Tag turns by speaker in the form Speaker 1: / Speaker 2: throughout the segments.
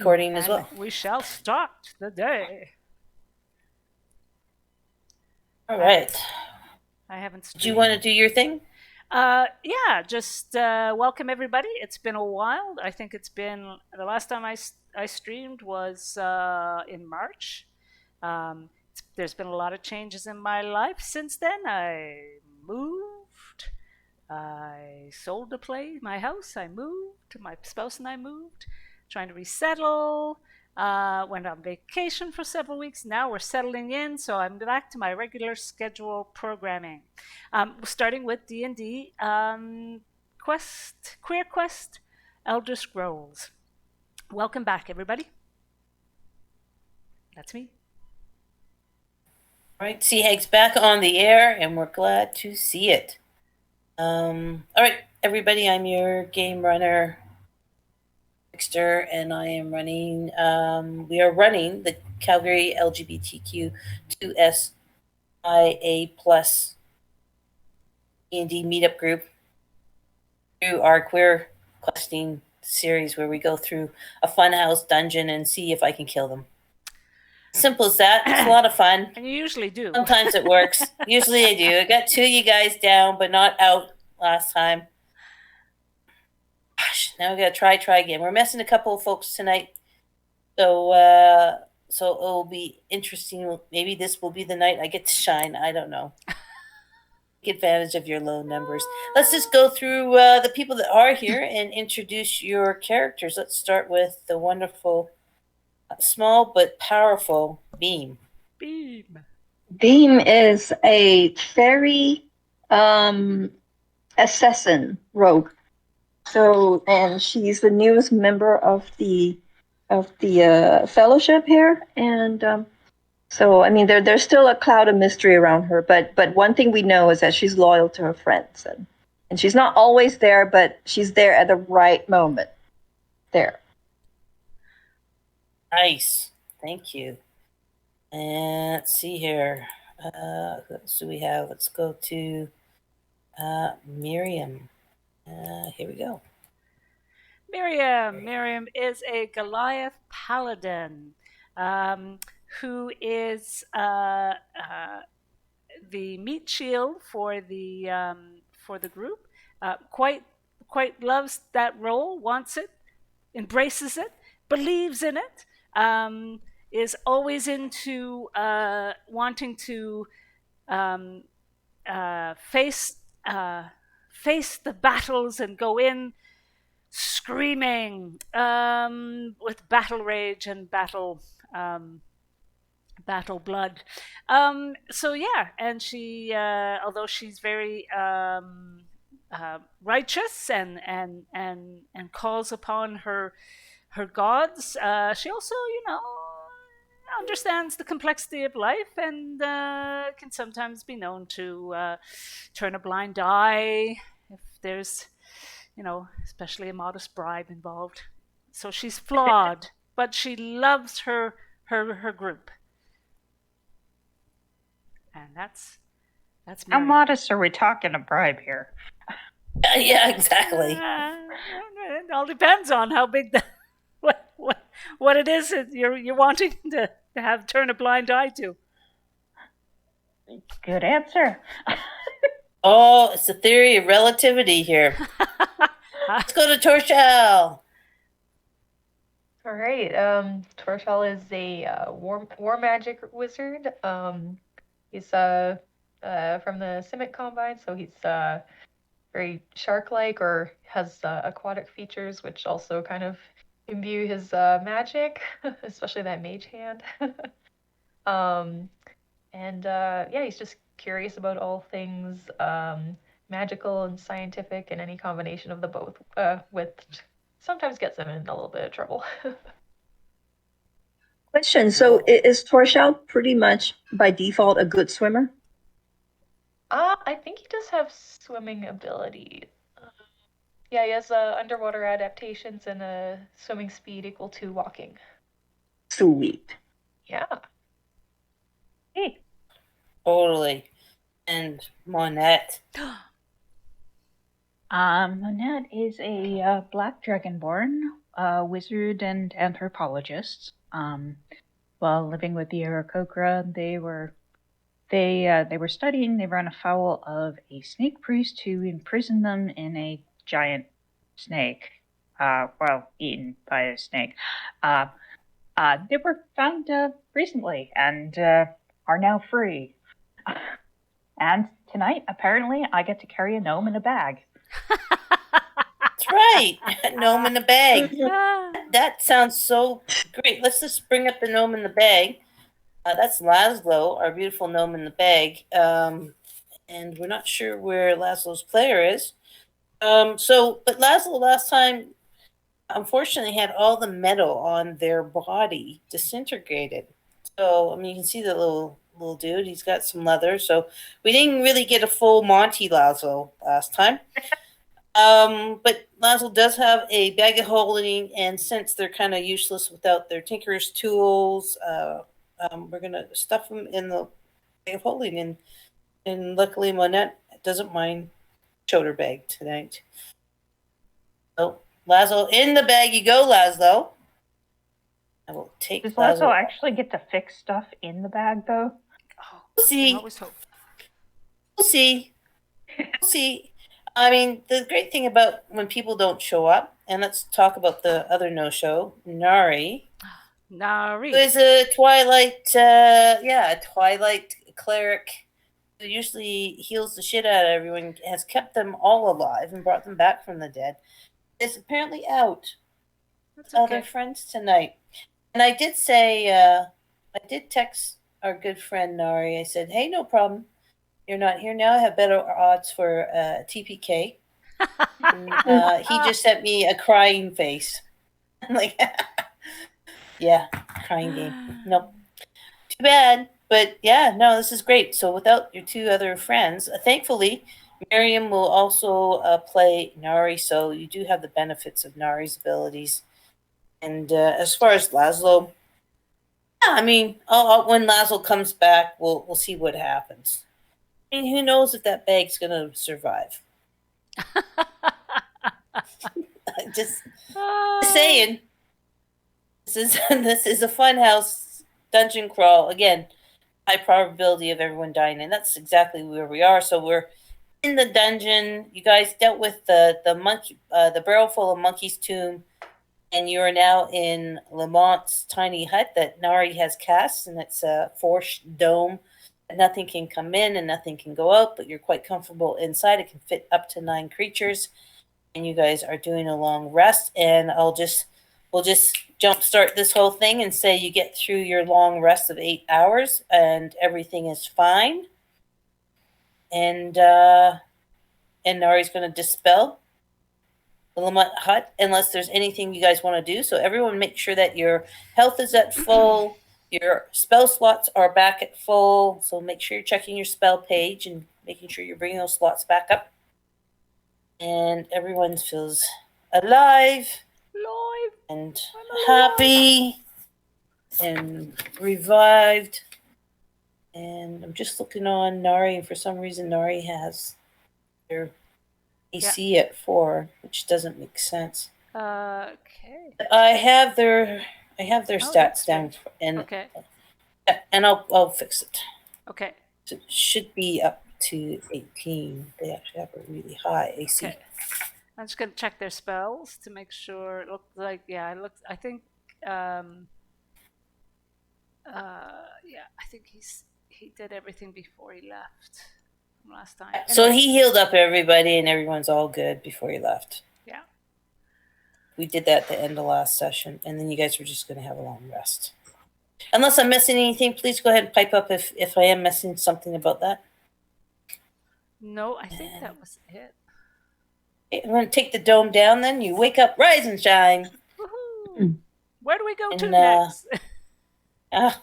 Speaker 1: recording as well.
Speaker 2: We shall start the day.
Speaker 1: All right.
Speaker 2: I haven't
Speaker 1: Do you want to do your thing?
Speaker 2: Yeah, just welcome everybody. It's been a while. I think it's been the last time I streamed was in March. There's been a lot of changes in my life since then. I moved. I sold my house. I moved. My spouse and I moved, trying to resettle. Went on vacation for several weeks. Now we're settling in, so I'm back to my regular schedule programming. Starting with D&D Queer Quest, Elder Scrolls. Welcome back, everybody. That's me.
Speaker 1: All right, Hag's back on the air, and we're glad to see it. All right, everybody, I'm your game runner, Dexter, and I am running. We are running the Calgary LGBTQ2SIA plus D&D meetup group through our queer questing series, where we go through a funhouse dungeon and see if I can kill them. Simple as that. It's a lot of fun.
Speaker 2: And you usually do.
Speaker 1: Sometimes it works. Usually I do. I got 2 of you guys down, but not out last time. Gosh, now we gotta try again. We're missing a couple of folks tonight, so it'll be interesting. Maybe this will be the night I get to shine. I don't know. Take advantage of your low numbers. Let's just go through the people that are here and introduce your characters. Let's start with the wonderful, small but powerful Beam.
Speaker 3: Beam is a fairy assassin rogue. So, and she's the newest member of the fellowship here, and so I mean, there's still a cloud of mystery around her. But one thing we know is that she's loyal to her friends, and she's not always there, but she's there at the right moment. There.
Speaker 1: Nice, thank you. And let's see here. What else do we have? Let's go to Miriam. Here we go.
Speaker 2: Miriam is a Goliath paladin who is the meat shield for the group. Quite loves that role, wants it, embraces it, believes in it. Is always into wanting to face the battles and go in screaming with battle rage and battle blood. So yeah, and she, although she's very righteous and calls upon her gods, she also, understands the complexity of life and can sometimes be known to turn a blind eye if there's, especially a modest bribe involved. So she's flawed, but she loves her group, and that's
Speaker 4: How modest are we talking a bribe here?
Speaker 1: Yeah, exactly.
Speaker 2: It all depends on how big what it is that you're wanting to have turn a blind eye to.
Speaker 4: Good answer.
Speaker 1: Oh, it's the theory of relativity here. Let's go to Torshell.
Speaker 5: All right. Torshell is a war magic wizard. He's from the Simic Combine, so he's very shark-like or has aquatic features, which also kind of imbue his magic, especially that mage hand. Yeah, he's just curious about all things magical and scientific, and any combination of the both, which sometimes gets him in a little bit of trouble.
Speaker 3: Question: so is Torshell pretty much by default a good swimmer?
Speaker 5: I think he does have swimming ability. Yeah, he has underwater adaptations and a swimming speed equal to walking.
Speaker 3: Sweet.
Speaker 5: Yeah.
Speaker 4: Hey.
Speaker 1: Totally. And Monette.
Speaker 4: Monette is a black dragonborn wizard and anthropologist. While living with the Aarakocra, they were studying. They ran afoul of a snake priest who imprisoned them in a giant snake. Eaten by a snake. They were found recently and are now free. And tonight, apparently, I get to carry a gnome in a bag.
Speaker 1: That's right. Gnome in the bag.
Speaker 2: Ah,
Speaker 1: That sounds so great. Let's just bring up the gnome in the bag. That's Laszlo, our beautiful gnome in the bag. And we're not sure where Laszlo's player is. But Laszlo last time, unfortunately, had all the metal on their body disintegrated. So, I mean, you can see the little dude. He's got some leather. So we didn't really get a full Monty Laszlo last time. But Laszlo does have a bag of holding, and since they're kind of useless without their tinker's tools, we're gonna stuff them in the bag of holding, and luckily Monette doesn't mind shoulder bag tonight. So Laszlo, in the bag you go, Laszlo. I will take
Speaker 4: Does
Speaker 1: Laszlo.
Speaker 4: Laszlo actually get to fix stuff in the bag, though?
Speaker 2: oh,
Speaker 1: We'll see.
Speaker 2: I always hope.
Speaker 1: We'll see. We'll see. I mean, the great thing about when people don't show up, and let's talk about the other no-show, Nari.
Speaker 2: Nari.
Speaker 1: Who is a Twilight, Twilight cleric who usually heals the shit out of everyone, has kept them all alive and brought them back from the dead, is apparently out
Speaker 2: That's
Speaker 1: with
Speaker 2: okay.
Speaker 1: other friends tonight. And I did say, I did text our good friend Nari. I said, hey, no problem. You're not here now. I have better odds for TPK. And, he just sent me a crying face. I'm like, yeah, crying game. Nope. Too bad. But yeah, no, this is great. So without your two other friends, thankfully, Miriam will also play Nari. So you do have the benefits of Nari's abilities. And as far as Laszlo, yeah, I mean, when Laszlo comes back, we'll see what happens. I mean, who knows if that bag's gonna survive? Just saying. This is a funhouse dungeon crawl again. High probability of everyone dying, and that's exactly where we are. So we're in the dungeon. You guys dealt with the monkey, the barrel full of monkey's tomb, and you are now in Lamont's tiny hut that Nari has cast, and it's a forced dome. Nothing can come in and nothing can go out, but you're quite comfortable inside. It can fit up to 9 creatures, and you guys are doing a long rest. And we'll just jumpstart this whole thing and say you get through your long rest of 8 hours, and everything is fine. And Nari's going to dispel the Lamont hut unless there's anything you guys want to do. So everyone make sure that your health is at full. Your spell slots are back at full, so make sure you're checking your spell page and making sure you're bringing those slots back up. And everyone feels alive and happy and revived. And I'm just looking on Nari, and for some reason Nari has their AC at 4, which doesn't make sense.
Speaker 2: Okay.
Speaker 1: I have their stats down, and
Speaker 2: Okay.
Speaker 1: and I'll fix it.
Speaker 2: Okay.
Speaker 1: So it should be up to 18. They actually have a really high AC.
Speaker 2: Okay. I'm just gonna check their spells to make sure. It looks like I think. I think he did everything before he left from last time.
Speaker 1: So
Speaker 2: Anyway,
Speaker 1: he healed up everybody, and everyone's all good before he left.
Speaker 2: Yeah.
Speaker 1: We did that at the end of last session, and then you guys were just going to have a long rest. Unless I'm missing anything, please go ahead and pipe up if I am missing something about that.
Speaker 2: No, I think that was it.
Speaker 1: Okay, I'm going to take the dome down then. You wake up, rise and shine.
Speaker 2: Woohoo! Where do we go to
Speaker 1: And,
Speaker 2: next?
Speaker 1: Where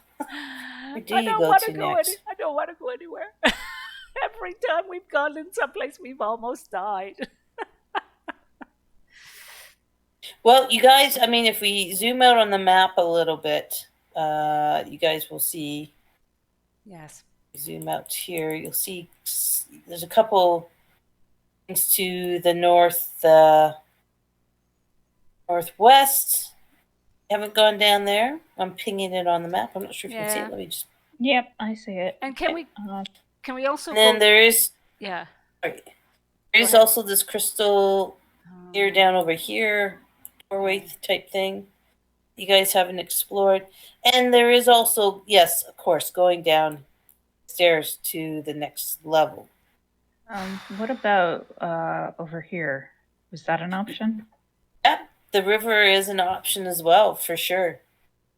Speaker 1: do you go to next?
Speaker 2: I don't want to go anywhere. Every time we've gone in someplace, we've almost died.
Speaker 1: Well, you guys, I mean, if we zoom out on the map a little bit, you guys will see.
Speaker 2: Yes.
Speaker 1: Zoom out here. You'll see there's a couple things to the north. northwest. Haven't gone down there. I'm pinging it on the map. I'm not sure if you can see
Speaker 2: Yeah.
Speaker 1: it. Let me just.
Speaker 4: Yep, I see it.
Speaker 2: And can we also
Speaker 1: And then
Speaker 2: go?
Speaker 1: there is.
Speaker 2: Yeah.
Speaker 1: Sorry,
Speaker 2: Go
Speaker 1: there's
Speaker 2: ahead.
Speaker 1: also this crystal here down over here, doorway type thing. You guys haven't explored, and there is also, yes, of course, going down stairs to the next level.
Speaker 4: What about over here? Was that an option?
Speaker 1: Yep, the river is an option as well, for sure.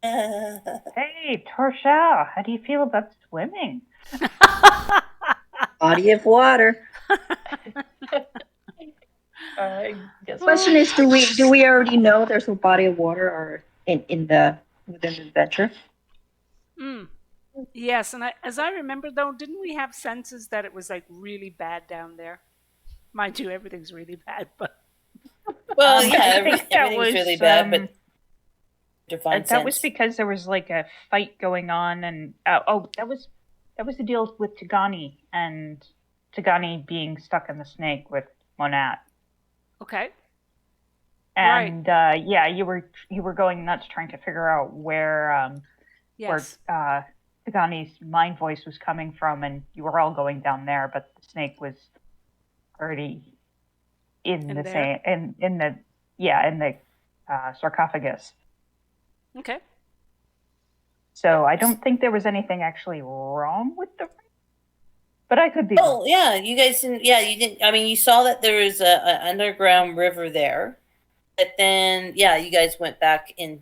Speaker 4: Hey, Torshao, how do you feel about swimming?
Speaker 3: Body of water.
Speaker 5: I guess
Speaker 3: Question is, do we already know there's a body of water or within the adventure?
Speaker 2: Yes, and as I remember, though, didn't we have senses that it was like really bad down there? Mind you, everything's really bad, but
Speaker 1: Well,
Speaker 4: I
Speaker 1: yeah,
Speaker 4: think that
Speaker 1: everything's
Speaker 4: was
Speaker 1: really bad, but divine
Speaker 4: that was
Speaker 1: sense.
Speaker 4: because there was like a fight going on, and that was the deal with Tagani and Tagani being stuck in the snake with Monat.
Speaker 2: okay.
Speaker 4: And yeah, you were going nuts trying to figure out where
Speaker 2: Yes.
Speaker 4: Tagani's mind voice was coming from, and you were all going down there, but the snake was already in the
Speaker 2: there?
Speaker 4: same in the sarcophagus.
Speaker 2: Okay.
Speaker 4: So I don't think there was anything actually wrong with the, but I could be.
Speaker 1: Oh, yeah, you guys didn't. Yeah, you didn't. I mean, you saw that there was a underground river there, but then yeah, you guys went back in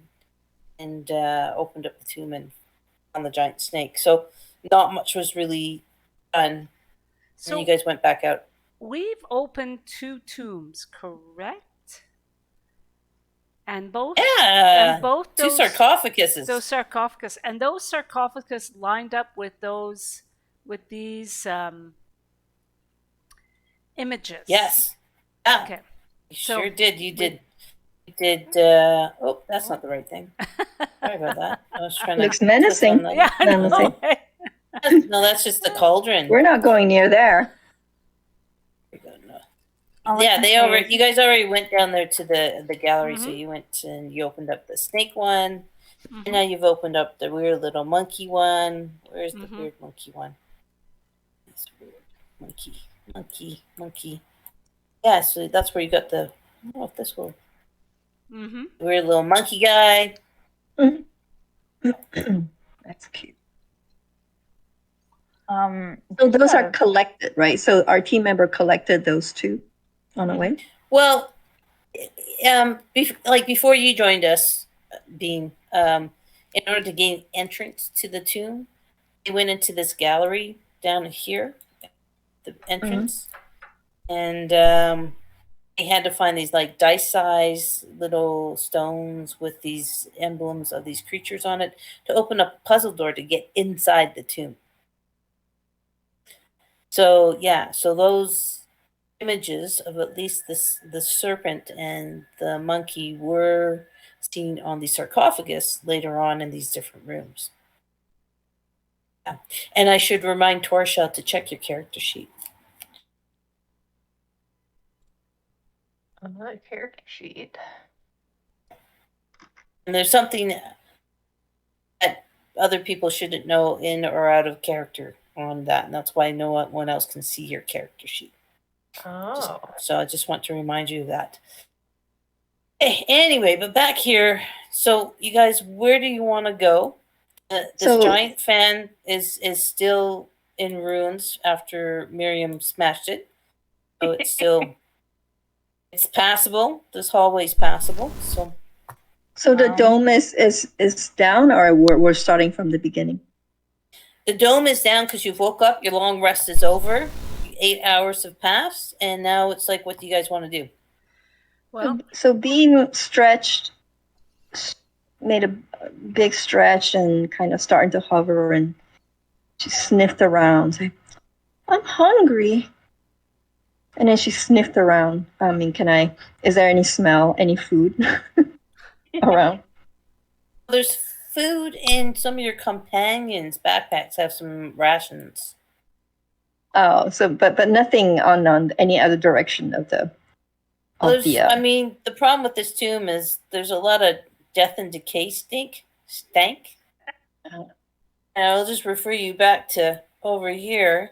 Speaker 1: and opened up the tomb and found the giant snake. So not much was really done.
Speaker 2: So
Speaker 1: And you guys went back out.
Speaker 2: we've opened 2 tombs, correct? And both
Speaker 1: Yeah,
Speaker 2: both
Speaker 1: 2 sarcophaguses.
Speaker 2: those sarcophagus, and those sarcophagus lined up with these images.
Speaker 1: Yes. Yeah.
Speaker 2: Okay.
Speaker 1: You
Speaker 2: So
Speaker 1: sure did. You did. You did. Oh, that's not the right thing. Sorry about that. I was trying to.
Speaker 3: Looks menacing.
Speaker 1: click on
Speaker 2: Yeah, I know.
Speaker 3: Menacing.
Speaker 1: No, that's just the cauldron.
Speaker 3: We're not going near there.
Speaker 1: Yeah, you guys already went down there to the gallery, so
Speaker 2: Mhm.
Speaker 1: you went and you opened up the snake one.
Speaker 2: Mhm.
Speaker 1: And now you've opened up the weird little monkey one. Where's the
Speaker 2: Mhm.
Speaker 1: weird monkey one? It's weird. Monkey. Yeah, so that's where you got the. I don't know if this will.
Speaker 2: Mhm.
Speaker 1: Weird little monkey guy.
Speaker 3: That's cute.
Speaker 4: So
Speaker 3: those are collected, right? So our team member collected those 2 on the way.
Speaker 1: Well, before you joined us, Bean, in order to gain entrance to the tomb, they went into this gallery down here, the entrance, and they had to find these like dice-sized little stones with these emblems of these creatures on it to open up a puzzle door to get inside the tomb. So yeah, so those images of at least the serpent and the monkey were seen on the sarcophagus later on in these different rooms. Yeah. And I should remind Torsha to check your character sheet.
Speaker 5: on the character sheet.
Speaker 1: And there's something that other people shouldn't know in or out of character on that, and that's why no one else can see your character sheet.
Speaker 5: Oh.
Speaker 1: So I just want to remind you of that. Anyway, but back here. So you guys, where do you want to go? This giant fan is still in ruins after Miriam smashed it. So it's still it's passable. This hallway's passable.
Speaker 3: So the dome is down, or we're starting from the beginning?
Speaker 1: The dome is down because you've woke up. Your long rest is over. 8 hours have passed, and now it's like, what do you guys want to do?
Speaker 2: Well,
Speaker 3: so being stretched, made a big stretch and kind of starting to hover, and she sniffed around. Like, I'm hungry. And then she sniffed around. I mean, is there any smell, any food around?
Speaker 1: There's food in some of your companions' backpacks. Have some rations.
Speaker 3: Oh, so but nothing on any other direction of the of the.
Speaker 1: I mean, the problem with this tomb is there's a lot of death and decay stank. And I'll just refer you back to over here.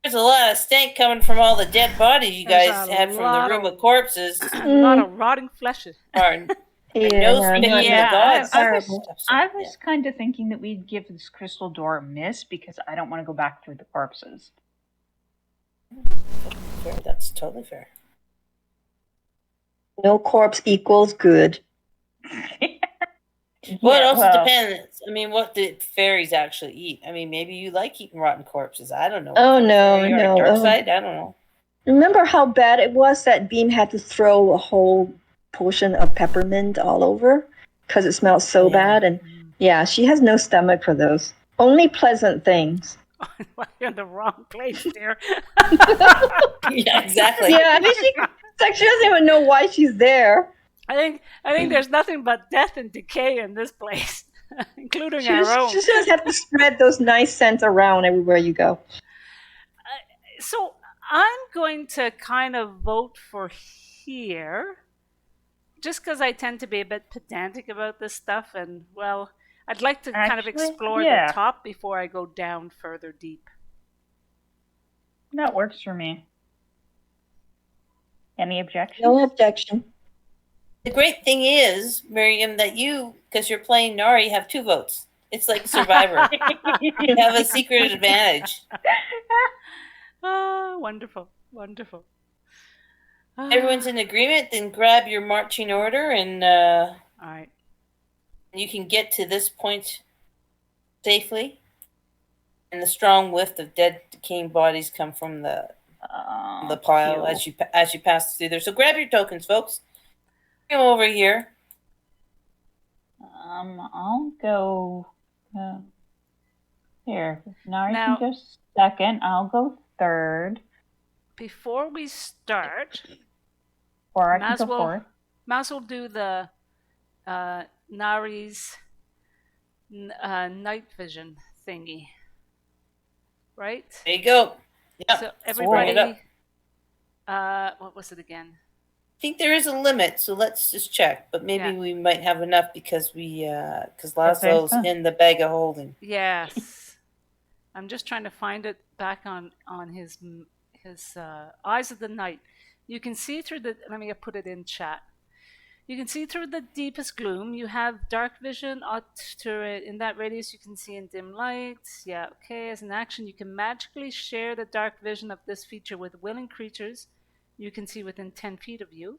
Speaker 1: There's a lot of stank coming from all the dead bodies you
Speaker 2: There's
Speaker 1: guys
Speaker 2: a
Speaker 1: had from the
Speaker 2: lot
Speaker 1: room
Speaker 2: of-
Speaker 1: of corpses.
Speaker 2: A lot of rotting flesh.
Speaker 1: Or
Speaker 3: Yeah,
Speaker 1: nose
Speaker 3: no,
Speaker 1: picking
Speaker 3: no,
Speaker 1: the
Speaker 4: yeah,
Speaker 1: gods.
Speaker 3: terrible.
Speaker 4: I was kind of thinking that we'd give this crystal door a miss because I don't want to go back through the corpses.
Speaker 1: Fair, that's totally fair.
Speaker 3: No corpse equals good.
Speaker 1: Well, it
Speaker 4: Yeah,
Speaker 1: also
Speaker 4: well,
Speaker 1: depends. I mean, what did fairies actually eat? I mean, maybe you like eating rotten corpses. I don't know.
Speaker 3: Oh,
Speaker 1: What kind of
Speaker 3: no,
Speaker 1: fairy you are.
Speaker 3: no,
Speaker 1: Dark
Speaker 3: oh.
Speaker 1: side? I don't know.
Speaker 3: Remember how bad it was that Beam had to throw a whole potion of peppermint all over because it smelled so
Speaker 1: Yeah.
Speaker 3: bad? And yeah, she has no stomach for those. Only pleasant things.
Speaker 2: You're in the wrong place, dear.
Speaker 1: Yeah, exactly.
Speaker 3: Yeah, I mean, it's like she doesn't even know why she's there.
Speaker 2: I think there's nothing but death and decay in this place, including
Speaker 3: She
Speaker 2: our own.
Speaker 3: just have to spread those nice scents around everywhere you go.
Speaker 2: So I'm going to kind of vote for here, just because I tend to be a bit pedantic about this stuff, and well, I'd like to kind of
Speaker 4: Actually,
Speaker 2: explore
Speaker 4: yeah.
Speaker 2: the top before I go down further deep.
Speaker 4: that works for me. Any objections?
Speaker 3: No objection.
Speaker 1: The great thing is, Miriam, that you, because you're playing Nari, have 2 votes. It's like Survivor. You have a secret advantage.
Speaker 2: Ah, wonderful, wonderful. Ah,
Speaker 1: Everyone's in agreement, then grab your marching order and
Speaker 2: all right.
Speaker 1: you can get to this point safely. And the strong whiff of dead, decaying bodies come from the pile
Speaker 4: Cute.
Speaker 1: as you pass through there. So grab your tokens, folks. Come over here.
Speaker 4: I'll go here. Now
Speaker 2: Now-
Speaker 4: can go second. I'll go third,
Speaker 2: Before we start,
Speaker 4: or I
Speaker 2: Might
Speaker 4: can
Speaker 2: as
Speaker 4: go
Speaker 2: well-
Speaker 4: fourth.
Speaker 2: might as well do the Nari's night vision thingy, right?
Speaker 1: There you go. Yeah.
Speaker 2: So
Speaker 1: bring
Speaker 2: everybody,
Speaker 1: it up.
Speaker 2: what was it again?
Speaker 1: I think there is a limit, so let's just check. But maybe
Speaker 2: Yeah.
Speaker 1: we might have enough because because
Speaker 4: That's
Speaker 1: Laszlo's
Speaker 4: fine.
Speaker 1: in the bag of holding.
Speaker 2: Yes, I'm just trying to find it back on his eyes of the night. You can see through the. Let me put it in chat. You can see through the deepest gloom. You have dark vision out to it. In that radius, you can see in dim light. Yeah, okay. As an action, you can magically share the dark vision of this feature with willing creatures you can see within 10 feet of you,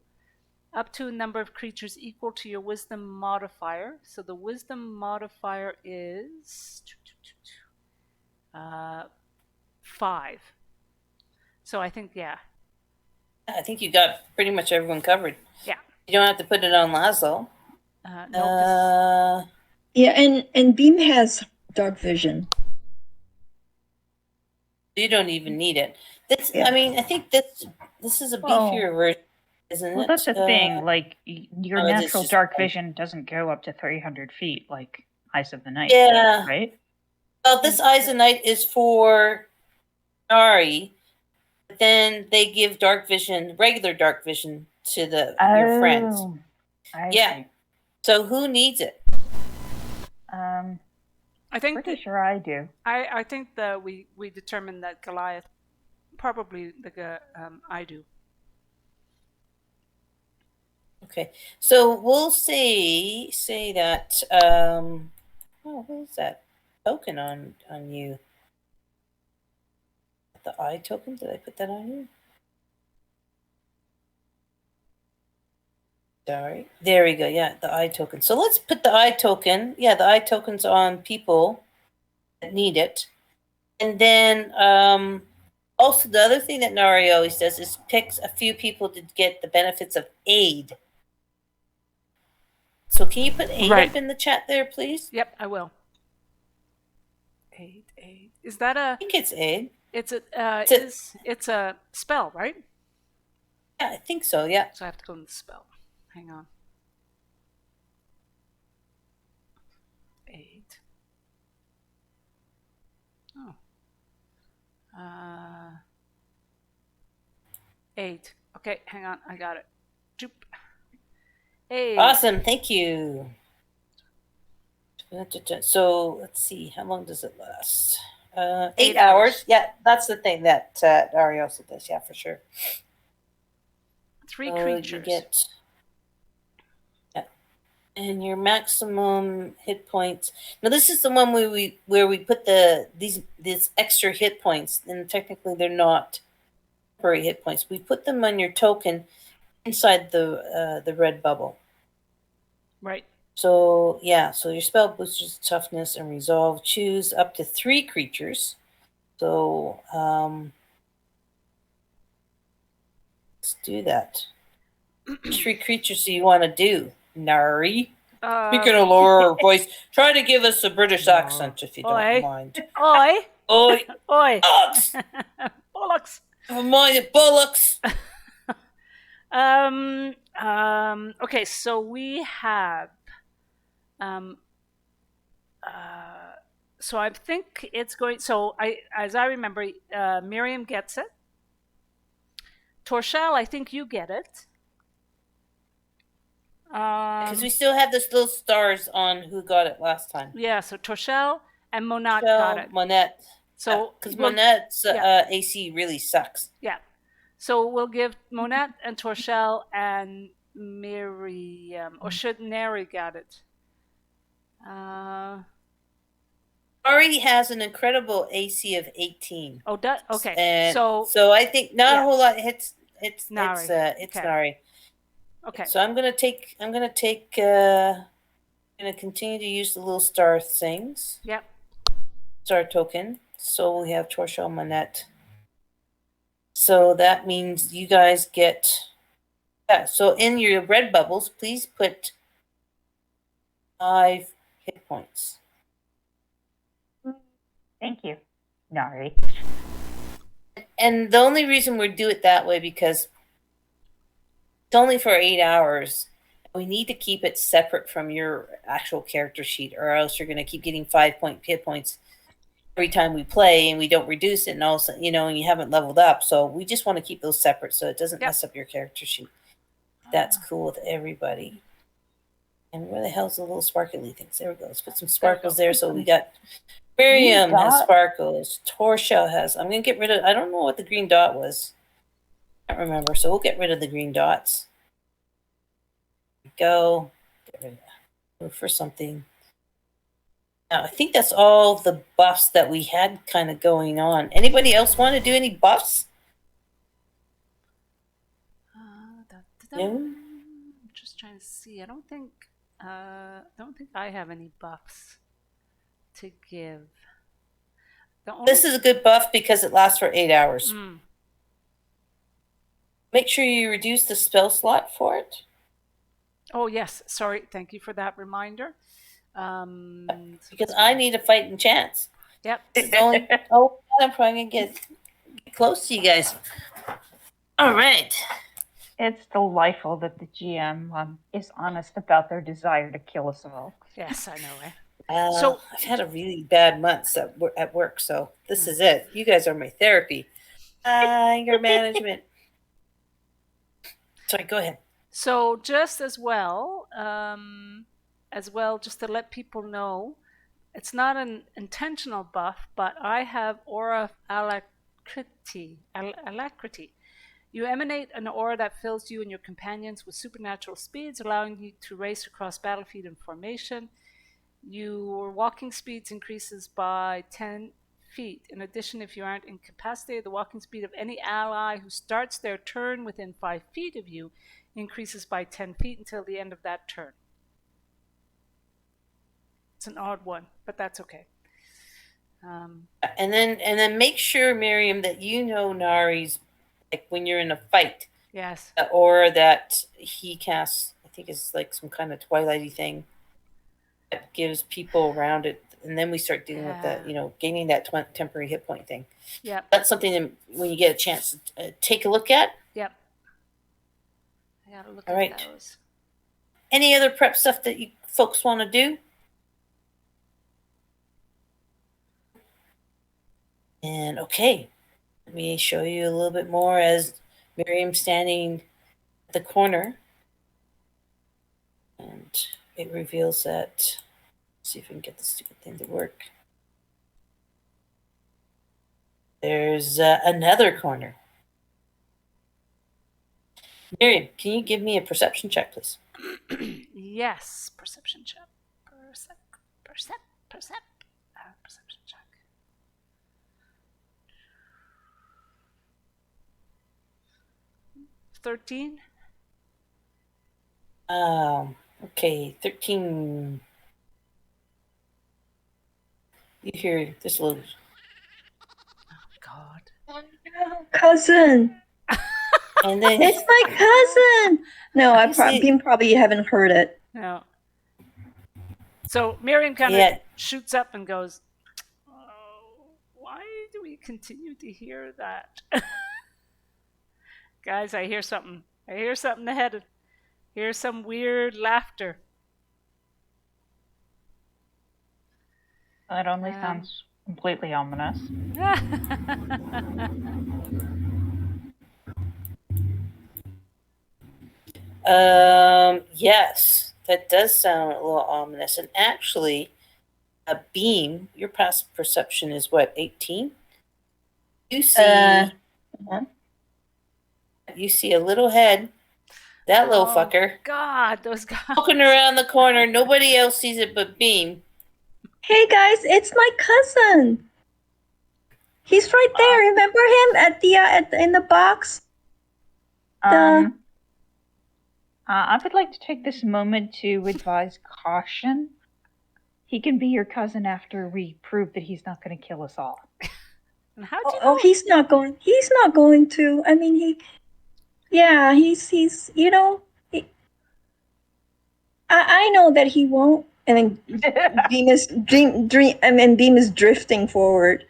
Speaker 2: up to a number of creatures equal to your wisdom modifier. So the wisdom modifier is 5. So I think, yeah.
Speaker 1: I think you got pretty much everyone covered.
Speaker 2: Yeah.
Speaker 1: You don't have to put it on Laszlo.
Speaker 2: No, 'cause-
Speaker 3: Yeah, and Beam has dark vision.
Speaker 1: You don't even need it. This,
Speaker 3: Yeah.
Speaker 1: I mean, I think this is a
Speaker 4: Well-
Speaker 1: beefier version, isn't it?
Speaker 4: Well, that's the thing. Like, your
Speaker 1: oh, this
Speaker 4: natural
Speaker 1: is-
Speaker 4: dark vision doesn't go up to 300 feet like Eyes of the Night,
Speaker 1: Yeah.
Speaker 4: right?
Speaker 1: Well, this Eyes of Night is for Nari, but then they give dark vision, regular dark vision, to your friends.
Speaker 4: Oh, I
Speaker 1: Yeah.
Speaker 4: see.
Speaker 1: So who needs it?
Speaker 2: I think
Speaker 4: Pretty sure I do.
Speaker 2: I think that we determined that Goliath probably I do.
Speaker 1: Okay, so we'll say that. Oh, what is that token on you? The eye token? Did I put that on you? Sorry. There we go. Yeah, the eye token. So let's put the eye token. Yeah, the eye token's on people that need it. And then also the other thing that Nari always does is picks a few people to get the benefits of aid. So can you put aid
Speaker 2: Right.
Speaker 1: up in the chat there, please?
Speaker 2: Yep, I will. 8. Is that
Speaker 1: I think it's aid.
Speaker 2: it's a
Speaker 1: It's
Speaker 2: it's a spell, right?
Speaker 1: Yeah, I think so. Yeah.
Speaker 2: So I have to go in the spell. Hang on. 8. Oh. 8. Okay, hang on. I got it. Joop. Hey.
Speaker 1: Awesome. Thank you. So let's see. How long does it last? 8 hours. Yeah, that's the thing that Ari also does. Yeah, for sure.
Speaker 2: 3
Speaker 1: So
Speaker 2: creatures.
Speaker 1: you get, and your maximum hit points. Now this is the one where we put these extra hit points, and technically they're not temporary hit points. We put them on your token inside the red bubble.
Speaker 2: Right.
Speaker 1: So yeah, so your spell boosters toughness and resolve. Choose up to 3 creatures. So let's do that. Which 3 creatures do you want to do, Nari? Speaking of lower voice, try to give us a British accent if you don't mind.
Speaker 2: Oi.
Speaker 1: Oi.
Speaker 2: Oi.
Speaker 1: Bollocks.
Speaker 2: Bollocks.
Speaker 1: Never mind the bollocks.
Speaker 2: Okay, so we have so I think it's going. So as I remember, Miriam gets it. Torshal, I think you get it.
Speaker 1: Because we still have those little stars on who got it last time.
Speaker 2: Yeah, so Torshal and Monat got it.
Speaker 1: Monette.
Speaker 2: So
Speaker 1: because Monette's AC really sucks.
Speaker 2: Yeah. So we'll give Monat and Torshal and Miriam, or should Neri got it?
Speaker 1: Ari has an incredible AC of 18.
Speaker 2: Oh, okay.
Speaker 1: And so I think not a whole lot hits. It's Nari. It's okay. Nari.
Speaker 2: Okay.
Speaker 1: So I'm gonna continue to use the little star things.
Speaker 2: Yep.
Speaker 1: Star token. So we have Torshal Manette. So that means you guys get. Yeah. So in your red bubbles, please put 5 hit points.
Speaker 4: Thank you, Nari.
Speaker 1: And the only reason we do it that way because it's only for 8 hours. We need to keep it separate from your actual character sheet, or else you're going to keep getting 5-point hit points every time we play, and we don't reduce it, and also, and you haven't leveled up. So we just want to keep those separate so it doesn't mess up your character sheet. That's cool with everybody. And where the hell's the little sparkly things? There we go. Let's put some sparkles there. So we got Miriam has sparkles. Torshal has. I'm going to get rid of. I don't know what the green dot was. I can't remember. So we'll get rid of the green dots. Go. Get rid of that. Look for something. Now, I think that's all the buffs that we had kind of going on. Anybody else want to do any buffs? No?
Speaker 2: I'm just trying to see. I don't think I have any buffs to give.
Speaker 1: This is a good buff because it lasts for 8 hours. Make sure you reduce the spell slot for it.
Speaker 2: Oh, yes. Sorry. Thank you for that reminder.
Speaker 1: Because I need a fighting chance.
Speaker 2: Yep.
Speaker 1: I'm probably going to get close to you guys. All right.
Speaker 4: It's delightful that the GM is honest about their desire to kill us all.
Speaker 2: Yes, I know, eh?
Speaker 1: So I've had a really bad month at work, so this is it. You guys are my therapy. Anger management. Sorry, go ahead.
Speaker 2: So just as well, just to let people know, it's not an intentional buff, but I have Aura of Alacrity. You emanate an aura that fills you and your companions with supernatural speeds, allowing you to race across battlefield in formation. Your walking speeds increases by 10 feet. In addition, if you aren't incapacitated, the walking speed of any ally who starts their turn within 5 feet of you increases by 10 feet until the end of that turn. It's an odd one, but that's okay.
Speaker 1: And then make sure, Miriam, that you know Nari's, like when you're in a fight.
Speaker 2: Yes.
Speaker 1: Or that he casts, I think it's like some kind of twilighty thing that gives people around it, and then we start dealing with the, gaining that temporary hit point thing.
Speaker 2: Yeah.
Speaker 1: That's something that when you get a chance to take a look at.
Speaker 2: Yep. I gotta look
Speaker 1: at
Speaker 2: those.
Speaker 1: Any other prep stuff that you folks want to do? And okay, let me show you a little bit more as Miriam standing at the corner, and it reveals that. Let's see if we can get this stupid thing to work. There's another corner. Miriam, can you give me a perception check, please?
Speaker 2: Yes, perception check. Perception check. $13.
Speaker 1: Okay, 13. You hear this little.
Speaker 2: God.
Speaker 3: Oh no, cousin!
Speaker 1: And then
Speaker 3: It's my cousin! No, Beam probably haven't heard it.
Speaker 2: No. So Miriam kind of shoots up and goes, "Oh, why do we continue to hear that?" Guys, I hear something. I hear something ahead. Here's some weird laughter.
Speaker 4: That only sounds completely ominous.
Speaker 1: Yes, that does sound a little ominous. And actually, a Beam, your passive perception is what, 18? You see, you see a little head. That little fucker.
Speaker 2: God, those guys.
Speaker 1: Walking around the corner. Nobody else sees it but Beam.
Speaker 3: Hey guys, it's my cousin. He's right there. Remember him at the in the box?
Speaker 4: I would like to take this moment to advise caution. He can be your cousin after we prove that he's not going to kill us all.
Speaker 2: And how do you
Speaker 3: know? He's not going. He's not going to. I mean, he's. You know, I know that he won't. I mean, Beam is Beam is drifting forward.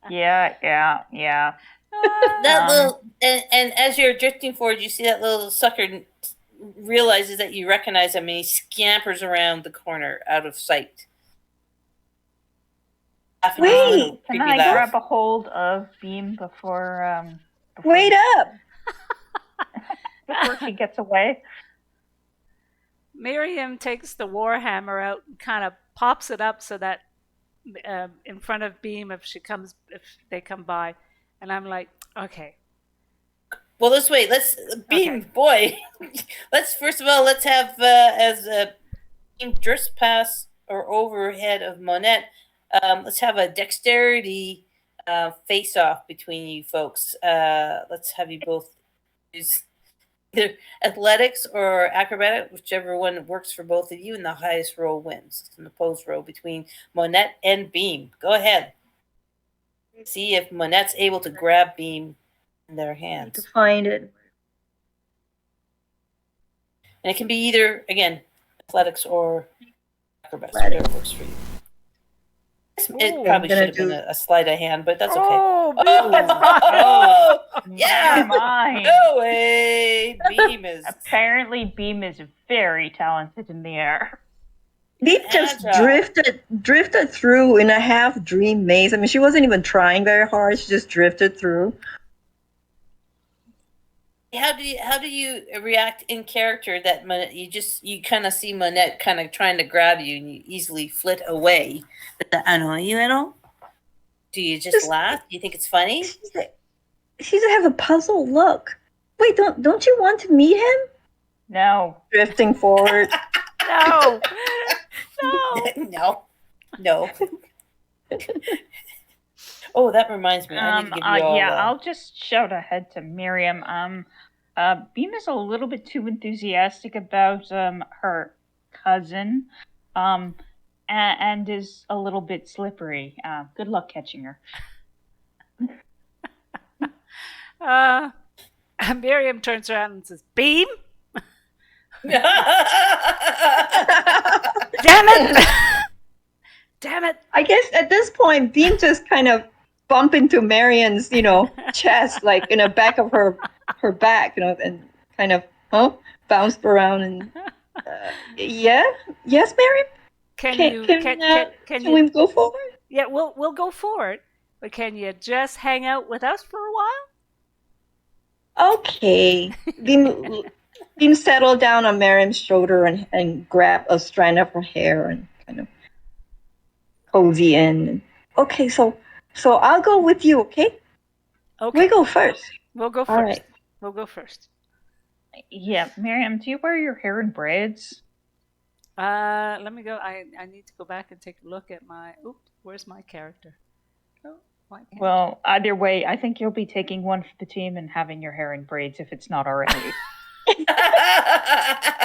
Speaker 4: Yeah.
Speaker 1: That little and as you're drifting forward, you see that little sucker realizes that you recognize him, and he scampers around the corner out of sight.
Speaker 3: Wait,
Speaker 4: can I grab a hold of Beam before
Speaker 3: wait up!
Speaker 4: Before she gets away?
Speaker 2: Miriam takes the warhammer out and kind of pops it up so that in front of Beam if they come by, and I'm like, okay.
Speaker 1: Well, let's wait. Let's Beam, boy. Let's have as Beam drifts past or overhead of Monette. Let's have a dexterity face-off between you folks. Let's have you both use either athletics or acrobatic, whichever one works for both of you, and the highest roll wins. It's an opposed roll between Monette and Beam. Go ahead. See if Monette's able to grab Beam in their hands.
Speaker 3: To find it.
Speaker 1: And it can be either, again, athletics or acrobatics, whatever works for you. It probably should have been a sleight of hand, but that's okay.
Speaker 2: Oh,
Speaker 1: yeah! No way! Beam is...
Speaker 4: Apparently Beam is very talented in the air.
Speaker 3: Beam just drifted through in a half dream maze. I mean, she wasn't even trying very hard. She just drifted through.
Speaker 1: How do you react in character that you kind of see Monette kind of trying to grab you and you easily flit away? Does that annoy you at all? Do you just laugh? Do you think it's funny?
Speaker 3: She has a puzzled look. Wait, don't you want to meet him?
Speaker 4: No.
Speaker 3: Drifting forward.
Speaker 2: No.
Speaker 1: Oh, that reminds me. I need to give you all.
Speaker 4: I'll just shout ahead to Miriam. Beam is a little bit too enthusiastic about her cousin, and is a little bit slippery. Good luck catching her.
Speaker 2: Miriam turns around and says, "Beam." Damn it! Damn it!
Speaker 3: I guess at this point, Beam just kind of bumped into Marian's, chest, like in the back of her back, and kind of bounced around and yes, Miriam. Can we go forward?
Speaker 2: Yeah, we'll go forward. But can you just hang out with us for a while?
Speaker 3: Okay. Beam settle down on Miriam's shoulder and grab a strand of her hair and kind of cozy in. Okay, so I'll go with you, okay?
Speaker 2: Okay,
Speaker 3: We go first.
Speaker 2: we'll go
Speaker 3: All
Speaker 2: first.
Speaker 3: right.
Speaker 2: We'll go first.
Speaker 4: Yeah, Miriam, do you wear your hair in braids?
Speaker 2: Let me go. I need to go back and take a look at my. Oops, where's my character? Oh, why can't?
Speaker 4: Well, either way, I think you'll be taking one for the team and having your hair in braids if it's not already.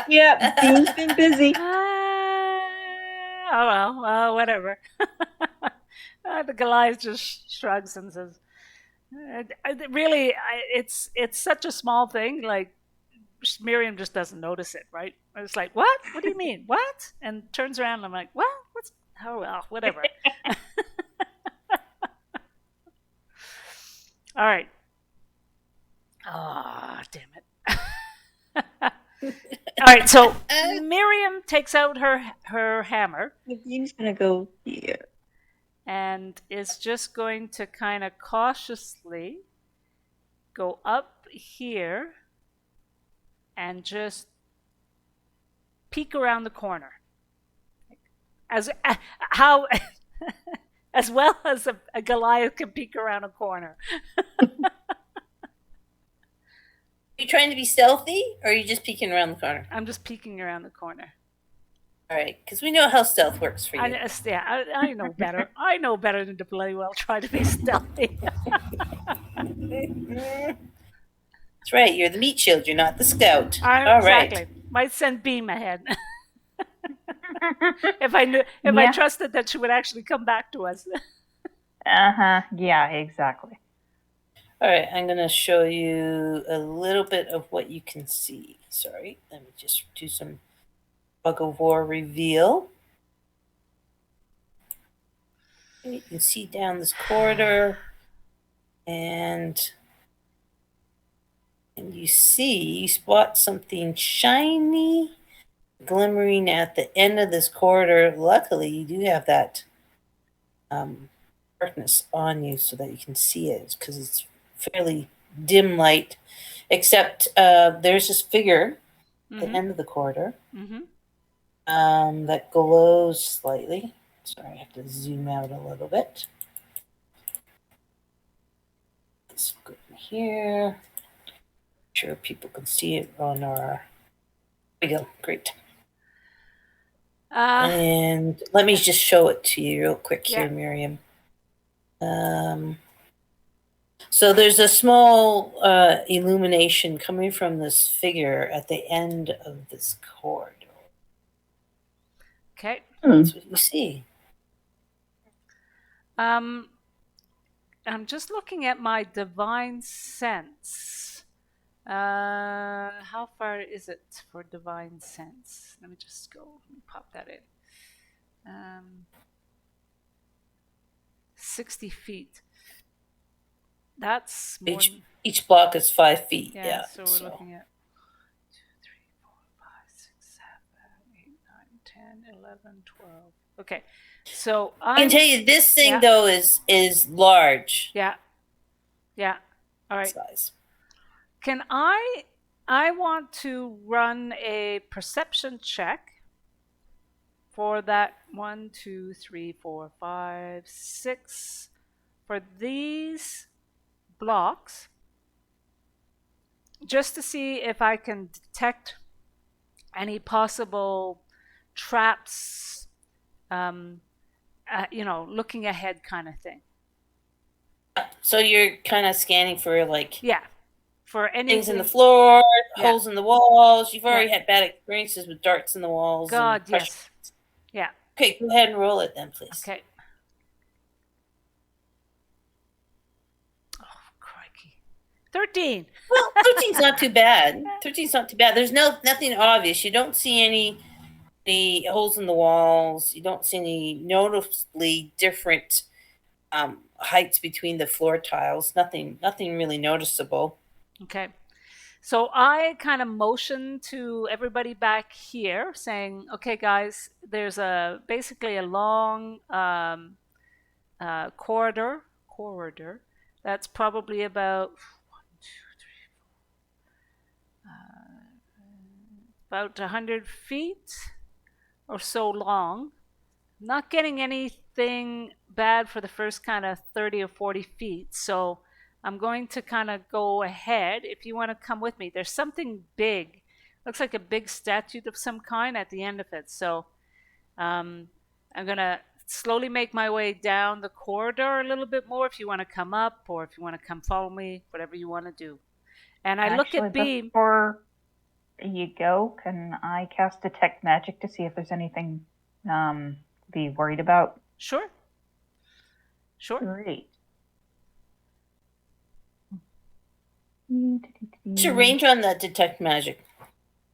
Speaker 3: Yeah, Beam's been busy.
Speaker 2: Oh well, whatever. The Goliath just shrugs and says, "Really, it's such a small thing. Like Miriam just doesn't notice it, right? It's like, what? What do you mean? What?" And turns around. And I'm like, what? What's? Oh well, whatever. All right. Ah, damn it. All right, so Miriam takes out her hammer
Speaker 3: Beam's gonna go here.
Speaker 2: and is just going to kind of cautiously go up here and just peek around the corner. As how as well as a Goliath can peek around a corner.
Speaker 1: Are you trying to be stealthy, or are you just peeking around the corner?
Speaker 2: I'm just peeking around the corner.
Speaker 1: All right, because we know how stealth works for you.
Speaker 2: I know better. I know better than to bloody well try to be stealthy.
Speaker 1: That's right. You're the meat shield. You're not the scout. All
Speaker 2: Exactly.
Speaker 1: right.
Speaker 2: Might send Beam ahead. if I
Speaker 4: Yeah.
Speaker 2: trusted that she would actually come back to us.
Speaker 4: Yeah, exactly.
Speaker 1: All right. I'm going to show you a little bit of what you can see. Sorry. Let me just do some Bug of War reveal. You can see down this corridor, and you spot something shiny glimmering at the end of this corridor. Luckily, you do have that darkness on you so that you can see it, because it's fairly dim light, except there's this figure at the end of the corridor that glows slightly. Sorry, I have to zoom out a little bit. Let's go here. Sure people can see it on our. There we go. Great. And let me just show it to you real quick here, Miriam. So there's a small illumination coming from this figure at the end of this corridor.
Speaker 2: Okay.
Speaker 1: That's what you see.
Speaker 2: I'm just looking at my divine sense. How far is it for divine sense? Let me just go. Let me pop that in. 60 feet. That's more
Speaker 1: each block is 5 feet.
Speaker 2: Yeah, so we're looking at 2, 3, 4, 5, 6, 7, 8, 9, 10, 11, 12. Okay, so
Speaker 1: I can tell you this thing though is large.
Speaker 2: Yeah. All right.
Speaker 1: Size.
Speaker 2: Can I want to run a perception check for that 1, 2, 3, 4, 5, 6 for these blocks, just to see if I can detect any possible traps, looking ahead kind of thing.
Speaker 1: So you're kind of scanning for
Speaker 2: for anything.
Speaker 1: Things in the floor, holes in the walls. You've already had bad experiences with darts in the walls.
Speaker 2: God, yes. Yeah.
Speaker 1: Okay, go ahead and roll it then, please.
Speaker 2: Okay. Oh, crikey. 13.
Speaker 1: Well, 13's not too bad. 13's not too bad. There's nothing obvious. You don't see any holes in the walls. You don't see any noticeably different heights between the floor tiles. Nothing really noticeable.
Speaker 2: Okay. So I kind of motion to everybody back here saying, okay, guys, there's basically a long corridor that's probably about 1, 2, 3, 4, about 100 feet or so long. Not getting anything bad for the first kind of 30 or 40 feet. So I'm going to kind of go ahead. If you want to come with me, there's something big. Looks like a big statue of some kind at the end of it. So I'm going to slowly make my way down the corridor a little bit more if you want to come up or if you want to come follow me, whatever you want to do. And I look at Beam.
Speaker 4: Before you go, can I cast Detect Magic to see if there's anything to be worried about?
Speaker 2: Sure.
Speaker 4: Great.
Speaker 1: What's your range on that detect magic?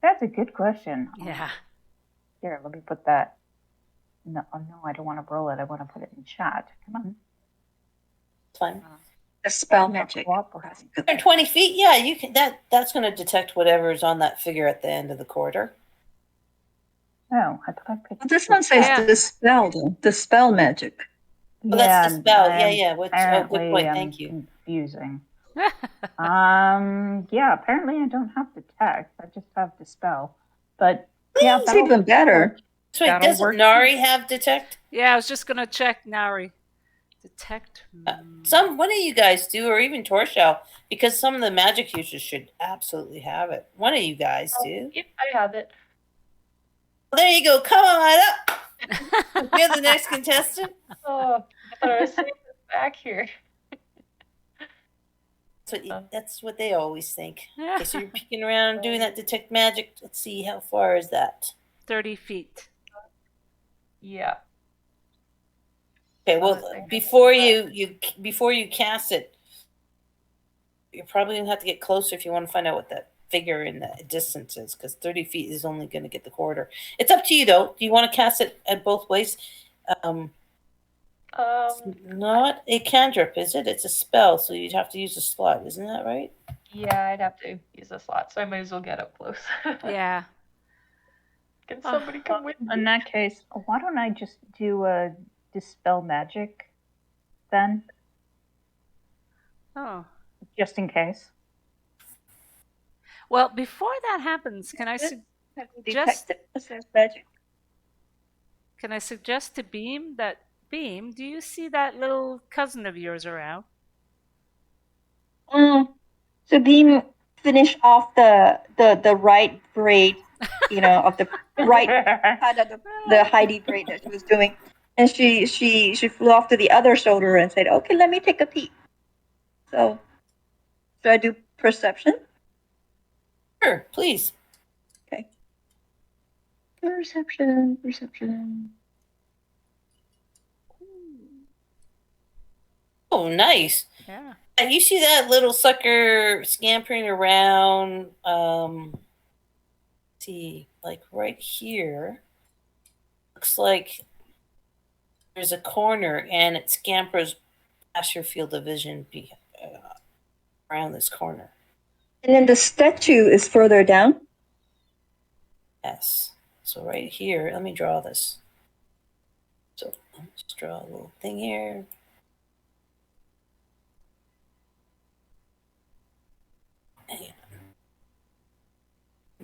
Speaker 4: That's a good question.
Speaker 2: Yeah.
Speaker 4: Here, let me put that. No, I don't want to roll it. I want to put it in chat. Come on.
Speaker 1: It's fine.
Speaker 3: The spell magic.
Speaker 1: 20 feet, yeah, you can. That's going to detect whatever is on that figure at the end of the corridor.
Speaker 4: Oh, I thought I picked.
Speaker 3: Well, this one says the spell, though. The spell magic.
Speaker 1: Oh, that's the spell. Yeah. Which, good point. Thank you.
Speaker 4: Confusing. Yeah. Apparently, I don't have detect. I just have dispel. But yeah,
Speaker 3: that's even better.
Speaker 1: So wait, doesn't Nari have detect?
Speaker 2: Yeah, I was just gonna check Nari. Detect.
Speaker 1: One of you guys do, or even Torshell, because some of the magic users should absolutely have it. One of you guys do.
Speaker 5: Yep, I have it.
Speaker 1: Well, there you go. Come on up. You're the next contestant.
Speaker 5: Oh, I thought I was saying back here.
Speaker 1: That's what they always think. Okay, so you're peeking around doing that detect magic. Let's see, how far is that?
Speaker 2: 30 feet.
Speaker 5: Yeah.
Speaker 1: Okay, well, before you cast it, you're probably gonna have to get closer if you want to find out what that figure in the distance is, because 30 feet is only going to get the corridor. It's up to you, though. Do you want to cast it at both ways? It's not a cantrip, is it? It's a spell, so you'd have to use a slot. Isn't that right?
Speaker 5: Yeah, I'd have to use a slot, so I might as well get up close.
Speaker 2: Yeah.
Speaker 5: Can somebody come with me?
Speaker 4: In that case, why don't I just do a dispel magic then?
Speaker 2: Oh.
Speaker 4: Just in case.
Speaker 2: Well, before that happens, can I suggest to Beam that Beam, do you see that little cousin of yours around?
Speaker 3: So Beam finished off the right braid, of the right side of the Heidi braid that she was doing, and she flew off to the other shoulder and said, "Okay, let me take a peek." So, should I do perception?
Speaker 1: Sure, please.
Speaker 3: Okay. Perception.
Speaker 1: Oh, nice.
Speaker 2: Yeah.
Speaker 1: You see that little sucker scampering around, see, like right here. Looks like there's a corner and it scampers past your field of vision around this corner.
Speaker 3: And then the statue is further down?
Speaker 1: Yes. So right here, let me draw this. So let's draw a little thing here. And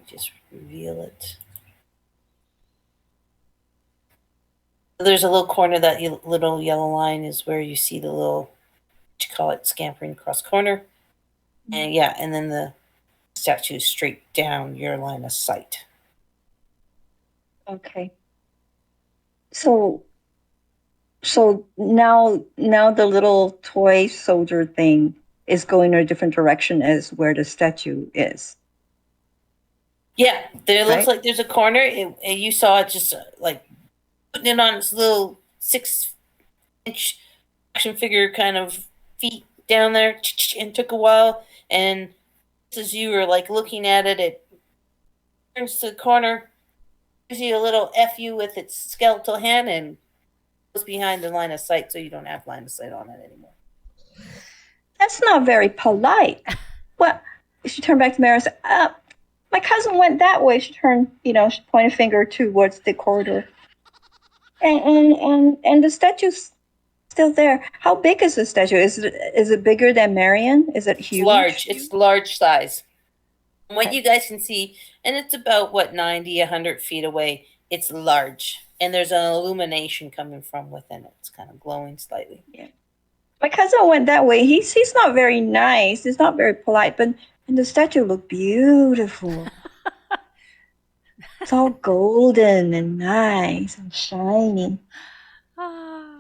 Speaker 1: just reveal it. There's a little corner, that little yellow line is where you see the little, what you call it, scampering across corner. And yeah, and then the statue is straight down your line of sight.
Speaker 3: Okay. So now the little toy soldier thing is going in a different direction as where the statue is.
Speaker 1: Yeah, there looks like there's a corner. And you saw it just like putting it on its little 6-inch action figure kind of feet down there, and took a while. And as you were like looking at it, it turns to the corner, gives you a little FU with its skeletal hand, and goes behind the line of sight, so you don't have line of sight on it anymore.
Speaker 3: That's not very polite. Well, she turned back to Mara and said, my cousin went that way. She turned, she pointed a finger towards the corridor. And the statue's still there. How big is the statue? Is it bigger than Marion? Is it huge?
Speaker 1: It's large. It's large size. From what
Speaker 3: Okay.
Speaker 1: you guys can see, and it's about 90, 100 feet away. It's large, and there's an illumination coming from within it. It's kind of glowing slightly.
Speaker 3: My cousin went that way. He's not very nice. He's not very polite, but and the statue looked beautiful. It's all golden and nice and shiny.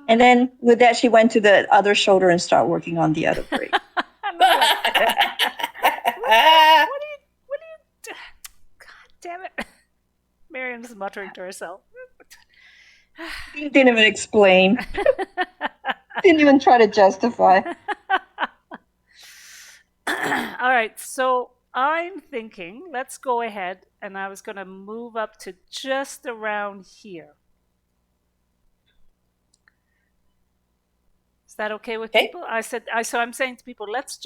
Speaker 3: And then with that, she went to the other shoulder and started working on the other braid.
Speaker 2: What are you? God damn it! Miriam's muttering to herself.
Speaker 3: Didn't even explain. Didn't even try to justify.
Speaker 2: All right, so I'm thinking, let's go ahead, and I was going to move up to just around here. Is that okay with
Speaker 1: Okay.
Speaker 2: people? So I'm saying to people, let's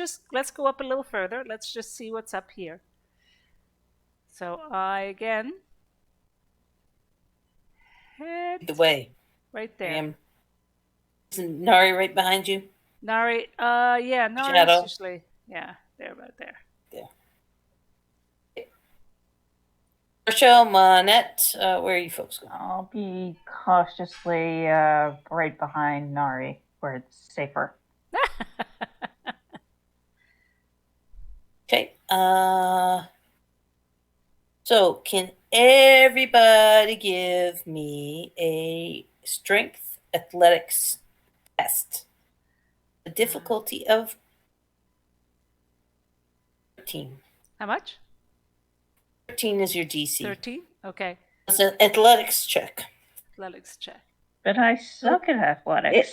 Speaker 2: go up a little further. Let's just see what's up here. So I again head
Speaker 1: The way.
Speaker 2: right there.
Speaker 1: Miriam. Isn't Nari right behind you?
Speaker 2: Nari, yeah, Nari's
Speaker 1: Shadow.
Speaker 2: usually, yeah, they're about there.
Speaker 1: Rochelle, Monette, where are you folks going?
Speaker 4: I'll be cautiously right behind Nari, where it's safer.
Speaker 1: Okay. So can everybody give me a strength athletics test? The difficulty of 13.
Speaker 2: How much?
Speaker 1: 13 is your DC.
Speaker 2: 13? Okay.
Speaker 1: It's an athletics check.
Speaker 2: Athletics check.
Speaker 4: But I suck at athletics.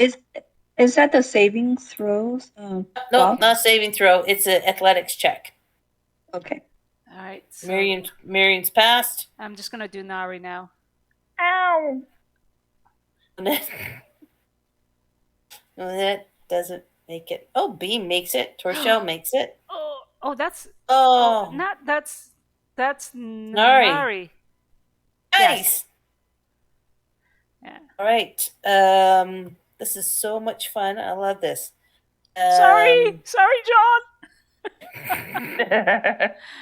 Speaker 3: Is that the saving throws?
Speaker 1: No,
Speaker 3: Bob?
Speaker 1: not saving throw. It's an athletics check.
Speaker 3: Okay.
Speaker 2: All right. So
Speaker 1: Miriam's passed.
Speaker 2: I'm just going to do Nari now.
Speaker 4: Ow!
Speaker 1: That doesn't make it. Oh, Beam makes it. Torshell makes it.
Speaker 2: Oh, that's
Speaker 1: Oh,
Speaker 2: that's
Speaker 1: Nari.
Speaker 2: Nari.
Speaker 1: Nice.
Speaker 2: Yeah.
Speaker 1: All right. This is so much fun. I love this.
Speaker 2: Sorry, John.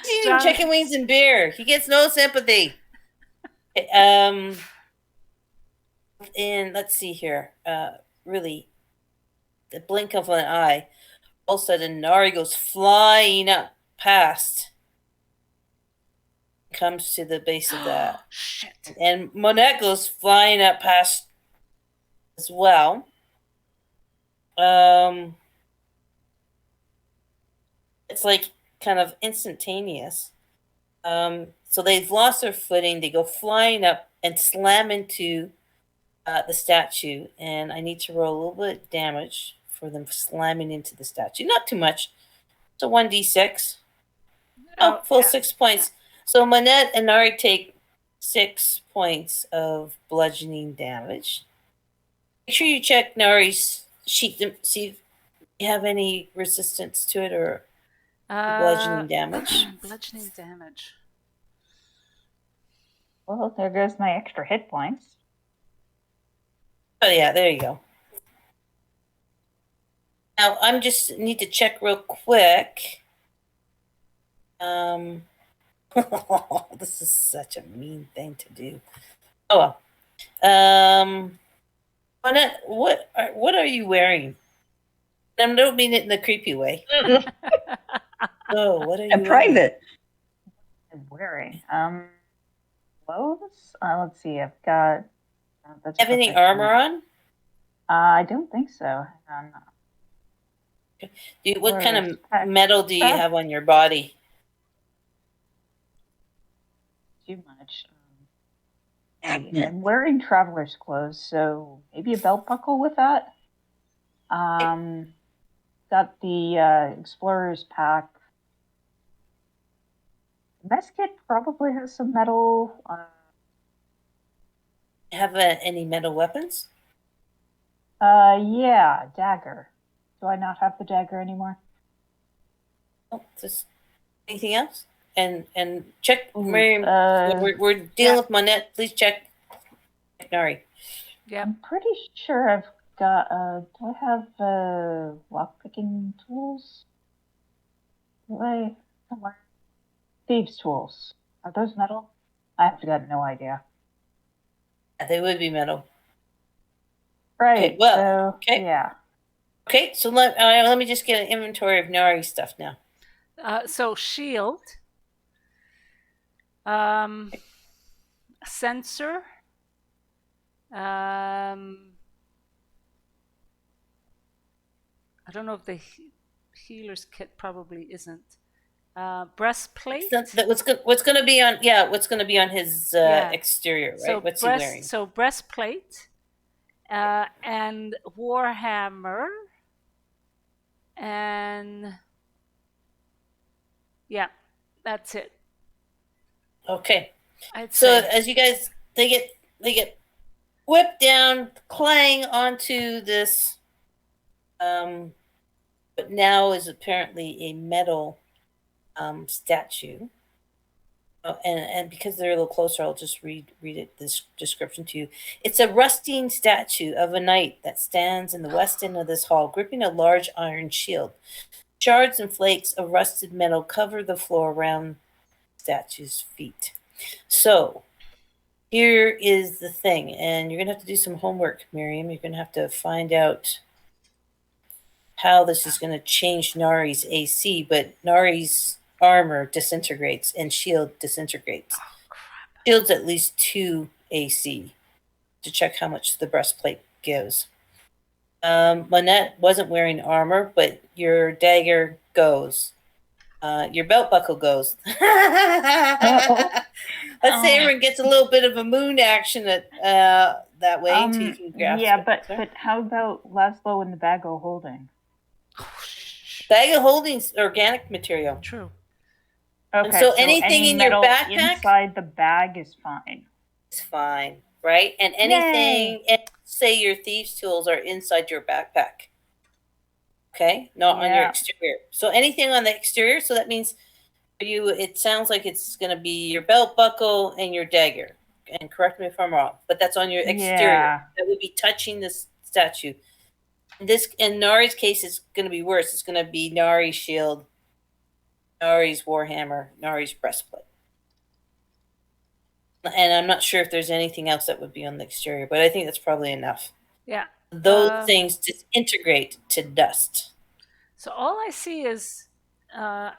Speaker 1: He's eating chicken wings and beer. He gets no sympathy. And let's see here. Really, the blink of an eye, all of a sudden Nari goes flying up past. Comes to the base of that.
Speaker 2: Shit.
Speaker 1: And Monette goes flying up past as well. It's like kind of instantaneous. So they've lost their footing. They go flying up and slam into the statue. And I need to roll a little bit of damage for them slamming into the statue. Not too much. So 1d6. Full 6 points. So Monette and Nari take 6 points of bludgeoning damage. Make sure you check Nari's sheet to see if you have any resistance to it or bludgeoning damage.
Speaker 2: Bludgeoning damage.
Speaker 4: Well, there goes my extra hit points.
Speaker 1: Oh yeah, there you go. Now I'm just need to check real quick. This is such a mean thing to do. Oh well. Annette, what are you wearing? I don't mean it in the creepy way. Oh, what are you
Speaker 3: And private.
Speaker 4: I'm wearing clothes. Let's see. I've got.
Speaker 1: Have any armor on?
Speaker 4: I don't think so. Hang on.
Speaker 1: What kind of metal do you have on your body?
Speaker 4: Too much. I'm wearing traveler's clothes, so maybe a belt buckle with that. Got the explorer's pack. Mess kit probably has some metal.
Speaker 1: Have any metal weapons?
Speaker 4: Yeah, dagger. Do I not have the dagger anymore?
Speaker 1: Oh, just anything else? And check,
Speaker 4: Ooh,
Speaker 1: Miriam. We're dealing with Monette. Please check Nari.
Speaker 2: Yeah.
Speaker 4: I'm pretty sure I've got. Do I have lockpicking tools? Do I? thieves' tools. Are those metal? I've got no idea.
Speaker 1: They would be metal.
Speaker 4: Right.
Speaker 1: Okay, well,
Speaker 4: so,
Speaker 1: okay.
Speaker 4: Yeah.
Speaker 1: Okay, so let me just get an inventory of Nari stuff now.
Speaker 2: So shield, sensor, I don't know if the healer's kit probably isn't. Breastplate.
Speaker 1: What's going to be on? Yeah, what's going to be on his exterior, right?
Speaker 2: So
Speaker 1: what's he wearing?
Speaker 2: So breastplate, and warhammer, and yeah, that's it.
Speaker 1: Okay.
Speaker 2: I'd
Speaker 1: So
Speaker 2: say.
Speaker 1: as you guys, they get whipped down, clang onto this, but now is apparently a metal statue. And because they're a little closer, I'll just read this description to you. It's a rusting statue of a knight that stands in the west end of this hall, gripping a large iron shield. Shards and flakes of rusted metal cover the floor around the statue's feet. So here is the thing, and you're gonna have to do some homework, Miriam. You're gonna have to find out how this is gonna change Nari's AC, but Nari's armor disintegrates and shield disintegrates.
Speaker 2: Oh, crap.
Speaker 1: Shield's at least 2 AC to check how much the breastplate gives. Monette wasn't wearing armor, but your dagger goes. Your belt buckle goes. Let's say everyone gets a little bit of a moon action that way until you can grasp
Speaker 4: Yeah,
Speaker 1: it.
Speaker 4: but how about Laszlo and the bag of holding?
Speaker 1: Bag of holding's organic material.
Speaker 2: True.
Speaker 4: Okay,
Speaker 1: And so anything in your
Speaker 4: metal
Speaker 1: backpack
Speaker 4: inside the bag is fine.
Speaker 1: is fine, right? And anything, say your thieves' tools are inside your backpack. Okay, not on your exterior. So anything on the exterior, so that means for you, it sounds like it's going to be your belt buckle and your dagger. And correct me if I'm wrong, but that's on your exterior.
Speaker 4: Yeah.
Speaker 1: That would be touching this statue. In Nari's case, it's going to be worse. It's going to be Nari's shield, Nari's warhammer, Nari's breastplate. And I'm not sure if there's anything else that would be on the exterior, but I think that's probably enough.
Speaker 2: Yeah.
Speaker 1: Those things disintegrate to dust.
Speaker 2: So all I see is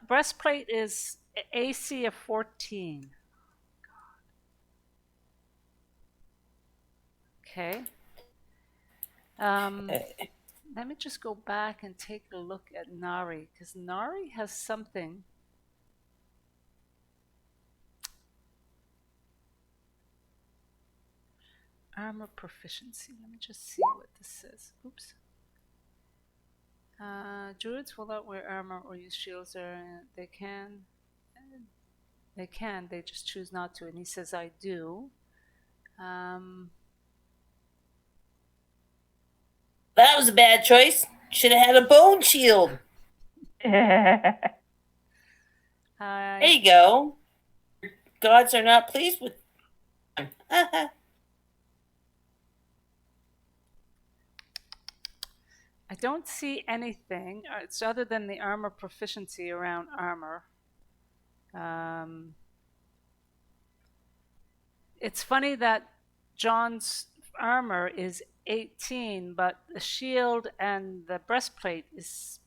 Speaker 2: breastplate is AC of 14. Okay. Let me just go back and take a look at Nari, because Nari has something. Armor proficiency. Let me just see what this says. Oops. Druids will not wear armor or use shields. They can. They just choose not to. And he says, I do.
Speaker 1: That was a bad choice. Should have had a bone shield. There you go. Gods are not pleased with them.
Speaker 2: I don't see anything. It's other than the armor proficiency around armor. It's funny that John's armor is 18, but the shield and the breastplate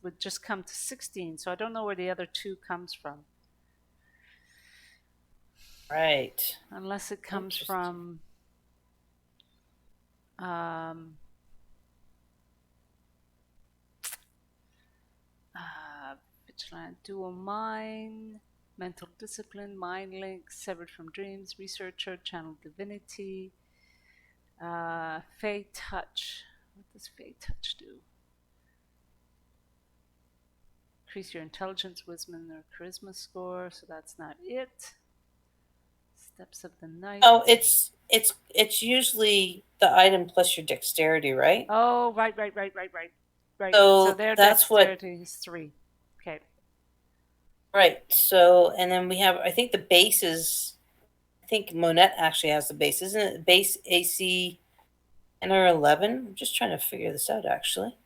Speaker 2: would just come to 16. So I don't know where the other 2 comes from.
Speaker 1: Right.
Speaker 2: Unless it comes from vigilant, dual mind, mental discipline, mind link, severed from dreams, researcher, channel divinity, Fey touch. What does Fey touch do? Increase your intelligence, wisdom, or charisma score. So that's not it. Steps of the night.
Speaker 1: Oh, it's usually the item plus your dexterity, right?
Speaker 2: Oh, right.
Speaker 1: So
Speaker 2: their
Speaker 1: that's
Speaker 2: dexterity is 3. Okay.
Speaker 1: Right. So, and then we have, I think the base is, I think Monette actually has the base, isn't it? Base AC 10 or 11. I'm just trying to figure this out, actually.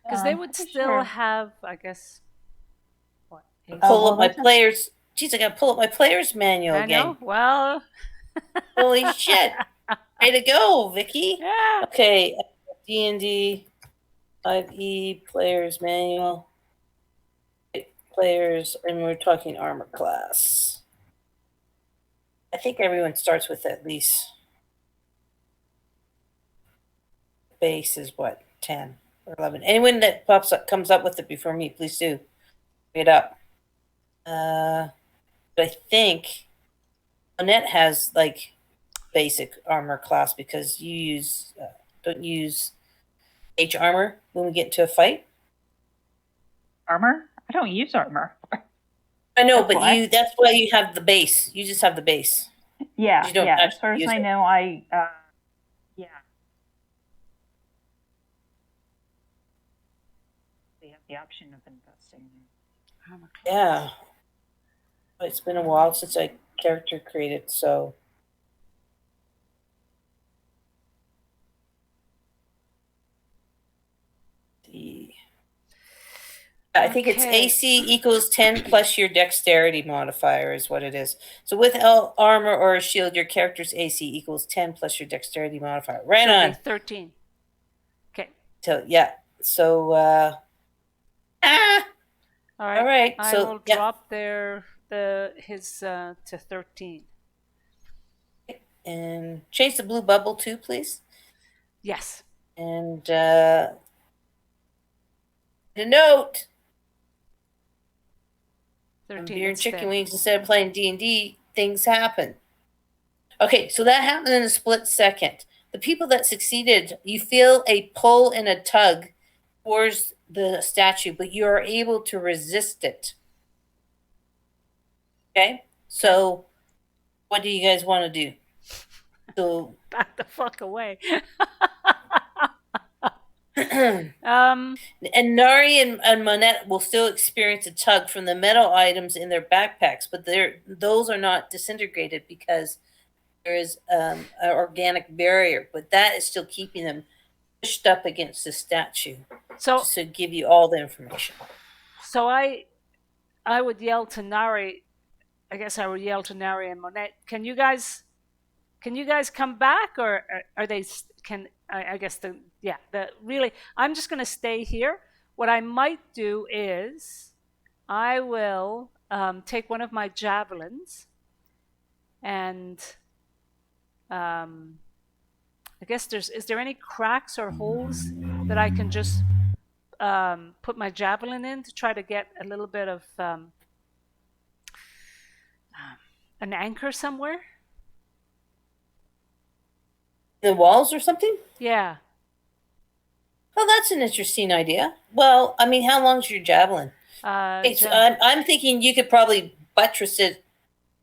Speaker 2: Because they would still have, I guess, what?
Speaker 1: Pull up my players. Geez, I gotta pull up my player's manual
Speaker 2: I
Speaker 1: again.
Speaker 2: know. Well,
Speaker 1: Holy shit! Way to go, Vicky.
Speaker 2: yeah.
Speaker 1: Okay, D&D 5e player's manual. Players, and we're talking armor class. I think everyone starts with at least base is what, 10 or 11. Anyone that comes up with it before me, please do bring it up. But I think Annette has like basic armor class because you use don't use H armor when we get into a fight.
Speaker 4: Armor? I don't use armor.
Speaker 1: I know,
Speaker 4: That's
Speaker 1: but
Speaker 4: why.
Speaker 1: that's why you have the base. You just have the base.
Speaker 4: Yeah,
Speaker 1: You don't
Speaker 4: yeah. As
Speaker 1: actually
Speaker 4: far as
Speaker 1: use
Speaker 4: I
Speaker 1: it.
Speaker 4: know, yeah. We have the option of investing.
Speaker 2: Armor class.
Speaker 1: Yeah. But it's been a while since I character created, so I think it's
Speaker 2: Okay.
Speaker 1: AC equals 10 plus your dexterity modifier is what it is. So with armor or a shield, your character's AC equals 10 plus your dexterity modifier. Right
Speaker 2: So it'll
Speaker 1: on.
Speaker 2: be 13. Okay.
Speaker 1: So yeah. So
Speaker 2: All right.
Speaker 1: all right.
Speaker 2: I
Speaker 1: So
Speaker 2: will
Speaker 1: yeah.
Speaker 2: drop his to 13.
Speaker 1: And change the blue bubble too, please.
Speaker 2: Yes.
Speaker 1: And the note.
Speaker 2: 13
Speaker 1: Beer and
Speaker 2: instead.
Speaker 1: chicken wings instead of playing D&D, things happen. Okay, so that happened in a split second. The people that succeeded, you feel a pull and a tug towards the statue, but you are able to resist it. Okay? So what do you guys want to do? So
Speaker 2: Back the fuck away.
Speaker 1: and Nari and Monette will still experience a tug from the metal items in their backpacks, but those are not disintegrated because there is an organic barrier, but that is still keeping them pushed up against the statue.
Speaker 2: So
Speaker 1: Just to give you all the information.
Speaker 2: So I would yell to Nari. I guess I would yell to Nari and Monette. Can you guys come back, or are they? I guess really. I'm just going to stay here. What I might do is I will take one of my javelins, and I guess is there any cracks or holes that I can just put my javelin in to try to get a little bit of an anchor somewhere?
Speaker 1: The walls or something?
Speaker 2: Yeah.
Speaker 1: Oh, that's an interesting idea. Well, I mean, how long's your javelin? I'm thinking you could probably buttress it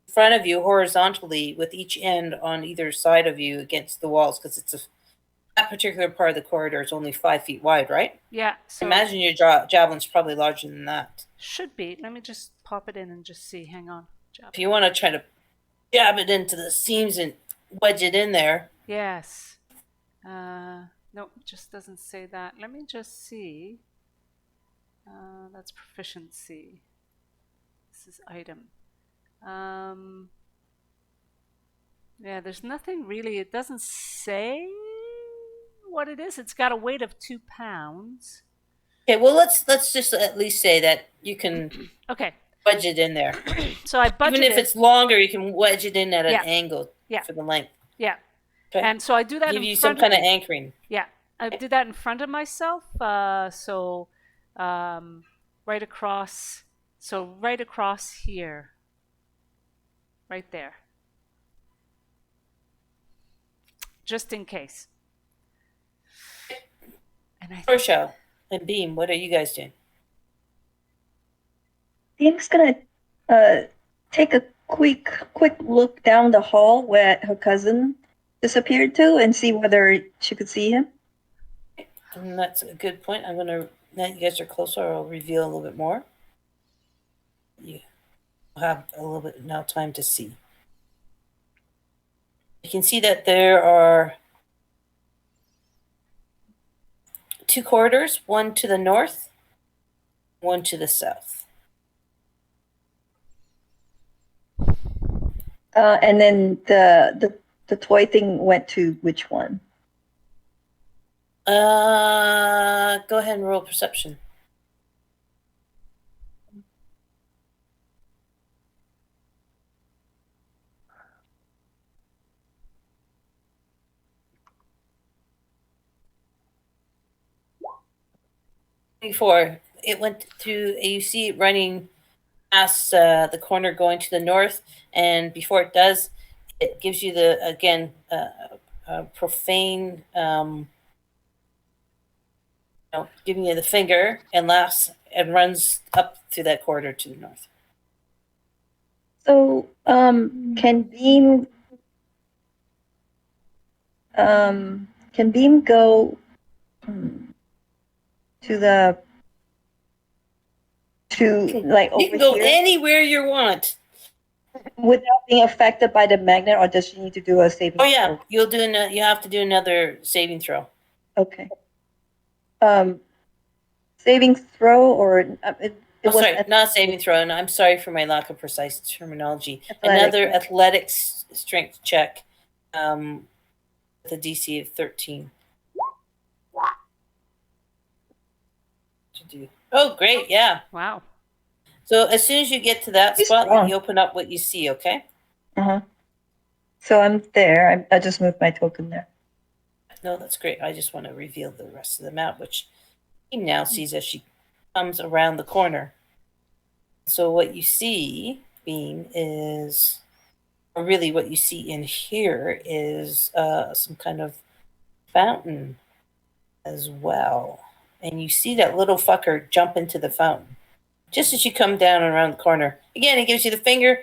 Speaker 1: in front of you horizontally with each end on either side of you against the walls because that particular part of the corridor is only 5 feet wide, right?
Speaker 2: Yeah. So
Speaker 1: imagine your javelin's probably larger than that.
Speaker 2: Should be. Let me just pop it in and just see. Hang on.
Speaker 1: If you want to try to jab it into the seams and wedge it in there.
Speaker 2: Yes. No, it just doesn't say that. Let me just see. That's proficiency. This is item. Yeah, there's nothing really. It doesn't say what it is. It's got a weight of 2 pounds.
Speaker 1: Okay, well let's just at least say that you can
Speaker 2: okay
Speaker 1: wedge it in there.
Speaker 2: So I budgeted.
Speaker 1: Even if it's longer, you can wedge it in at an angle for the length.
Speaker 2: Yeah.
Speaker 1: Okay.
Speaker 2: And so I do that.
Speaker 1: Give you some kind of anchoring.
Speaker 2: Yeah, I did that in front of myself. So right across. So right across here. Right there. Just in case. And
Speaker 1: Rochelle and Beam, what are you guys doing?
Speaker 3: Beam's gonna take a quick look down the hall where her cousin disappeared to and see whether she could see him.
Speaker 1: And that's a good point. I'm gonna, now you guys are closer, I'll reveal a little bit more. You have a little bit now time to see. You can see that there are 2 corridors, one to the north, one to the south.
Speaker 3: And then the toy thing went to which one?
Speaker 1: Go ahead and roll perception. Before it went to, you see it running past the corner going to the north, and before it does, it gives you the again profane, giving you the finger, and laughs and runs up through that corridor to the north.
Speaker 3: So, can Beam go to like
Speaker 1: You
Speaker 3: over
Speaker 1: can go
Speaker 3: here
Speaker 1: anywhere you want.
Speaker 3: without being affected by the magnet, or does she need to do a saving
Speaker 1: Oh yeah,
Speaker 3: throw?
Speaker 1: you have to do another saving throw.
Speaker 3: Okay. Saving throw, or it was
Speaker 1: sorry, not saving throw. And I'm sorry for my lack of precise terminology.
Speaker 3: Athletic.
Speaker 1: Another athletics strength check, with a DC of 13. To do. Oh, great! Yeah.
Speaker 2: Wow.
Speaker 1: So as soon as you get to that
Speaker 3: He's
Speaker 1: spot,
Speaker 3: strong.
Speaker 1: you open up what you see. Okay.
Speaker 3: So I'm there. I just moved my token there.
Speaker 1: No, that's great. I just want to reveal the rest of the map, which he now sees as she comes around the corner. So what you see, Bean, is, or really what you see in here is some kind of fountain as well. And you see that little fucker jump into the fountain. Just as you come down around the corner. Again, he gives you the finger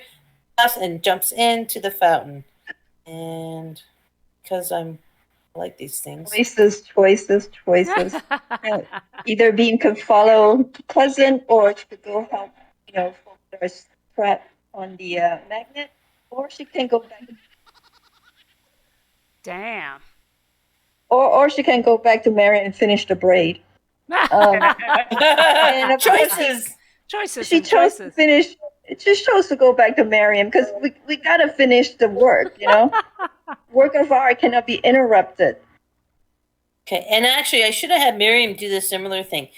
Speaker 1: and jumps into the fountain. And because I like these things.
Speaker 3: Choices. Either Beam can follow Pleasant, or she could go help, folks that are trapped on the magnet, or she can go back.
Speaker 2: Damn.
Speaker 3: Or she can go back to Mary and finish the braid. And of course,
Speaker 2: Choices.
Speaker 3: she chose to finish. She chose to go back to Miriam because we gotta finish the work. Work of art cannot be interrupted.
Speaker 1: Okay, and actually, I should have had Miriam do the similar thing.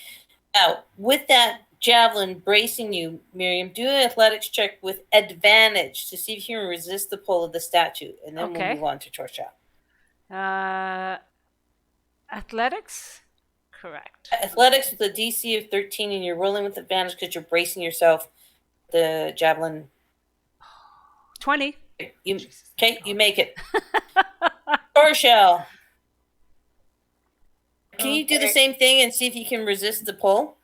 Speaker 1: Now, with that javelin bracing you, Miriam, do an athletics check with advantage to see if you can resist the pull of the statue, and then we'll move on to Torchap.
Speaker 2: Athletics? Correct.
Speaker 1: Athletics with a DC of 13, and you're rolling with advantage because you're bracing yourself. The javelin.
Speaker 2: 20.
Speaker 1: You make it. Torshell. Can you do the same thing and see if you can resist the pull?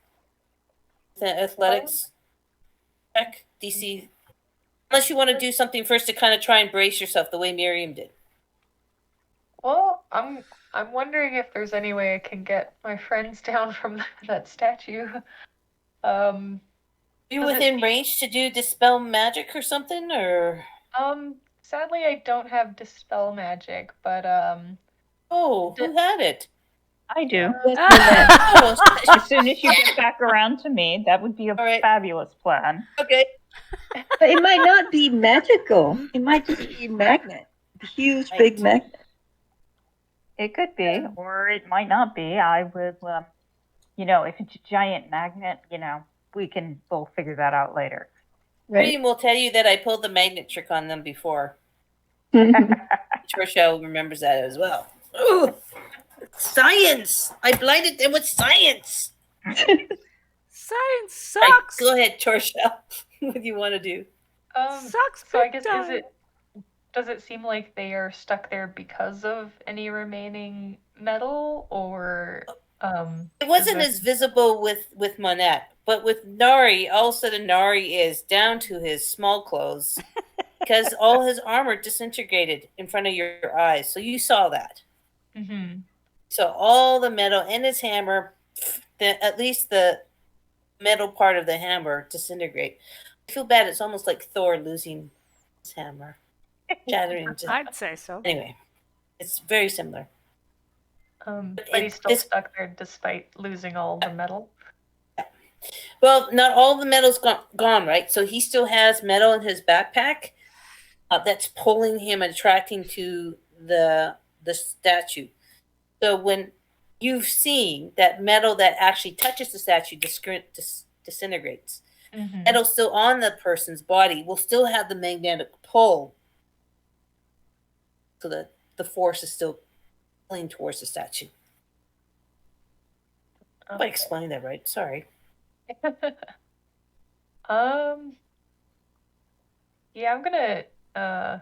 Speaker 1: The athletics check, DC. Unless you want to do something first to kind of try and brace yourself the way Miriam did.
Speaker 5: Well, I'm wondering if there's any way I can get my friends down from that statue.
Speaker 1: Are you within range to do dispel magic or something, or?
Speaker 5: Sadly I don't have dispel magic, but
Speaker 1: Oh, who had it?
Speaker 4: I do.
Speaker 1: Oh,
Speaker 4: As soon as you get back around to me, that would be a fabulous plan.
Speaker 1: Okay.
Speaker 3: But it might not be magical. It might just be a magnet. A huge, big magnet.
Speaker 4: It could be, or it might not be. I would, if it's a giant magnet, we can both figure that out later.
Speaker 1: Miriam will tell you that I pulled the magnet trick on them before. Trisha remembers that as well. Ooh, science! I blinded them with science.
Speaker 2: Science sucks.
Speaker 1: Right, go ahead, Torshell. What do you want to do?
Speaker 2: Sucks.
Speaker 5: So I guess does it seem like they are stuck there because of any remaining metal, or
Speaker 1: it wasn't as visible with Monette, but with Nari, all of a sudden Nari is down to his small clothes because all his armor disintegrated in front of your eyes. So you saw that.
Speaker 5: Mm-hmm.
Speaker 1: So all the metal in his hammer, at least the metal part of the hammer, disintegrate. I feel bad. It's almost like Thor losing his hammer, shattering.
Speaker 2: I'd say so.
Speaker 1: Anyway, it's very similar.
Speaker 5: But he's still stuck there despite losing all the metal.
Speaker 1: Well, not all the metal's gone, right? So he still has metal in his backpack, that's pulling him and attracting to the statue. So when you've seen that metal that actually touches the statue disintegrates, metal still on the person's body will still have the magnetic pull, so that the force is still pulling towards the statue. If I explained that right, sorry.
Speaker 5: Yeah, I'm gonna I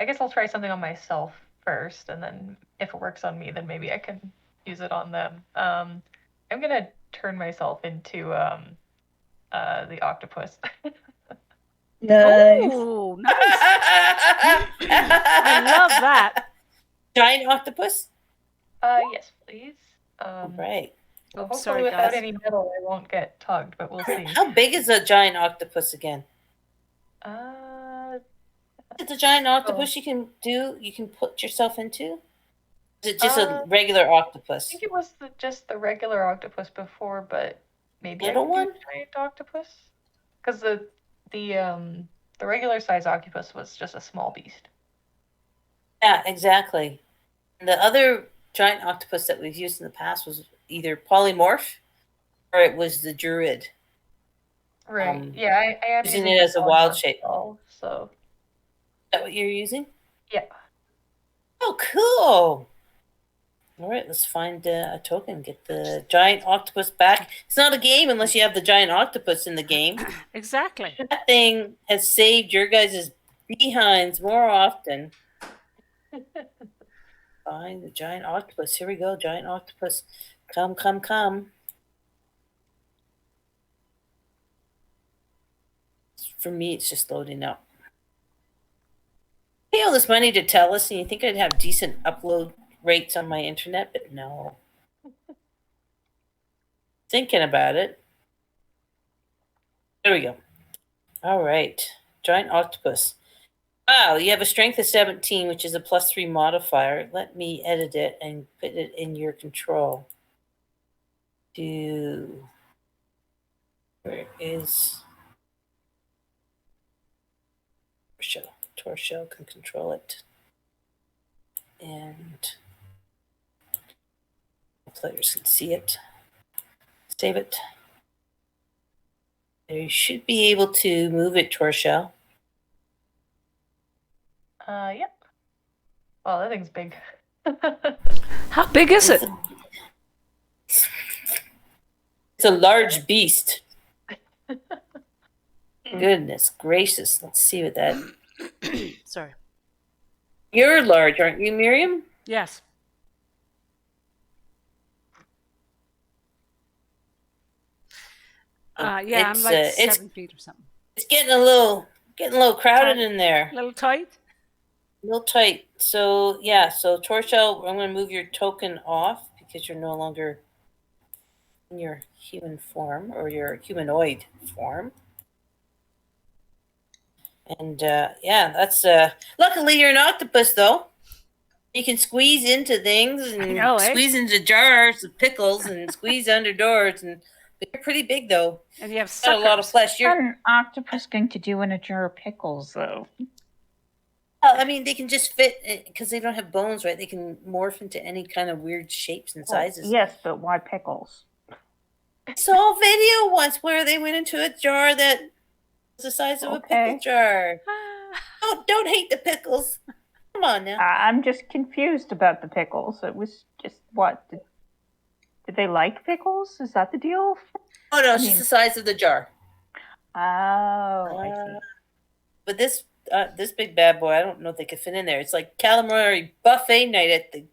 Speaker 5: guess I'll try something on myself first, and then if it works on me, then maybe I can use it on them. I'm gonna turn myself into the octopus.
Speaker 3: Nice.
Speaker 2: Oh, nice. I love that.
Speaker 1: Giant octopus?
Speaker 5: Yes, please.
Speaker 1: Right.
Speaker 5: Hopefully
Speaker 2: sorry,
Speaker 5: without
Speaker 2: guys.
Speaker 5: any metal, I won't get tugged, but we'll see.
Speaker 1: How big is a giant octopus again? It's a giant octopus you can put yourself into? Is it just a regular
Speaker 5: I
Speaker 1: octopus?
Speaker 5: think it was just the regular octopus before, but maybe
Speaker 1: Little
Speaker 5: I could
Speaker 1: one?
Speaker 5: do a giant octopus. Because the regular size octopus was just a small beast.
Speaker 1: Yeah, exactly. And the other giant octopus that we've used in the past was either polymorph or it was the druid.
Speaker 5: Right. Yeah, I am
Speaker 1: using
Speaker 5: using
Speaker 1: it
Speaker 5: the
Speaker 1: as a wild
Speaker 5: polymorph
Speaker 1: shape.
Speaker 5: doll, so
Speaker 1: Is that what you're using?
Speaker 5: yeah.
Speaker 1: Oh, cool. All right, let's find a token. Get the giant octopus back. It's not a game unless you have the giant octopus in the game.
Speaker 2: Exactly.
Speaker 1: That thing has saved your guys' behinds more often. Find the giant octopus. Here we go, giant octopus. Come, come, come. For me, it's just loading up. Pay all this money to tell us, and you think I'd have decent upload rates on my internet, but no. Thinking about it. There we go. All right. Giant octopus. Wow, you have a strength of 17, which is a +3 modifier. Let me edit it and put it in your control. Where is Torso? Torso can control it. And players can see it. Save it. You should be able to move it, Torso.
Speaker 5: Yep. Wow, that thing's big.
Speaker 2: How big is it?
Speaker 1: It's a large beast. Goodness gracious. Let's see what that.
Speaker 2: Sorry.
Speaker 1: You're large, aren't you, Miriam?
Speaker 2: Yes. Yeah, I'm like 7 feet or something.
Speaker 1: It's getting a little crowded
Speaker 2: Tight.
Speaker 1: in there.
Speaker 2: A little tight.
Speaker 1: A little tight. So yeah, so Torshell, I'm going to move your token off because you're no longer in your human form or your humanoid form. And yeah, that's luckily you're an octopus though. You can squeeze into things and squeeze into jars of pickles and squeeze under doors, and they're pretty big though.
Speaker 2: And you have
Speaker 1: got a lot of flesh.
Speaker 4: What's an octopus going to do in a jar of pickles, though?
Speaker 1: I mean, they can just fit because they don't have bones, right? They can morph into any kind of weird shapes and sizes.
Speaker 4: Yes, but why pickles?
Speaker 1: I saw a video once where they went into a jar that was the size of a pickle jar. Don't hate the pickles. Come on now.
Speaker 4: I'm just confused about the pickles. It was just what? Did they like pickles? Is that the deal?
Speaker 1: Oh no, it's just the size of the jar.
Speaker 4: Oh, I see.
Speaker 1: But this big bad boy, I don't know if they could fit in there. It's like calamari buffet night at the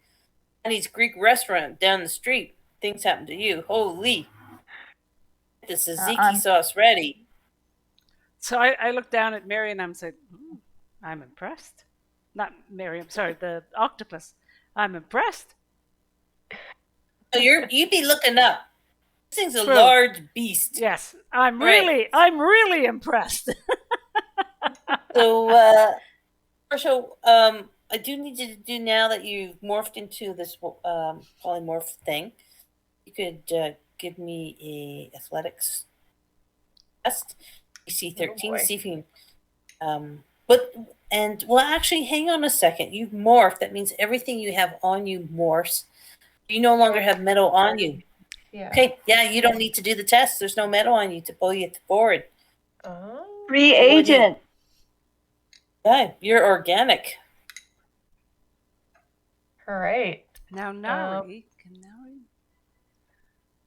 Speaker 1: Chinese Greek restaurant down the street. Things happen to you. Holy. The tzatziki sauce ready.
Speaker 2: So I looked down at Miriam and said, I'm impressed. Not Miriam, sorry, the octopus. I'm impressed.
Speaker 1: So you'd be looking up. This thing's a large beast.
Speaker 2: Yes, I'm really impressed.
Speaker 1: So, I do need you to do now that you've morphed into this polymorph thing. You could give me a athletics test. DC 13. See if you can Well, actually, hang on a second. You've morphed. That means everything you have on you morphs. You no longer have metal on you.
Speaker 5: Yeah.
Speaker 1: Okay, yeah, you don't need to do the test. There's no metal on you to pull you forward.
Speaker 5: Oh.
Speaker 3: Free
Speaker 1: What do you-
Speaker 3: agent.
Speaker 1: Yeah, you're organic.
Speaker 5: All right.
Speaker 2: Now Nari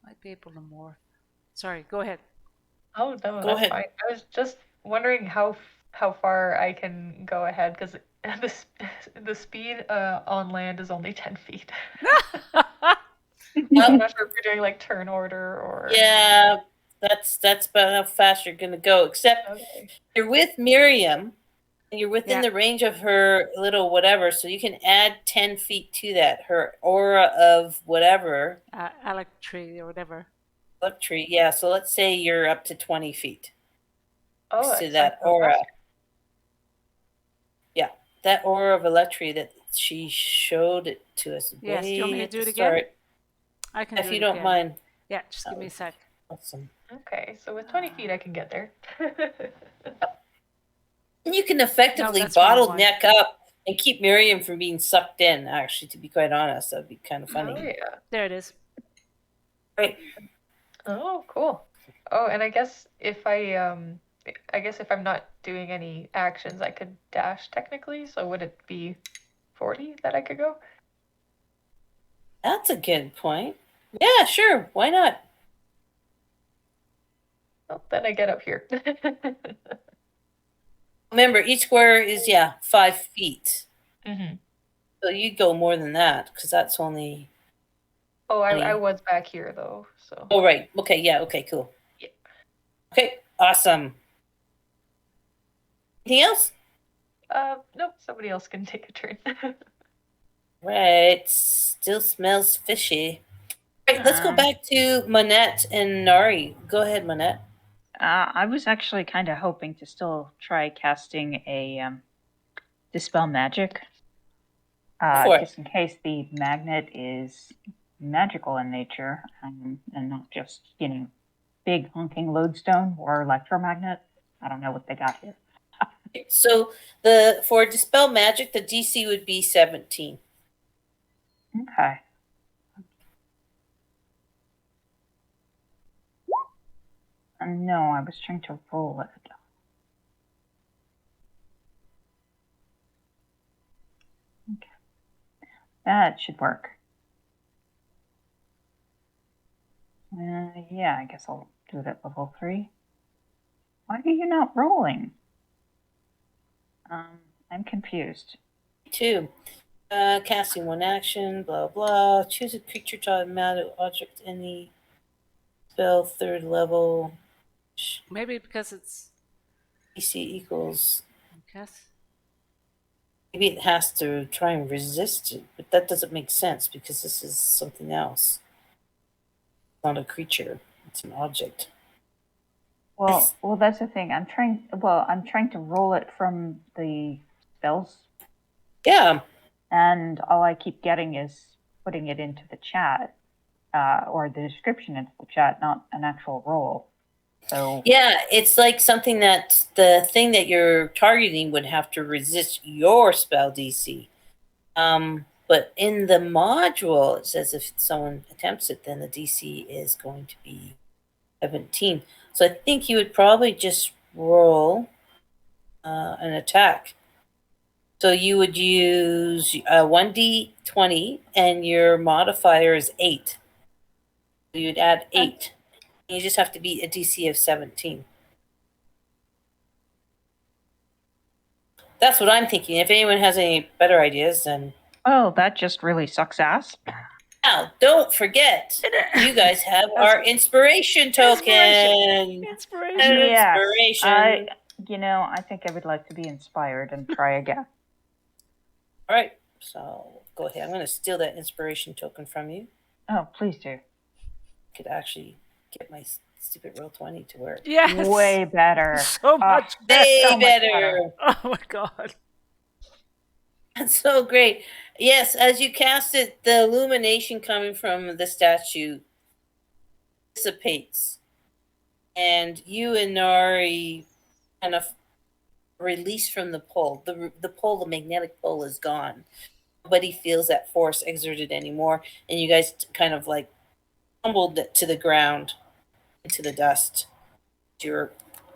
Speaker 2: might be able to morph. Sorry, go ahead.
Speaker 5: Oh no,
Speaker 1: Go
Speaker 5: that's
Speaker 1: ahead.
Speaker 5: fine. I was just wondering how far I can go ahead because the speed on land is only 10 feet. I'm not sure if we're doing like turn order or.
Speaker 1: Yeah, that's about how fast you're gonna go. Except
Speaker 5: Okay.
Speaker 1: you're with Miriam, and you're within
Speaker 2: Yeah.
Speaker 1: the range of her little whatever, so you can add 10 feet to that. Her aura of whatever
Speaker 2: Electricity or whatever.
Speaker 1: electricity. Yeah, so let's say you're up to 20 feet
Speaker 5: Oh,
Speaker 1: next to
Speaker 5: that's
Speaker 1: that
Speaker 5: not
Speaker 1: aura.
Speaker 5: faster.
Speaker 1: Yeah, that aura of electricity that she showed it to us
Speaker 2: Yes, do you want me
Speaker 1: way
Speaker 2: to
Speaker 1: at
Speaker 2: do
Speaker 1: the
Speaker 2: it again?
Speaker 1: start.
Speaker 2: I can
Speaker 1: If
Speaker 2: do
Speaker 1: you
Speaker 2: it
Speaker 1: don't
Speaker 2: again.
Speaker 1: mind.
Speaker 2: Yeah, just give me a sec.
Speaker 1: Awesome.
Speaker 5: Okay, so with 20 feet I can get there.
Speaker 1: And you can
Speaker 2: No,
Speaker 1: effectively
Speaker 2: that's wrong one.
Speaker 1: bottleneck up and keep Miriam from being sucked in, actually, to be quite honest. That'd be kind of funny.
Speaker 5: Oh yeah.
Speaker 2: There it is.
Speaker 1: Right.
Speaker 5: Oh, cool. Oh, and I guess if I'm not doing any actions, I could dash technically. So would it be 40 that I could go?
Speaker 1: That's a good point. Yeah, sure. Why not?
Speaker 5: Oh, then I get up here.
Speaker 1: Remember, each square is, 5 feet.
Speaker 5: hmm
Speaker 1: So you go more than that because that's only.
Speaker 5: Oh, I
Speaker 1: 20.
Speaker 5: was back here though, so.
Speaker 1: Oh, right. Okay. Yeah. Okay. Cool.
Speaker 5: Yeah.
Speaker 1: Okay. Awesome. Anything else?
Speaker 5: Nope, somebody else can take a turn.
Speaker 1: Right. Still smells fishy. Right. Let's go
Speaker 4: Um,
Speaker 1: back to Manette and Nari. Go ahead, Manette.
Speaker 4: I was actually kind of hoping to still try casting a dispel magic,
Speaker 1: For it.
Speaker 4: just in case the magnet is magical in nature and not just big honking lodestone or electromagnet. I don't know what they got here.
Speaker 1: So for dispel magic, the DC would be 17.
Speaker 4: Okay. No, I was trying to roll it. Okay. That should work. Yeah, I guess I'll do it at level 3. Why are you not rolling? I'm confused.
Speaker 1: Two. Casting one action, blah blah. Choose a creature, type, matter, object, any spell, third level.
Speaker 2: Maybe because it's.
Speaker 1: DC equals.
Speaker 2: I guess.
Speaker 1: Maybe it has to try and resist it, but that doesn't make sense because this is something else. It's not a creature; it's an object.
Speaker 4: Well, that's the thing. I'm trying to roll it from the spells,
Speaker 1: Yeah.
Speaker 4: and all I keep getting is putting it into the chat, or the description into the chat, not an actual roll. So
Speaker 1: Yeah, it's like something that the thing that you're targeting would have to resist your spell DC. But in the module, it says if someone attempts it, then the DC is going to be 17. So I think you would probably just roll an attack. So you would use 1d20, and your modifier is 8. You'd add 8. You just have to beat a DC of 17. That's what I'm thinking. If anyone has any better ideas, then.
Speaker 4: oh, that just really sucks ass.
Speaker 1: Now, don't forget, you guys have our inspiration token.
Speaker 2: Inspiration.
Speaker 4: Yes,
Speaker 1: Inspiration.
Speaker 4: I think I would like to be inspired and try again.
Speaker 1: All right, so go ahead. I'm going to steal that inspiration token from you.
Speaker 4: Oh, please do.
Speaker 1: I could actually get my stupid roll 20 to work.
Speaker 2: Yes.
Speaker 4: Way better.
Speaker 2: So much
Speaker 1: Way
Speaker 4: so much
Speaker 1: better.
Speaker 2: Oh my god.
Speaker 1: That's so great. Yes, as you cast it, the illumination coming from the statue dissipates. And you and Nari kind of release from the pole. The magnetic pole is gone. Nobody feels that force exerted anymore, and you guys kind of like tumbled to the ground, into the dust. You're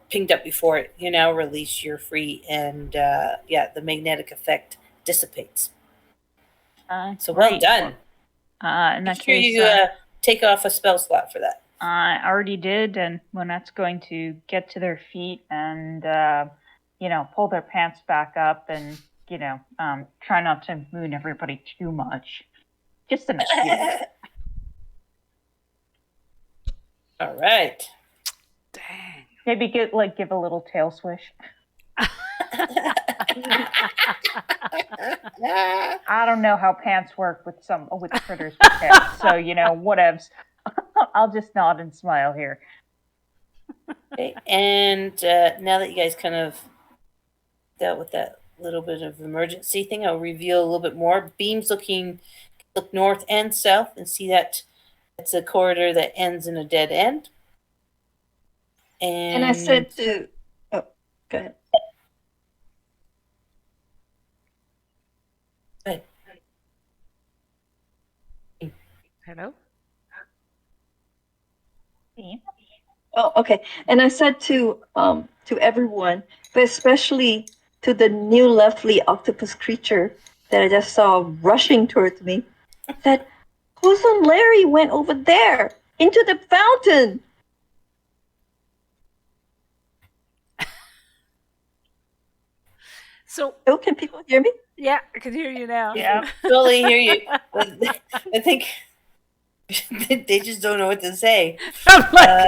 Speaker 1: pinged up before it. You now release. You're free, and the magnetic effect dissipates. So well
Speaker 4: Great.
Speaker 1: done.
Speaker 4: In
Speaker 1: Make
Speaker 4: that
Speaker 1: sure
Speaker 4: case,
Speaker 1: you take off a spell slot for that.
Speaker 4: I already did, and Monette's going to get to their feet and, pull their pants back up and, try not to moon everybody too much. Just enough.
Speaker 1: All right.
Speaker 2: Dang.
Speaker 4: Maybe give a little tail swish. I don't know how pants work with critters with tails, so whatevs. I'll just nod and smile here.
Speaker 1: Okay, and now that you guys kind of dealt with that little bit of emergency thing, I'll reveal a little bit more. Beams look north and south, and see that it's a corridor that ends in a dead end.
Speaker 3: And I said to, oh, go ahead.
Speaker 2: Hello?
Speaker 3: Oh, okay. And I said to everyone, but especially to the new lovely octopus creature that I just saw rushing towards me, that Cousin Larry went over there into the fountain.
Speaker 2: So,
Speaker 3: oh, can people hear me?
Speaker 2: Yeah, I can hear you now.
Speaker 1: Yeah, totally hear you. I think they just don't know what to say.
Speaker 2: I'm like,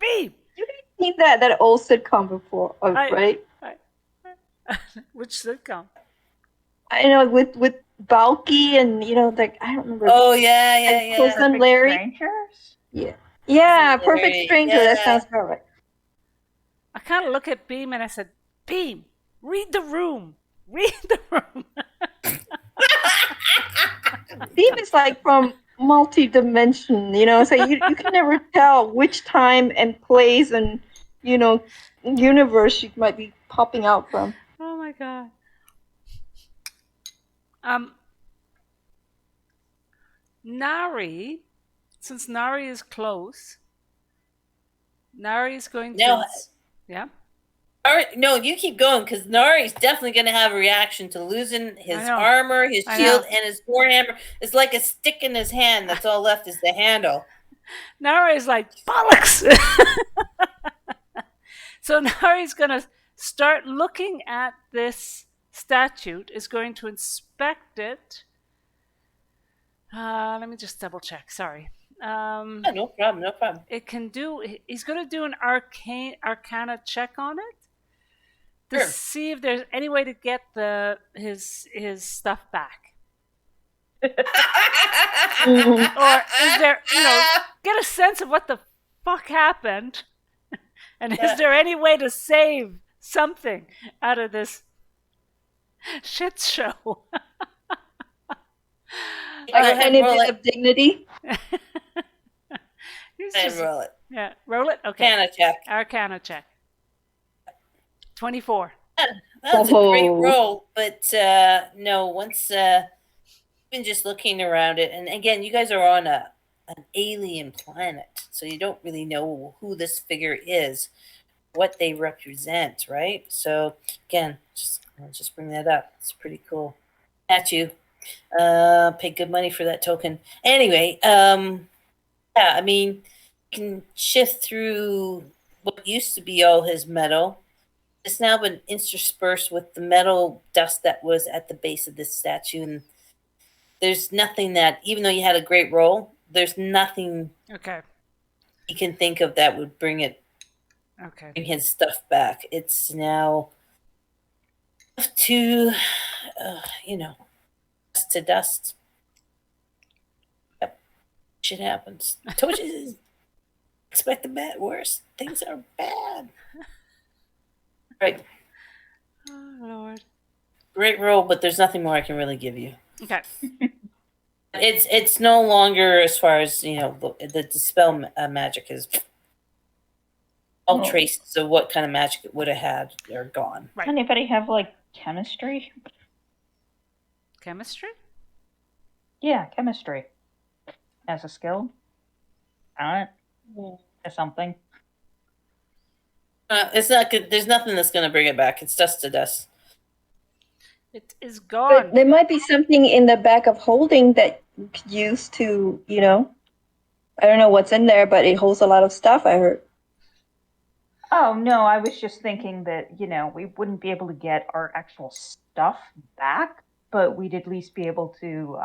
Speaker 2: Beam!
Speaker 3: You guys seen that old sitcom before, right?
Speaker 2: Which sitcom?
Speaker 3: I know with Balky and I don't remember.
Speaker 1: Oh yeah.
Speaker 3: Cousin Larry.
Speaker 4: Strangers?
Speaker 3: Yeah, Perfect Stranger.
Speaker 1: Yeah.
Speaker 3: That sounds about right.
Speaker 2: I kind of look at Beam and I said, Beam, read the room. Read the room.
Speaker 3: Beam is like from multi-dimension, so you can never tell which time and place and universe you might be popping out from.
Speaker 2: Oh my god. Nari, since Nari is close, Nari is going to. Yeah.
Speaker 1: All right, no, you keep going because Nari's definitely going to have a reaction to losing his armor, his shield, and his warhammer. It's like a stick in his hand. That's all left is the handle.
Speaker 2: Nari's like, bollocks! So Nari's going to start looking at this statue, is going to inspect it. Let me just double check. Sorry.
Speaker 1: No problem.
Speaker 2: It can do. He's going to do an arcana check on it to see if there's any way to get his stuff back. Or is there, get a sense of what the fuck happened, and is there any way to save something out of this shit show?
Speaker 3: Any bit of dignity.
Speaker 1: Roll it.
Speaker 2: Yeah, roll it. Okay. Arcana check. 24.
Speaker 1: That's a great roll, but no. Once even just looking around it, and again, you guys are on an alien planet, so you don't really know who this figure is, what they represent, right? So again, I'll just bring that up. It's pretty cool. At you. Pay good money for that token. Anyway, I mean, you can shift through what used to be all his metal. It's now been interspersed with the metal dust that was at the base of this statue, and there's nothing that, even though you had a great roll, there's nothing you can think of that would bring his stuff back. It's now to dust to dust. Yep. Shit happens. I told you, expect the bad worst. Things are bad. Right.
Speaker 2: Oh, Lord.
Speaker 1: Great roll, but there's nothing more I can really give you.
Speaker 2: Okay.
Speaker 1: It's no longer, as far as the dispel magic is. all
Speaker 3: Oh.
Speaker 1: traces of what kind of magic it would have had are gone.
Speaker 2: Right.
Speaker 4: Anybody have like chemistry?
Speaker 2: Chemistry?
Speaker 4: Yeah, chemistry as a skill. Talent, or something.
Speaker 1: It's not good. There's nothing that's going to bring it back. It's dust to dust.
Speaker 2: It is
Speaker 3: But
Speaker 2: gone.
Speaker 3: there might be something in the back of holding that you could use to, I don't know what's in there, but it holds a lot of stuff, I heard.
Speaker 4: Oh no, I was just thinking that we wouldn't be able to get our actual stuff back, but we'd at least be able to,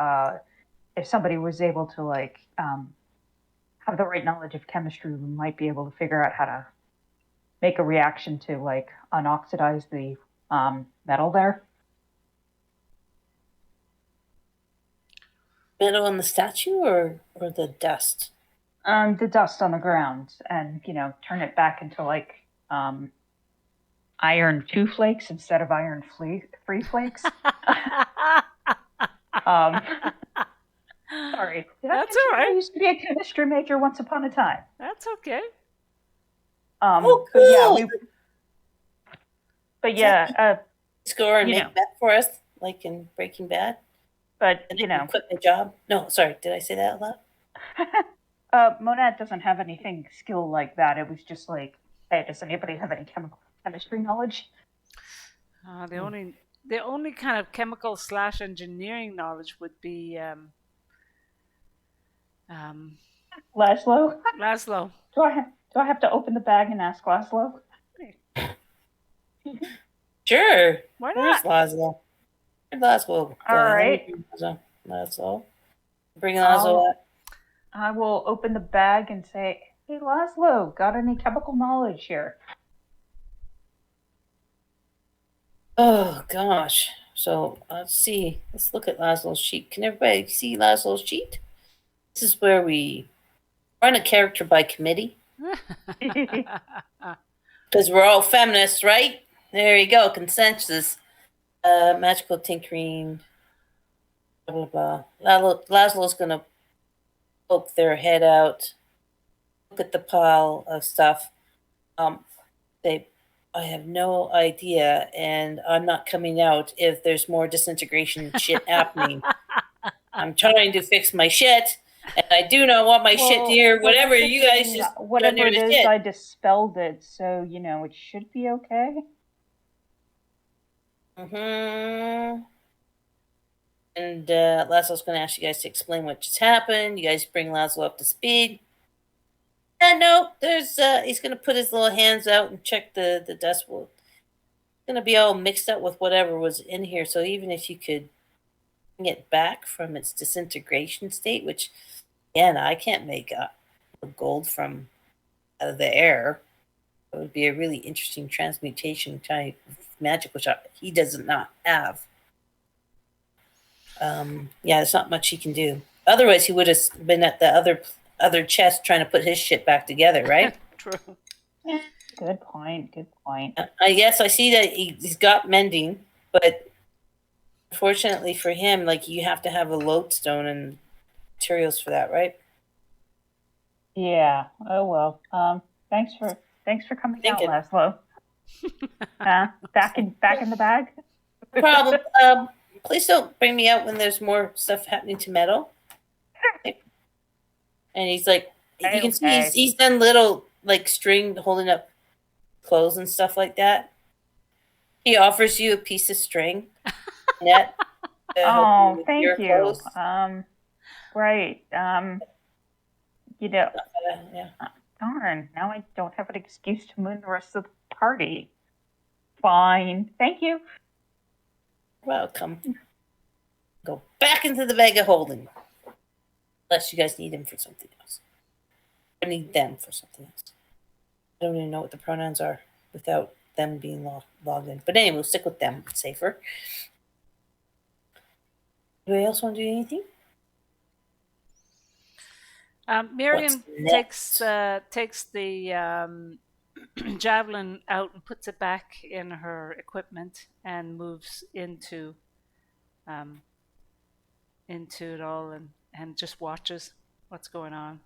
Speaker 4: if somebody was able to have the right knowledge of chemistry, we might be able to figure out how to make a reaction to unoxidize the metal there.
Speaker 1: Metal on the statue or the dust?
Speaker 4: The dust on the ground, and turn it back into iron 2 flakes instead of iron 3 flakes. Sorry, did I
Speaker 2: That's
Speaker 4: mention
Speaker 2: all right.
Speaker 4: I used to be a chemistry major once upon a time?
Speaker 2: That's okay.
Speaker 1: Oh,
Speaker 4: But yeah,
Speaker 1: cool. Score and
Speaker 4: you
Speaker 1: make
Speaker 4: know.
Speaker 1: that for us, like in Breaking Bad.
Speaker 4: but
Speaker 1: And then quit my job. No, sorry. Did I say that out loud?
Speaker 4: Monad doesn't have anything skill like that. It was just like, hey, does anybody have any chemistry knowledge?
Speaker 2: The only kind of chemical / engineering knowledge would be
Speaker 4: Laszlo?
Speaker 2: Laszlo.
Speaker 4: Do I have to open the bag and ask Laszlo?
Speaker 1: Sure.
Speaker 2: Why
Speaker 1: Where's
Speaker 2: not?
Speaker 1: Laszlo? Where's Laszlo?
Speaker 4: All right.
Speaker 1: Laszlo. Bring Laszlo up.
Speaker 4: I will open the bag and say, hey, Laszlo, got any chemical knowledge here?
Speaker 1: Oh, gosh. So, let's see. Let's look at Laszlo's sheet. Can everybody see Laszlo's sheet? This is where we run a character by committee. Because we're all feminists, right? There you go. Consensus. Magical tinkering. Blah, blah, blah. Laszlo's going to poke their head out. Look at the pile of stuff. I have no idea, and I'm not coming out if there's more disintegration shit happening. I'm trying to fix my shit, and I do not want my shit here. Whatever you guys just
Speaker 4: whatever it is,
Speaker 1: shit.
Speaker 4: I dispelled it, so it should be okay.
Speaker 1: Mm-hmm. And Laszlo's going to ask you guys to explain what just happened. You guys bring Laszlo up to speed. And no, there's he's going to put his little hands out and check the dust. It's going to be all mixed up with whatever was in here. So even if you could bring it back from its disintegration state, which, again, I can't make gold from out of the air. It would be a really interesting transmutation type of magic, which he does not have. There's not much he can do. Otherwise, he would have been at the other chest trying to put his shit back together, right?
Speaker 2: True.
Speaker 4: Yeah, good point.
Speaker 1: I guess I see that he's got mending, but unfortunately for him, you have to have a lodestone and materials for that, right?
Speaker 4: Yeah. Oh well. Thanks for coming out, Laszlo. Back in the bag.
Speaker 1: No problem. Please don't bring me out when there's more stuff happening to metal. And he's like, you can see he's done little string holding up clothes and stuff like that. He offers you a piece of string net.
Speaker 4: Oh, thank you.
Speaker 1: Clothes.
Speaker 4: Right.
Speaker 1: Yeah.
Speaker 4: Darn. Now I don't have an excuse to moon the rest of the party. Fine. Thank you.
Speaker 1: Welcome. Go back into the bag of holding. Unless you guys need him for something else. I need them for something else. I don't even know what the pronouns are without them being logged in. But anyway, we'll stick with them. It's safer. Anybody else want to do anything?
Speaker 2: Miriam takes the javelin out and puts it back in her equipment and moves into it all and just watches what's going on.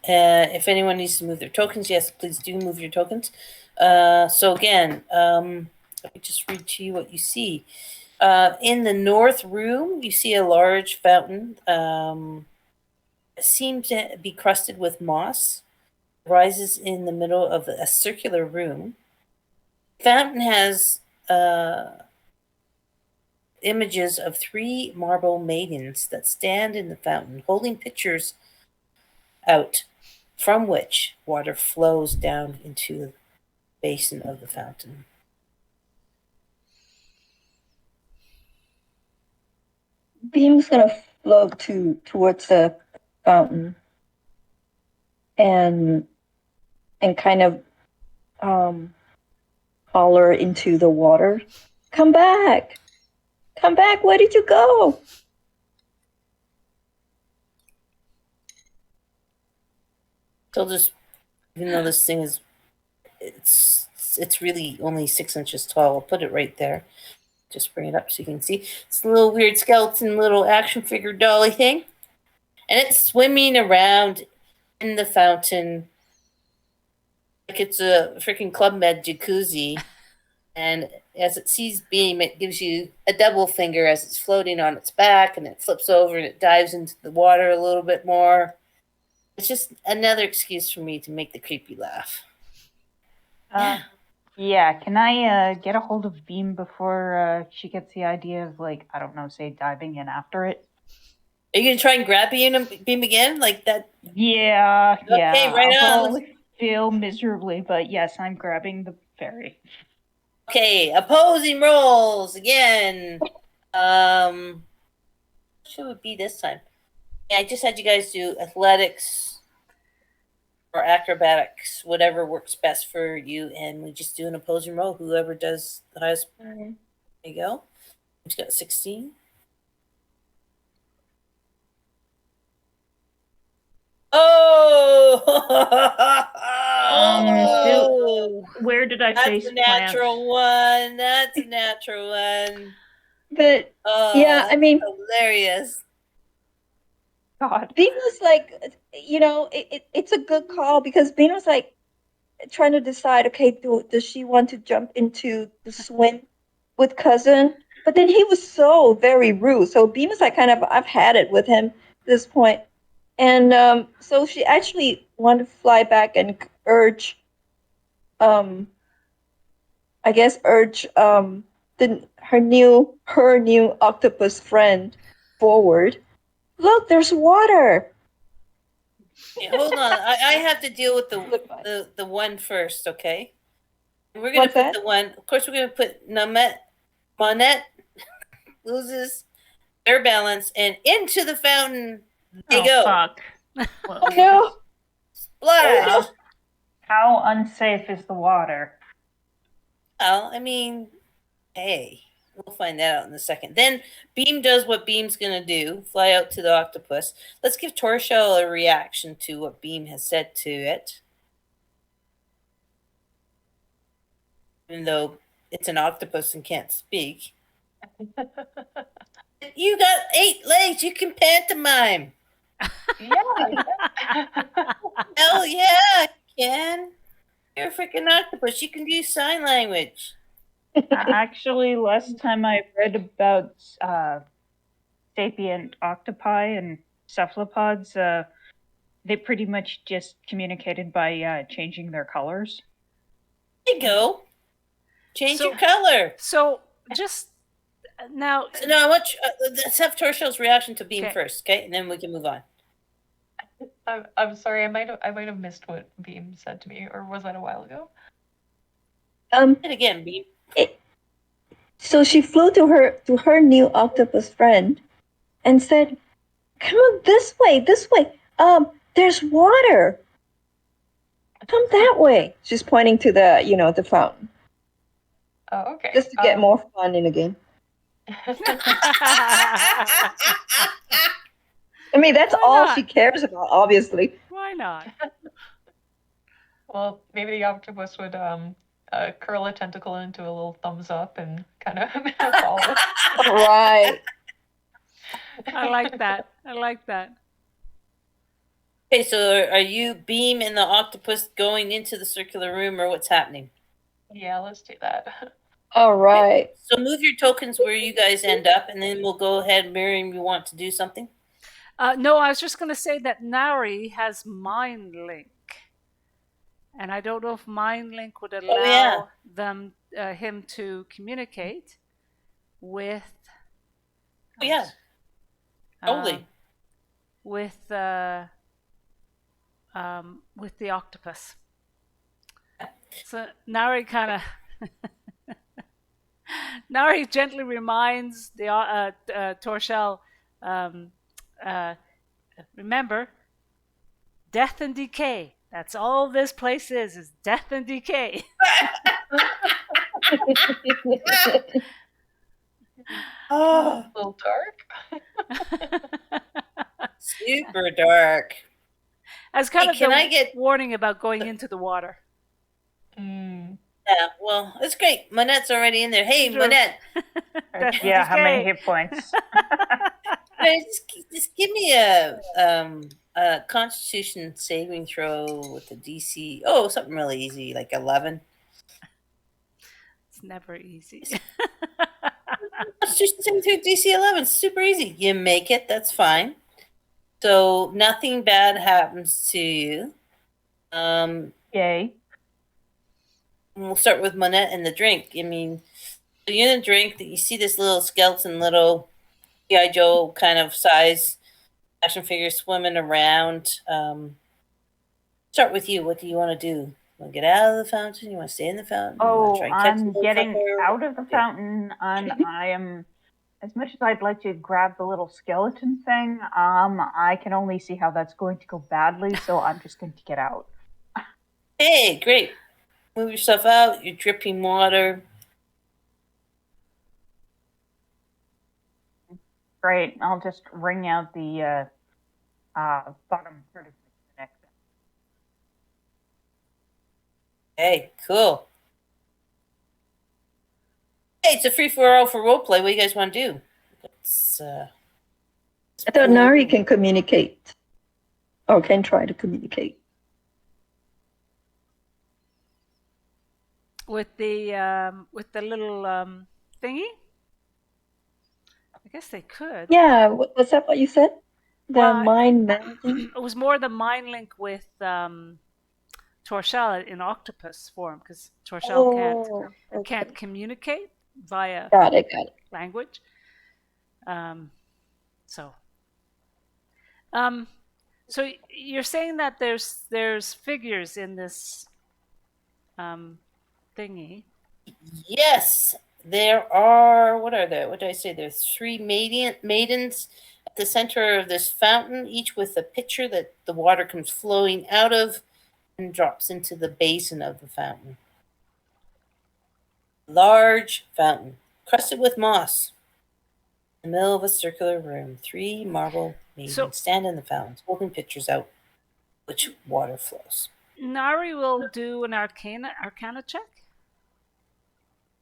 Speaker 1: If anyone needs to move their tokens, yes, please do move your tokens. So again, let me just read to you what you see. In the north room, you see a large fountain. It seems to be crusted with moss. It rises in the middle of a circular room. The fountain has images of 3 marble maidens that stand in the fountain, holding pictures out, from which water flows down into the basin of the fountain.
Speaker 3: Beam's gonna float towards the fountain and kind of holler into the water. Come back! Come back! Where did you go?
Speaker 1: So just, even though this thing is, it's really only 6 inches tall. I'll put it right there. Just bring it up so you can see. It's a little weird skeleton, little action figure dolly thing, and it's swimming around in the fountain like it's a freaking Club Med jacuzzi. And as it sees Beam, it gives you a double finger as it's floating on its back, and it flips over and it dives into the water a little bit more. It's just another excuse for me to make the creepy laugh.
Speaker 4: Yeah, can I get a hold of Beam before she gets the idea of, like, I don't know, say diving in after it?
Speaker 1: Are you going to try and grab Beam again? Like that?
Speaker 4: Yeah.
Speaker 1: Okay, right
Speaker 4: I'll
Speaker 1: on.
Speaker 4: probably fail miserably, but yes, I'm grabbing the fairy.
Speaker 1: Okay, opposing rolls again. What should it be this time? Yeah, I just had you guys do athletics or acrobatics, whatever works best for you, and we just do an opposing roll. Whoever does the highest. There you go. He's got 16. Oh!
Speaker 4: Where did I face
Speaker 1: That's a natural one. That's a natural one.
Speaker 3: But yeah, I mean,
Speaker 1: hilarious.
Speaker 4: God.
Speaker 3: Bean was like, it's a good call because Bean was like trying to decide, okay, does she want to jump into the swim with cousin? But then he was so very rude. So Bean was like, kind of, I've had it with him at this point. And so she actually wanted to fly back and urge, I guess, her new octopus friend forward. Look, there's water.
Speaker 1: Yeah, hold on. I have to deal with the one first, okay? We're gonna
Speaker 3: What's
Speaker 1: put
Speaker 3: that?
Speaker 1: the one. Of course, we're gonna put Monette loses their balance and into the fountain they go.
Speaker 4: Fuck.
Speaker 3: Oh no!
Speaker 1: Splash.
Speaker 4: How unsafe is the water?
Speaker 1: Well, I mean, hey, we'll find that out in a second. Then Beam does what Beam's gonna do: fly out to the octopus. Let's give Torshell a reaction to what Beam has said to it, even though it's an octopus and can't speak. You got 8 legs. You can pantomime.
Speaker 5: Yeah.
Speaker 1: Hell yeah, you can. You're a freaking octopus. You can do sign language.
Speaker 4: Actually, last time I read about sapient octopi and cephalopods, they pretty much just communicated by changing their colors.
Speaker 1: There you go. Change your color.
Speaker 2: So just now.
Speaker 1: So now, let's have Torshell's reaction to Beam
Speaker 2: Okay.
Speaker 1: first, okay, and then we can move on.
Speaker 5: I'm sorry, I might have missed what Beam said to me, or was that a while ago?
Speaker 1: And again, Beam.
Speaker 3: So she flew to her new octopus friend and said, "Come on, this way. There's water. Come that way." She's pointing to the fountain.
Speaker 5: Oh, okay.
Speaker 3: Just to get more fun in the game. I mean, that's
Speaker 2: Why
Speaker 3: all
Speaker 2: not?
Speaker 3: she cares about, obviously.
Speaker 2: Why not?
Speaker 5: Well, maybe the octopus would curl a tentacle into a little thumbs up and kind of follow.
Speaker 3: Right.
Speaker 2: I like that. I like that.
Speaker 1: Okay, so are you Beam and the octopus going into the circular room, or what's happening?
Speaker 5: Yeah, let's do that.
Speaker 3: All right.
Speaker 1: So move your tokens where you guys end up, and then we'll go ahead. Miriam, you want to do something?
Speaker 2: No, I was just going to say that Nari has Mind Link, and I don't know if Mind Link would
Speaker 1: Oh yeah.
Speaker 2: allow him to communicate with.
Speaker 1: Oh yeah. Totally.
Speaker 2: um, with the octopus. So Nari kind of Nari gently reminds the Torshell, remember, death and decay. That's all this place is death and decay.
Speaker 1: Oh,
Speaker 5: A little dark.
Speaker 1: super dark.
Speaker 2: As kind
Speaker 1: Hey,
Speaker 2: of
Speaker 1: can
Speaker 2: the
Speaker 1: I get-
Speaker 2: warning about going into the water.
Speaker 1: Yeah, well, it's great. Monette's already in there. Hey,
Speaker 2: Sure.
Speaker 1: Monette,
Speaker 2: Death and
Speaker 4: Yeah, how many
Speaker 2: decay.
Speaker 4: hit points?
Speaker 1: just give me a Constitution saving throw with the DC. Oh, something really easy, like 11.
Speaker 2: It's never easy.
Speaker 1: Constitution saving throw DC 11, super easy. You make it, that's fine. So nothing bad happens to you.
Speaker 4: Yay.
Speaker 1: We'll start with Monette and the drink. I mean, so you're in a drink that you see this little skeleton, little G.I. Joe kind of size action figure swimming around. Start with you. What do you want to do? You want to get out of the fountain? You want to stay in the fountain? You want to
Speaker 4: Oh,
Speaker 1: try and catch
Speaker 4: I'm
Speaker 1: the
Speaker 4: getting
Speaker 1: fucker?
Speaker 4: out of the fountain, and I am. As much as I'd like to grab the little skeleton thing, I can only see how that's going to go badly, so I'm just going to get out.
Speaker 1: Hey, great. Move yourself out. You're dripping water.
Speaker 4: Great. I'll just wring out the bottom part of the neck.
Speaker 1: Hey, cool. Hey, it's a free for all for role play. What do you guys want to do? It's,
Speaker 3: I thought Nari can communicate. Or can try to communicate.
Speaker 2: With the little thingy. I guess they could.
Speaker 3: Yeah, was that what you said? The
Speaker 2: Well,
Speaker 3: mind managing?
Speaker 2: It was more the mind link with Torshell in octopus form, because Torshell can't communicate via
Speaker 3: Got it.
Speaker 2: language. So you're saying that there's figures in this thingy.
Speaker 1: Yes, there are. What are there? What did I say? There's 3 maidens at the center of this fountain, each with a pitcher that the water comes flowing out of and drops into the basin of the fountain. Large fountain, crusted with moss. In the middle of a circular room, 3 marble maidens stand in the fountain, holding pitchers out, which water flows.
Speaker 2: Nari will do an arcana check.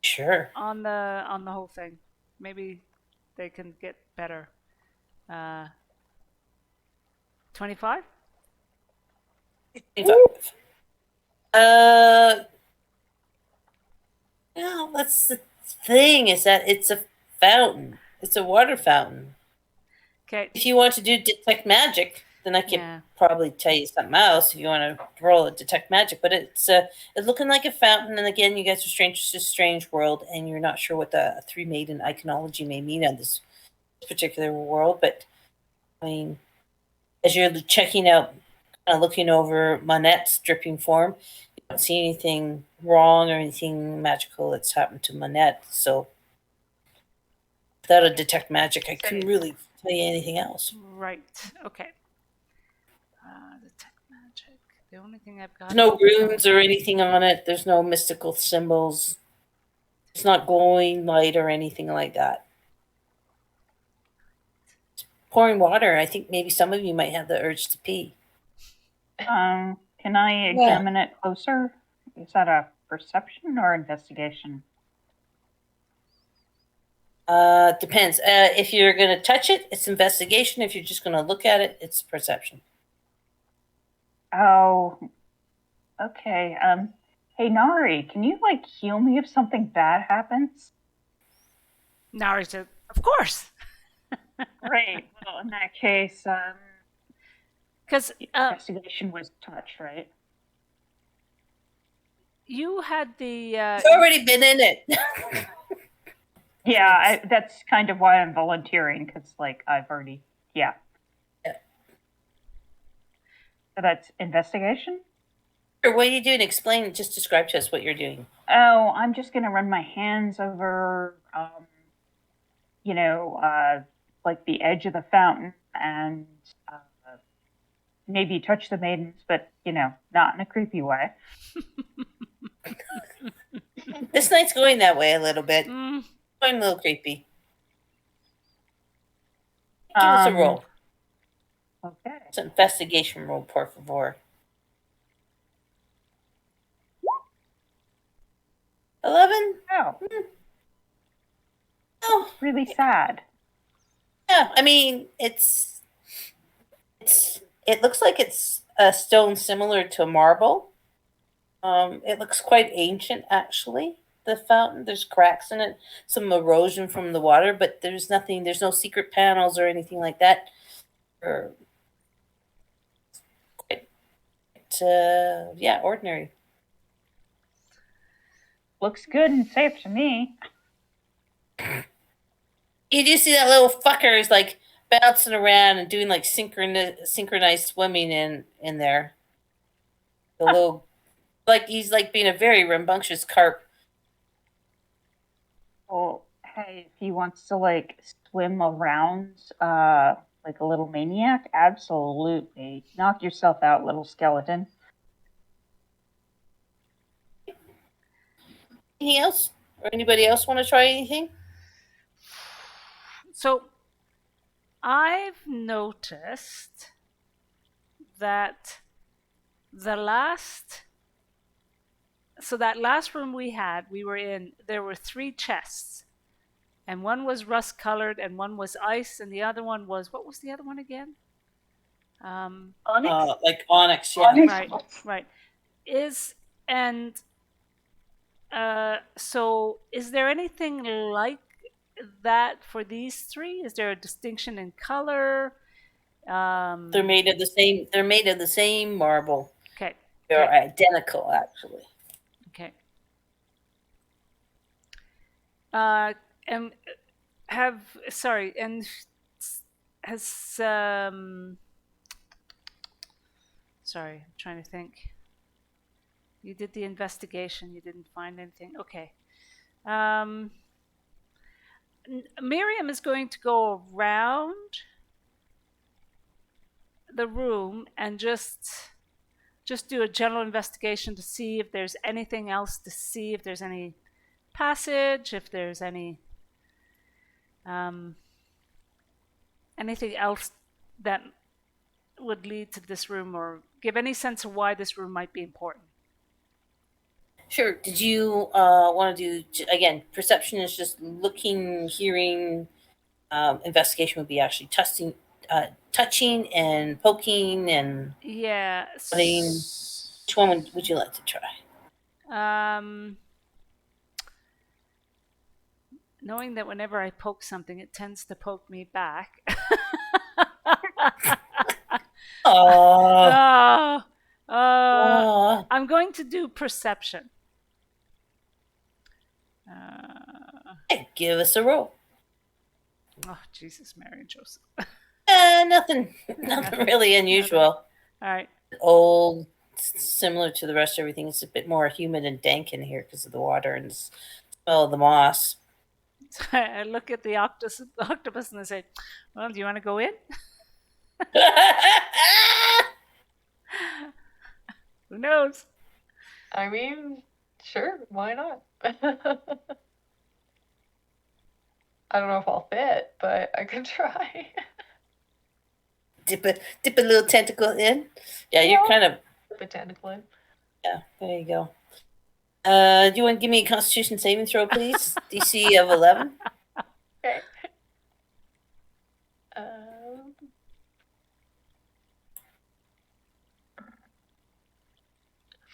Speaker 1: Sure.
Speaker 2: On the whole thing. Maybe they can get better. 25?
Speaker 1: 25. No, that's the thing, is that it's a fountain. It's a water fountain.
Speaker 2: Okay.
Speaker 1: If you want to do detect magic, then I can probably tell you something else if you want to roll a detect magic. But it's looking like a fountain, and again, you guys are strangers to a strange world, and you're not sure what the 3 maiden iconology may mean on this particular world. But I mean, as you're checking out, looking over Monette's dripping form, you don't see anything wrong or anything magical that's happened to Monette. So without a detect magic, I couldn't really tell you anything else.
Speaker 2: Right. Okay. Detect magic. The only thing I've got.
Speaker 1: There's no runes or anything on it. There's no mystical symbols. It's not glowing light or anything like that. It's pouring water. I think maybe some of you might have the urge to pee.
Speaker 4: Can I examine it closer? Is that a perception or investigation?
Speaker 1: Depends. If you're going to touch it, it's investigation. If you're just going to look at it, it's perception.
Speaker 4: Oh, okay. Hey Nari, can you heal me if something bad happens?
Speaker 2: Nari said, "Of course."
Speaker 4: Great. Well, in that case,
Speaker 2: Because
Speaker 4: investigation was touch, right?
Speaker 2: you had the
Speaker 1: You've already been in it.
Speaker 4: Yeah, that's kind of why I'm volunteering, because I've already, yeah.
Speaker 1: Yeah.
Speaker 4: So that's investigation.
Speaker 1: Sure, what are you doing? Explain. Just describe to us what you're doing.
Speaker 4: Oh, I'm just gonna run my hands over, the edge of the fountain and maybe touch the maidens, but not in a creepy way.
Speaker 1: This night's going that way a little bit.
Speaker 2: mm,
Speaker 1: Going a little creepy. Give us a roll.
Speaker 4: Okay.
Speaker 1: It's an investigation roll, por favor. 11?
Speaker 4: Oh,
Speaker 1: Oh,
Speaker 4: really sad.
Speaker 1: yeah. I mean, it looks like it's a stone similar to marble. It looks quite ancient, actually. The fountain, there's cracks in it, some erosion from the water, but there's nothing. There's no secret panels or anything like that. Or quite, yeah, ordinary.
Speaker 4: Looks good and safe to me.
Speaker 1: You do see that little fucker is like bouncing around and doing like synchronized swimming in there. The little, like he's like being a very rambunctious carp.
Speaker 4: Well, hey, if he wants to swim around like a little maniac, absolutely. Knock yourself out, little skeleton.
Speaker 1: Anything else? Or anybody else want to try anything?
Speaker 2: so I've noticed that that last room we were in, there were 3 chests, and one was rust colored, and one was ice, and the other one was, what was the other one again?
Speaker 4: Onyx?
Speaker 1: Like onyx, yeah.
Speaker 4: Onyx?
Speaker 2: Right. So is there anything like that for these 3? Is there a distinction in color?
Speaker 1: They're made of the same. They're made of the same marble.
Speaker 2: Okay.
Speaker 1: They're
Speaker 2: Okay.
Speaker 1: identical, actually.
Speaker 2: Okay. And has sorry, I'm trying to think. You did the investigation, you didn't find anything. Okay. Miriam is going to go around the room and just do a general investigation to see if there's anything else to see, if there's any passage, if there's any anything else that would lead to this room or give any sense of why this room might be important.
Speaker 1: Sure. Did you want to do again? Perception is just looking, hearing. Investigation would be actually touching and poking and.
Speaker 2: Yeah.
Speaker 1: Which one would you like to try?
Speaker 2: Knowing that whenever I poke something, it tends to poke me back.
Speaker 1: Oh.
Speaker 2: I'm going to do perception.
Speaker 1: Hey, give us a roll.
Speaker 2: Oh, Jesus, Mary and Joseph.
Speaker 1: Nothing really unusual.
Speaker 2: All right.
Speaker 1: Old, similar to the rest of everything. It's a bit more humid and dank in here because of the water and the smell of the moss.
Speaker 2: So I look at the octopus and I say, well, do you want to go in? Who knows?
Speaker 5: I mean, sure, why not? I don't know if I'll fit, but I could try.
Speaker 1: Dip a little tentacle in. Yeah, you're kind of.
Speaker 5: Dip a tentacle in.
Speaker 1: Yeah, there you go. Do you want to give me a Constitution saving throw, please? DC of 11.
Speaker 5: Okay.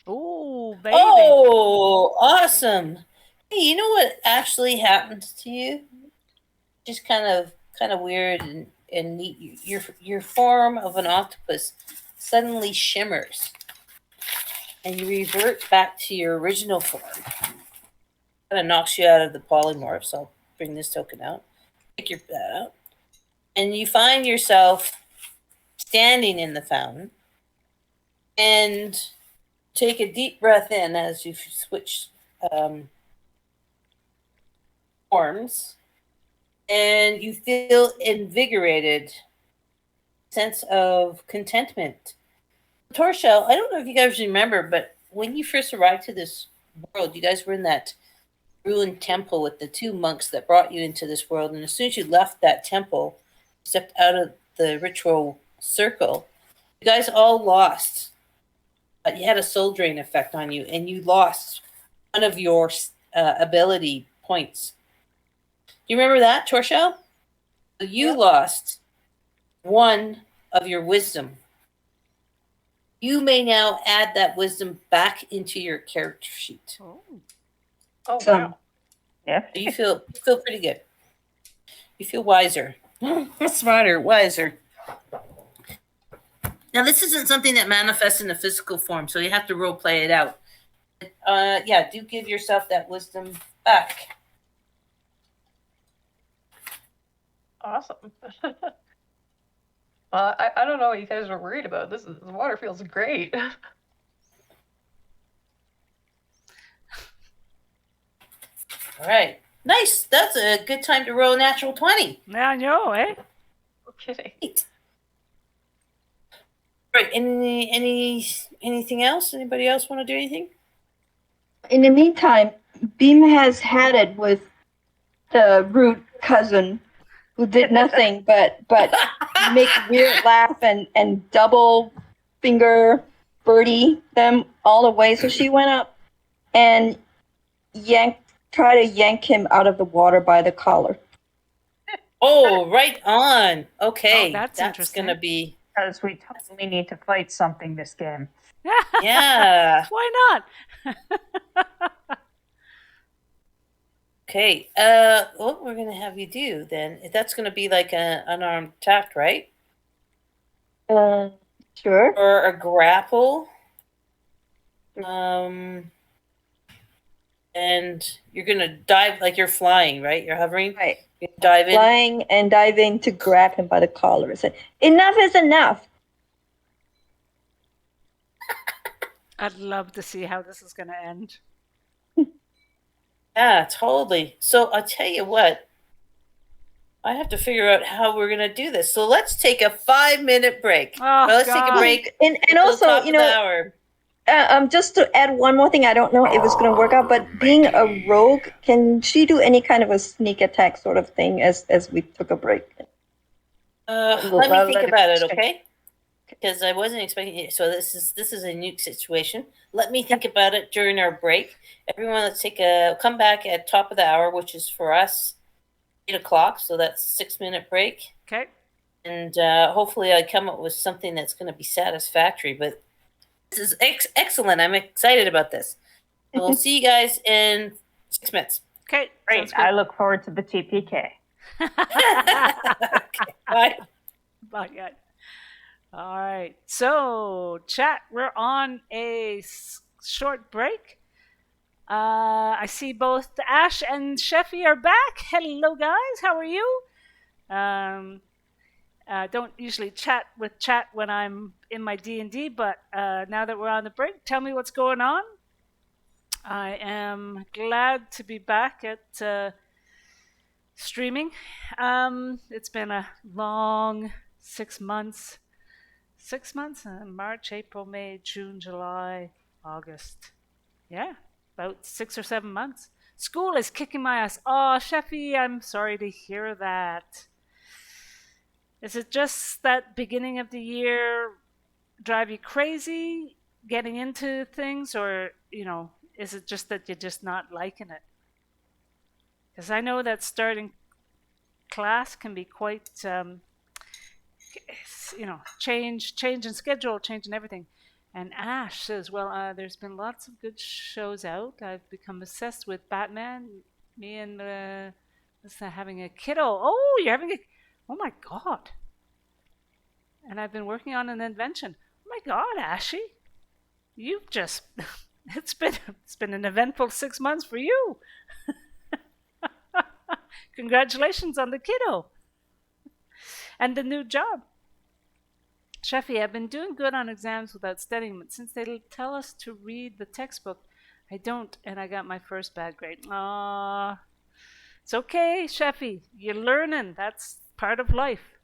Speaker 2: Ooh, baby.
Speaker 1: Oh, awesome! Hey, you know what actually happens to you? Just kind of weird and neat. Your form of an octopus suddenly shimmers, and you revert back to your original form. Kind of knocks you out of the polymorph. So I'll bring this token out. Take your that out, and you find yourself standing in the fountain, and take a deep breath in as you switch forms, and you feel invigorated, sense of contentment. Torshell, I don't know if you guys remember, but when you first arrived to this world, you guys were in that ruined temple with the two monks that brought you into this world. And as soon as you left that temple, stepped out of the ritual circle, you guys all lost. You had a soul drain effect on you, and you lost one of your ability points. Do you remember that, Torshell? So you lost one of your wisdom. You may now add that wisdom back into your character sheet.
Speaker 5: Oh
Speaker 3: So-
Speaker 5: wow.
Speaker 4: Yeah.
Speaker 1: So you feel pretty good. You feel wiser, smarter, wiser. Now this isn't something that manifests in a physical form, so you have to role play it out. Yeah, do give yourself that wisdom back.
Speaker 5: Awesome. I don't know what you guys are worried about. The water feels great.
Speaker 1: All right, nice. That's a good time to roll a natural 20.
Speaker 2: Yeah, I know, eh?
Speaker 5: No kidding.
Speaker 1: Great. All right, anything else? Anybody else want to do anything?
Speaker 3: In the meantime, Beam has had it with the rude cousin who did nothing but make weird laugh and double finger birdie them all away. So she went up and try to yank him out of the water by the collar.
Speaker 1: Oh, right on. Okay,
Speaker 2: Oh, that's interesting.
Speaker 1: gonna be
Speaker 4: Because we totally need to fight something this game.
Speaker 1: yeah.
Speaker 2: Why not?
Speaker 1: Okay. What we're gonna have you do then? That's gonna be like an unarmed attack, right?
Speaker 3: Sure.
Speaker 1: Or a grapple. And you're gonna dive like you're flying, right? You're hovering.
Speaker 3: Right.
Speaker 1: You dive in.
Speaker 3: Flying and diving to grab him by the collar and say, "Enough is enough."
Speaker 2: I'd love to see how this is going to end.
Speaker 1: Yeah, totally. So I'll tell you what. I have to figure out how we're gonna do this. So let's take a 5-minute break.
Speaker 2: Oh,
Speaker 1: Let's take a
Speaker 2: God.
Speaker 1: break.
Speaker 3: And
Speaker 1: till the
Speaker 3: also,
Speaker 1: top
Speaker 3: you
Speaker 1: of the
Speaker 3: know,
Speaker 1: hour.
Speaker 3: just to add one more thing, I don't know if it's going to work out, but being a rogue, can she do any kind of a sneak attack sort of thing as we took a break?
Speaker 1: Let
Speaker 4: Well,
Speaker 1: me think
Speaker 4: let it
Speaker 1: about it,
Speaker 4: stay.
Speaker 1: okay? Because I wasn't expecting it. So this is a new situation. Let me think about it during our break. Everyone, let's come back at top of the hour, which is for us 8:00. So that's a 6-minute break,
Speaker 2: Okay.
Speaker 1: and hopefully I come up with something that's going to be satisfactory. But this is excellent. I'm excited about this. So we'll see you guys in 6 minutes.
Speaker 2: Okay.
Speaker 4: Great.
Speaker 2: Sounds
Speaker 4: I
Speaker 2: good.
Speaker 4: look forward to the TPK.
Speaker 1: Okay, bye.
Speaker 2: Not yet. All right. So, chat, we're on a short break. I see both Ash and Sheffy are back. Hello, guys. How are you? Don't usually chat when I'm in my D&D, but now that we're on the break, tell me what's going on. I am glad to be back at streaming. It's been a long 6 months. 6 months? March, April, May, June, July, August. Yeah, about 6 or 7 months. School is kicking my ass. Oh, Sheffy, I'm sorry to hear that. Is it just that beginning of the year drive you crazy getting into things, or, is it just that you're just not liking it? Because I know that starting class can be quite, change in schedule, change in everything. And Ash says, well, there's been lots of good shows out. I've become obsessed with Batman. Me and having a kiddo. Oh, you're having a. Oh my God. And I've been working on an invention. Oh my God, Ashy. You've just. It's been an eventful 6 months for you. Congratulations on the kiddo. And the new job. Sheffy, I've been doing good on exams without studying, but since they tell us to read the textbook, I don't, and I got my first bad grade. Ah, it's okay, Sheffy. You're learning. That's part of life.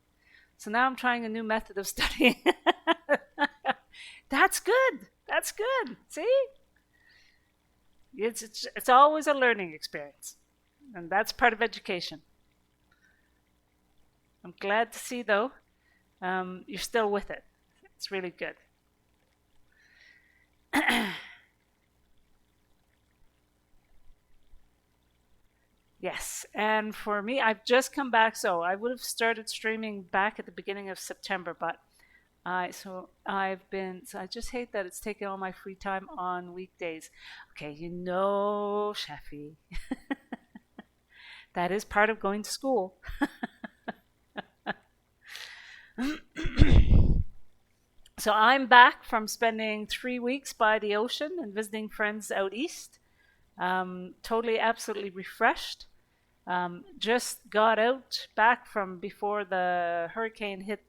Speaker 2: So now I'm trying a new method of studying. That's good. That's good. See? It's always a learning experience, and that's part of education. I'm glad to see, though, you're still with it. It's really good. Yes, and for me, I've just come back, so I would have started streaming back at the beginning of September, but I just hate that it's taking all my free time on weekdays. Okay, Sheffy, that is part of going to school. So I'm back from spending 3 weeks by the ocean and visiting friends out east. Totally, absolutely refreshed. Just got out back from before the hurricane hit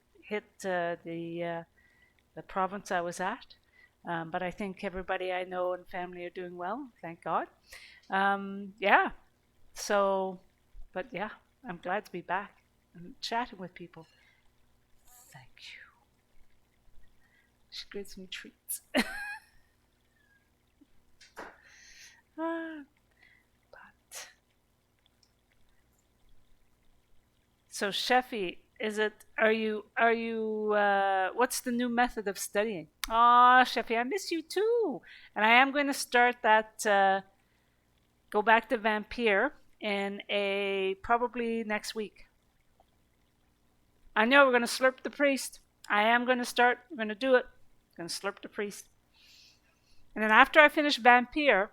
Speaker 2: the province I was at. But I think everybody I know and family are doing well, thank God. Yeah. So, but yeah, I'm glad to be back and chatting with people. Thank you. She gives me treats. But so, Sheffy, are you what's the new method of studying? Oh, Sheffy, I miss you too. And I am going to start that go back to Vampire in probably next week. I know we're going to slurp the priest. I am going to start. We're going to do it. I'm going to slurp the priest. And then after I finish Vampire,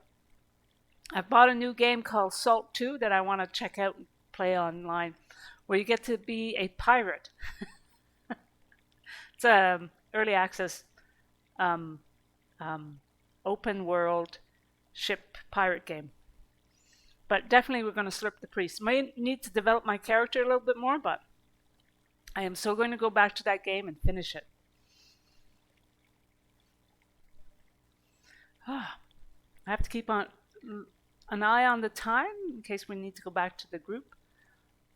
Speaker 2: I've bought a new game called Salt 2 that I want to check out and play online, where you get to be a pirate. It's an early access open world ship pirate game. But definitely we're going to slurp the priest. Might need to develop my character a little bit more, but I am so going to go back to that game and finish it. I have to keep an eye on the time in case we need to go back to the group.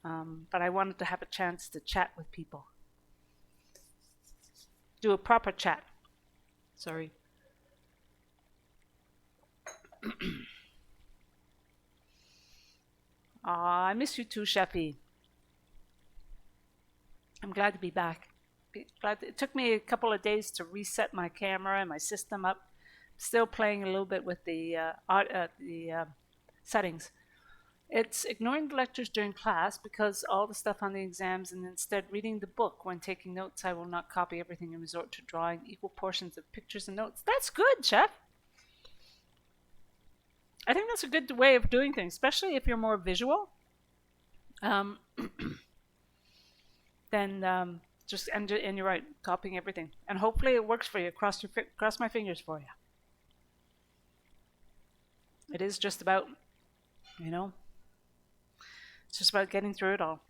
Speaker 2: But I wanted to have a chance to chat with people. Do a proper chat. Sorry. I miss you too, Sheffy. I'm glad to be back. It took me a couple of days to reset my camera and my system up. Still playing a little bit with the settings. It's ignoring the lectures during class because all the stuff on the exams and instead reading the book. When taking notes, I will not copy everything and resort to drawing equal portions of pictures and notes. That's good, Chef. I think that's a good way of doing things, especially if you're more visual. Then just and you're right, copying everything, and hopefully it works for you. Cross my fingers for you. It is just about, it's just about getting through it all,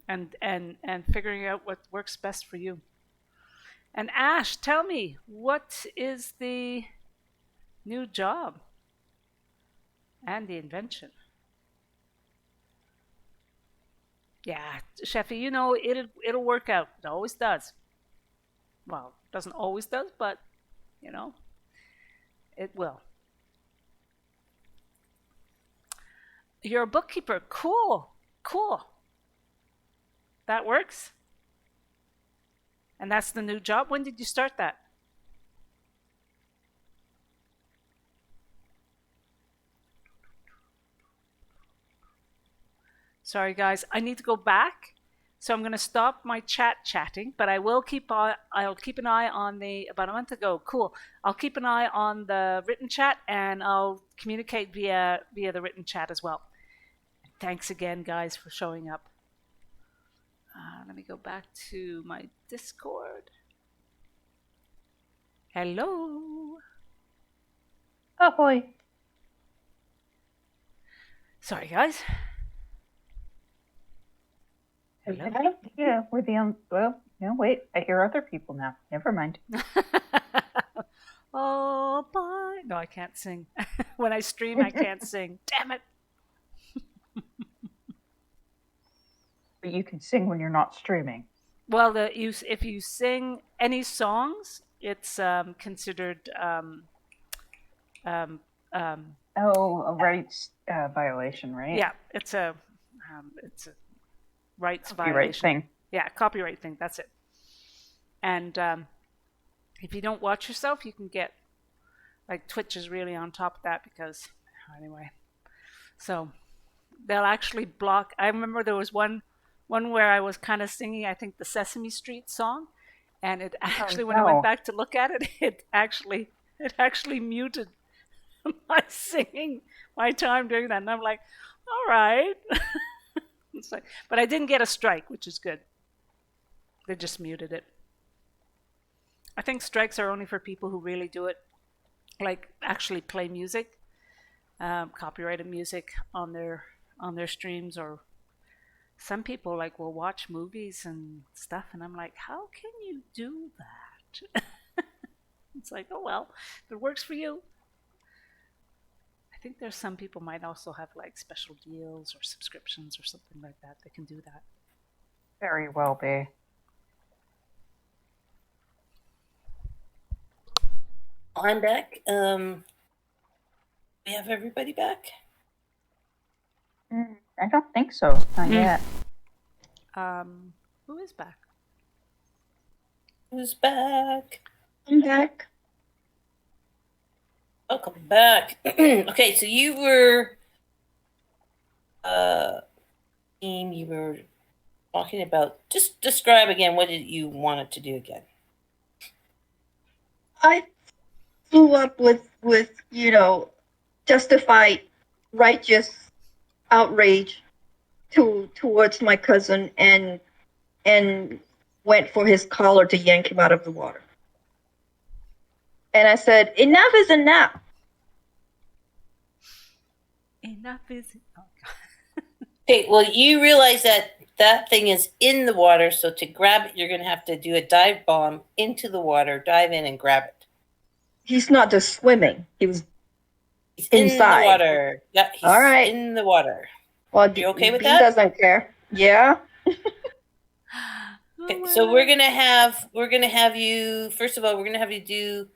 Speaker 2: and figuring out what works best for you. And Ash, tell me, what is the new job and the invention? Yeah, Sheffy, it'll work out. It always does. Well, it doesn't always does, but it will. You're a bookkeeper. Cool. That works. And that's the new job. When did you start that? Sorry, guys. I need to go back So I'm going to stop my chatting, but I'll keep an eye on the about a month ago. Cool. I'll keep an eye on the written chat, and I'll communicate via the written chat as well. Thanks again, guys, for showing up. Let me go back to my Discord. Hello.
Speaker 4: Oh boy.
Speaker 2: Sorry, guys. Hello.
Speaker 4: Yeah, we're the well, no, wait. I hear other people now. Never mind.
Speaker 2: Oh, bye. No, I can't sing. When I stream, I can't sing. Damn it.
Speaker 4: But you can sing when you're not streaming.
Speaker 2: Well, if you sing any songs, it's considered
Speaker 4: a rights violation, right?
Speaker 2: yeah, it's a rights
Speaker 4: Copyright
Speaker 2: violation.
Speaker 4: thing.
Speaker 2: Yeah, copyright thing. That's it. And if you don't watch yourself, you can get like Twitch is really on top of that because anyway. So they'll actually block. I remember there was one where I was kind of singing, I think, the Sesame Street song, and it actually when I went back to look at it, it actually muted my singing, my time doing that, and I'm like, all right. It's like, but I didn't get a strike, which is good. They just muted it. I think strikes are only for people who really do it, like actually play music, copyrighted music on their streams, or some people like will watch movies and stuff, and I'm like, how can you do that? It's like, oh well, if it works for you. I think there's some people might also have like special deals or subscriptions or something like that. They can do that.
Speaker 4: Very well be.
Speaker 1: I'm back. We have everybody back?
Speaker 4: I don't think so. Not yet.
Speaker 2: Who is back?
Speaker 1: Who's back?
Speaker 3: I'm back.
Speaker 1: Welcome back. Okay, so you were you were talking about, just describe again, what did you want it to do again?
Speaker 3: I flew up with justified righteous outrage towards my cousin and went for his collar to yank him out of the water. And I said, enough is enough.
Speaker 2: Enough is. Oh, God.
Speaker 1: Okay, well, you realize that thing is in the water, so to grab it, you're going to have to do a dive bomb into the water, dive in and grab it.
Speaker 3: He's not just swimming. He's
Speaker 1: in
Speaker 3: inside.
Speaker 1: the water. Yeah, he's
Speaker 3: all right.
Speaker 1: In the water.
Speaker 3: Well,
Speaker 1: you okay with
Speaker 3: Dean
Speaker 1: that?
Speaker 3: Doesn't care. Yeah.
Speaker 1: Okay, so we're gonna have you. First of all, we're gonna have you do.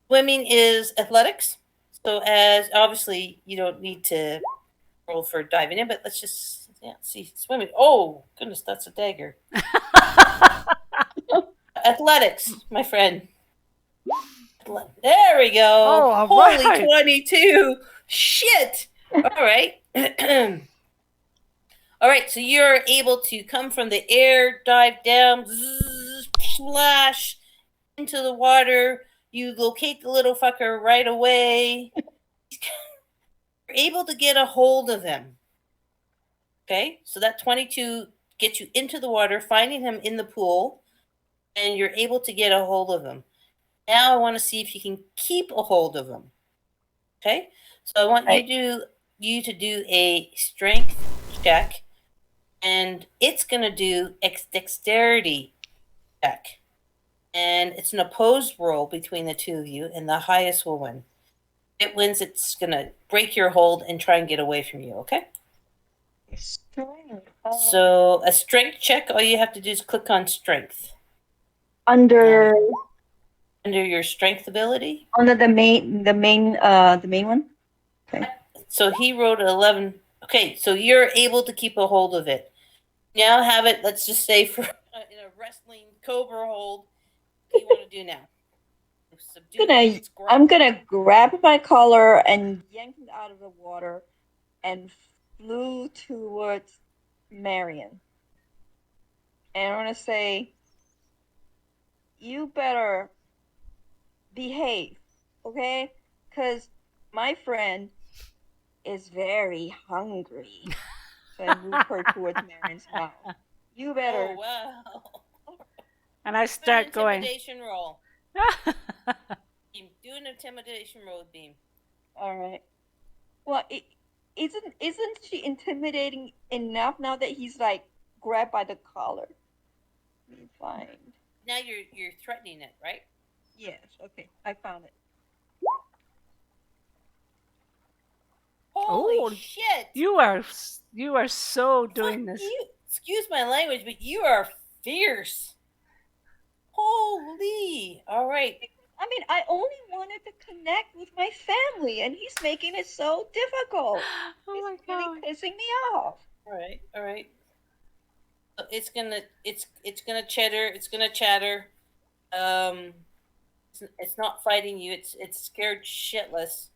Speaker 1: Swimming is athletics, so as obviously you don't need to roll for diving in, but let's just see swimming. Oh goodness, that's a dagger. Athletics, my friend. There we go.
Speaker 2: Oh,
Speaker 1: holy
Speaker 2: right.
Speaker 1: 22! Shit. All right. All right, so you're able to come from the air, dive down, zzz, splash into the water. You locate the little fucker right away. You're able to get a hold of him. Okay, so that 22 gets you into the water, finding him in the pool, and you're able to get a hold of him. Now I want to see if you can keep a hold of him. Okay, so I want you to do a strength check. And it's going to do dexterity check. And it's an opposed roll between the two of you, and the highest will win. If it wins, it's going to break your hold and try and get away from you, okay?
Speaker 3: Strength.
Speaker 1: So a strength check, all you have to do is click on strength.
Speaker 3: Under
Speaker 1: your strength ability?
Speaker 3: Under the main one? Okay.
Speaker 1: So he rolled an 11. Okay, so you're able to keep a hold of it. Now have it, let's just say, for in a wrestling cobra hold. What do you want to do now?
Speaker 3: I'm gonna grab my collar and yank it out of the water and flew towards Marion. and I'm gonna say, you better behave, okay? Because my friend is very hungry. So I move her towards Marion's mouth. You better.
Speaker 1: Oh wow!
Speaker 2: And I
Speaker 1: Do an
Speaker 2: start going.
Speaker 1: intimidation roll. Beam, do an intimidation roll with Beam.
Speaker 3: All right. Well, isn't she intimidating enough now that he's like grabbed by the collar? Let me find.
Speaker 1: Now you're threatening it, right?
Speaker 3: Yes. Okay, I found it.
Speaker 1: Holy
Speaker 2: Oh,
Speaker 1: shit!
Speaker 2: you are so doing
Speaker 1: Fuck
Speaker 2: this.
Speaker 1: you. Excuse my language, but you are fierce. Holy! All right.
Speaker 3: I mean, I only wanted to connect with my family, and he's making it so difficult.
Speaker 2: Oh my
Speaker 3: It's really
Speaker 2: god.
Speaker 3: pissing me off.
Speaker 1: All right. All right. It's gonna chatter. It's gonna chatter. It's not fighting you. It's scared shitless.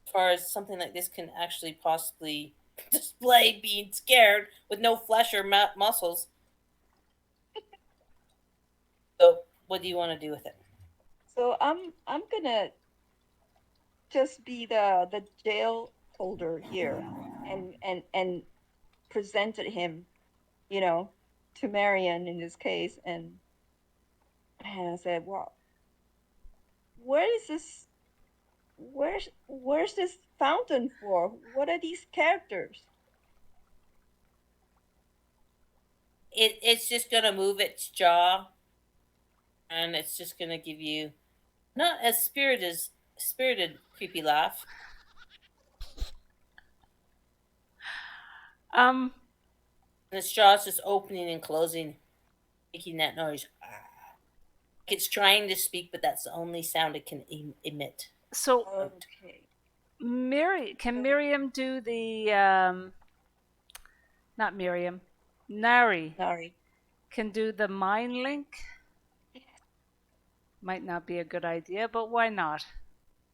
Speaker 1: As far as something like this can actually possibly display being scared with no flesh or muscles. So, what do you want to do with it?
Speaker 3: So I'm gonna just be the jail holder here, and presented him, you know, to Marion in this case, and I said, well, where is this? Where's this fountain for? What are these characters?
Speaker 1: It's just gonna move its jaw, and it's just gonna give you not as spirited creepy laugh.
Speaker 2: Um,
Speaker 1: And its jaw is just opening and closing, making that noise. It's trying to speak, but that's the only sound it can emit.
Speaker 2: so
Speaker 3: Okay.
Speaker 2: Can Miriam do the not Miriam, Nari
Speaker 3: Sorry.
Speaker 2: can do the mind link? Might not be a good idea, but why not?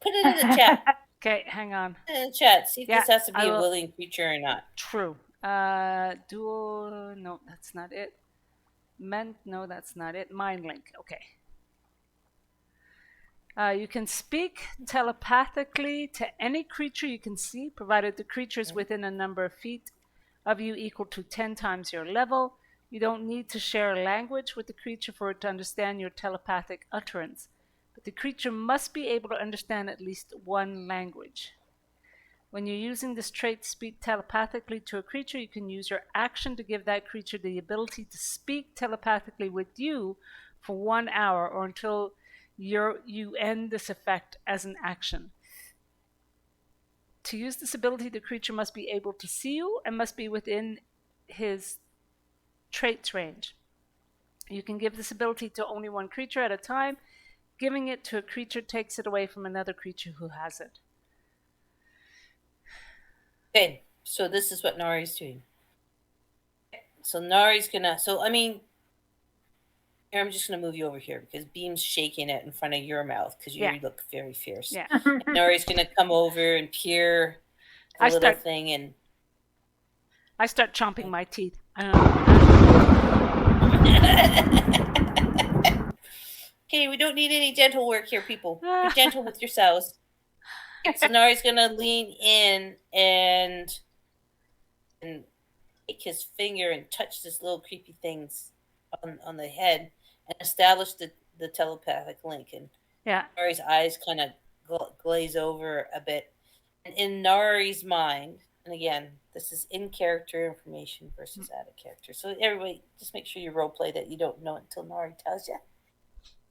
Speaker 1: Put it in the chat.
Speaker 2: Okay, hang on.
Speaker 1: Put it in the chat. See if
Speaker 2: Yeah,
Speaker 1: this has to be
Speaker 2: I
Speaker 1: a
Speaker 2: will-
Speaker 1: willing creature or not.
Speaker 2: True. Dual. No, that's not it. Meant. No, that's not it. Mind link. Okay. You can speak telepathically to any creature you can see, provided the creature is within a number of feet of you equal to 10 times your level. You don't need to share a language with the creature for it to understand your telepathic utterance, but the creature must be able to understand at least one language. When you're using this trait to speak telepathically to a creature, you can use your action to give that creature the ability to speak telepathically with you for 1 hour or until you end this effect as an action. To use this ability, the creature must be able to see you and must be within his traits range. You can give this ability to only one creature at a time. Giving it to a creature takes it away from another creature who has it.
Speaker 1: Okay, so this is what Nari's doing. So Nari's gonna. So I mean, here, I'm just gonna move you over here because Beam's shaking it in front of your mouth because you
Speaker 2: Yeah.
Speaker 1: look very fierce.
Speaker 2: Yeah.
Speaker 1: Nari's gonna come over and peer the
Speaker 2: I
Speaker 1: little
Speaker 2: start-
Speaker 1: thing and.
Speaker 2: I start chomping my teeth.
Speaker 1: Okay, we don't need any dental work here, people. Be gentle with yourselves. So Nari's gonna lean in and take his finger and touch this little creepy things on the head and establish the telepathic link. And
Speaker 2: Yeah.
Speaker 1: Nari's eyes kind of glaze over a bit. And in Nari's mind, and again, this is in character information versus out of character. So everybody, just make sure you role play that you don't know it until Nari tells you.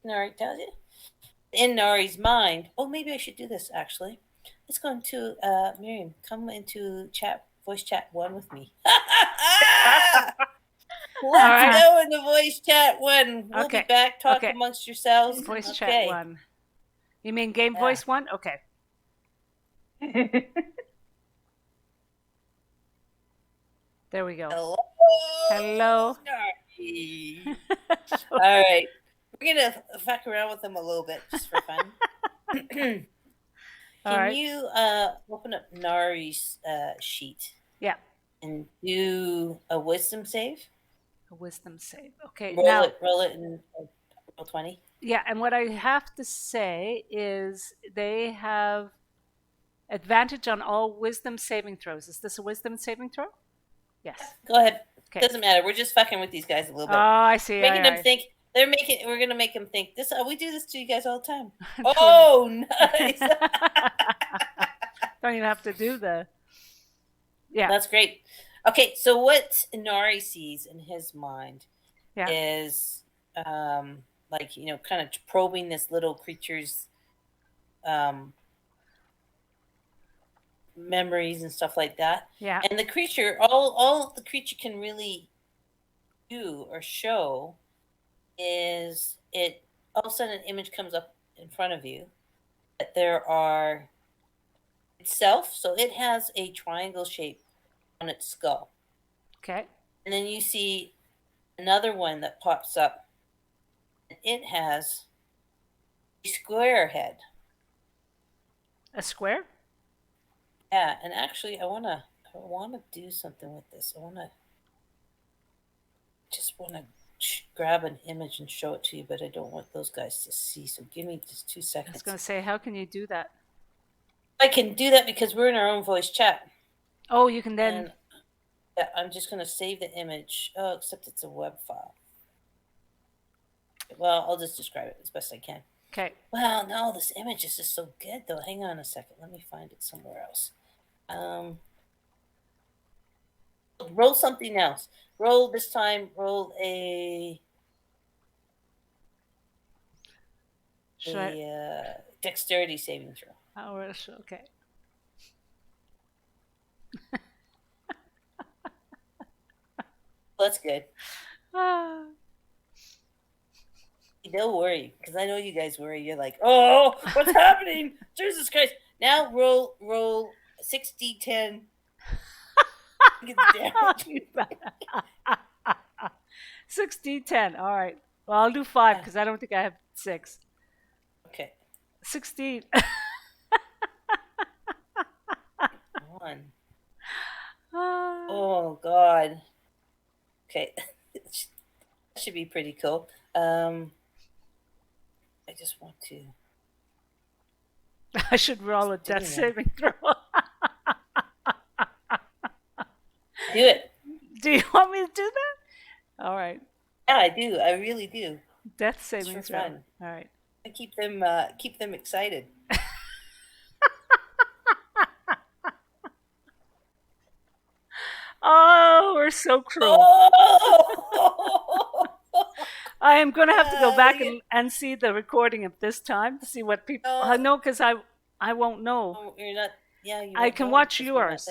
Speaker 1: Nari tells you. In Nari's mind, oh, maybe I should do this actually. Let's go into Miriam. Come into voice chat 1 with me. Let's
Speaker 2: right.
Speaker 1: go into voice chat 1. We'll
Speaker 2: Okay.
Speaker 1: be back. Talk
Speaker 2: Okay.
Speaker 1: amongst yourselves.
Speaker 2: Voice
Speaker 1: Okay.
Speaker 2: chat 1. You mean game
Speaker 1: Yeah.
Speaker 2: voice 1? Okay. There we go.
Speaker 1: Hello.
Speaker 2: Hello.
Speaker 1: Nari. All right. We're going to fuck around with them a little bit just for fun. Can
Speaker 2: All right.
Speaker 1: you open up Nari's sheet?
Speaker 2: Yeah.
Speaker 1: And do a wisdom save?
Speaker 2: A wisdom save. Okay,
Speaker 1: Roll
Speaker 2: now,
Speaker 1: it, and roll 20.
Speaker 2: yeah, and what I have to say is they have advantage on all wisdom saving throws. Is this a wisdom saving throw? Yes.
Speaker 1: Go ahead.
Speaker 2: Okay.
Speaker 1: Doesn't matter. We're just fucking with these guys a little
Speaker 2: Oh,
Speaker 1: bit.
Speaker 2: I see.
Speaker 1: Making them
Speaker 2: Aye.
Speaker 1: think. We're gonna make them think this. We do this to you guys all the time.
Speaker 2: Don't-
Speaker 1: Oh, nice.
Speaker 2: Don't even have to do the. Yeah.
Speaker 1: That's great. Okay, so what Inari sees in his mind
Speaker 2: Yeah.
Speaker 1: is like, kind of probing this little creature's memories and stuff like that.
Speaker 2: Yeah.
Speaker 1: And the creature, all the creature can really do or show is it all of a sudden an image comes up in front of you that there are itself, so it has a triangle shape on its skull.
Speaker 2: Okay.
Speaker 1: And then you see another one that pops up, and it has a square head.
Speaker 2: A square?
Speaker 1: Yeah, and actually I wanna do something with this. I just wanna grab an image and show it to you, but I don't want those guys to see. So give me just 2
Speaker 2: I
Speaker 1: seconds.
Speaker 2: was going to say, how can you do that?
Speaker 1: I can do that because we're in our own voice chat.
Speaker 2: Oh, you can then.
Speaker 1: And yeah, I'm just gonna save the image. Oh, except it's a web file. Well, I'll just describe it as best I can.
Speaker 2: Okay.
Speaker 1: Well, no, this image is just so good though. Hang on a second. Let me find it somewhere else. Roll something else. Roll this time. Roll a
Speaker 2: Should I?
Speaker 1: dexterity saving throw.
Speaker 2: Oh, okay.
Speaker 1: That's good.
Speaker 2: Ah.
Speaker 1: Don't worry, because I know you guys worry. You're like, oh, what's happening? Jesus Christ! Now roll 6d10. It's down.
Speaker 2: 6d10. All right. Well, I'll do 5 because I don't think I have 6.
Speaker 1: Okay.
Speaker 2: 16.
Speaker 1: 1.
Speaker 2: Ah.
Speaker 1: Oh God. Okay. That should be pretty cool. I just want to
Speaker 2: I should roll a death saving throw.
Speaker 1: do it.
Speaker 2: Do you want me to do that? All right.
Speaker 1: Yeah, I do. I really do.
Speaker 2: Death saving
Speaker 1: for
Speaker 2: throw.
Speaker 1: fun.
Speaker 2: All right.
Speaker 1: I keep them excited.
Speaker 2: Oh, we're so cruel.
Speaker 1: Oh!
Speaker 2: I am going to have to go back and see the recording of this time to see what people. No, because I won't know.
Speaker 1: Oh, you're not. Yeah, you
Speaker 2: I can watch yours,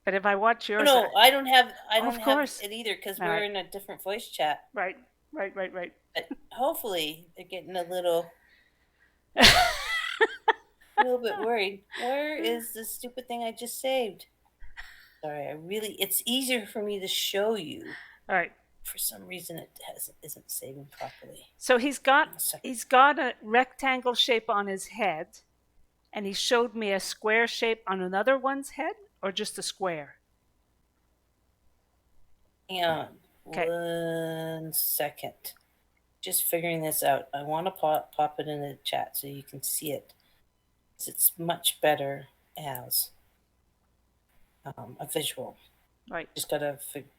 Speaker 2: but if I watch yours,
Speaker 1: no, I don't have. I
Speaker 2: Of
Speaker 1: don't
Speaker 2: course.
Speaker 1: have it either because
Speaker 2: All
Speaker 1: we're
Speaker 2: right.
Speaker 1: in a different voice chat.
Speaker 2: Right.
Speaker 1: But hopefully, they're getting a little bit worried. Where is the stupid thing I just saved? Sorry, it's easier for me to show you.
Speaker 2: All right.
Speaker 1: For some reason, it isn't saving properly.
Speaker 2: So he's got a rectangle shape on his head, and he showed me a square shape on another one's head, or just a square.
Speaker 1: Hang on.
Speaker 2: Okay.
Speaker 1: 1 second. Just figuring this out. I want to pop it in the chat so you can see it. It's much better as a visual.
Speaker 2: Right.
Speaker 1: Just gotta figure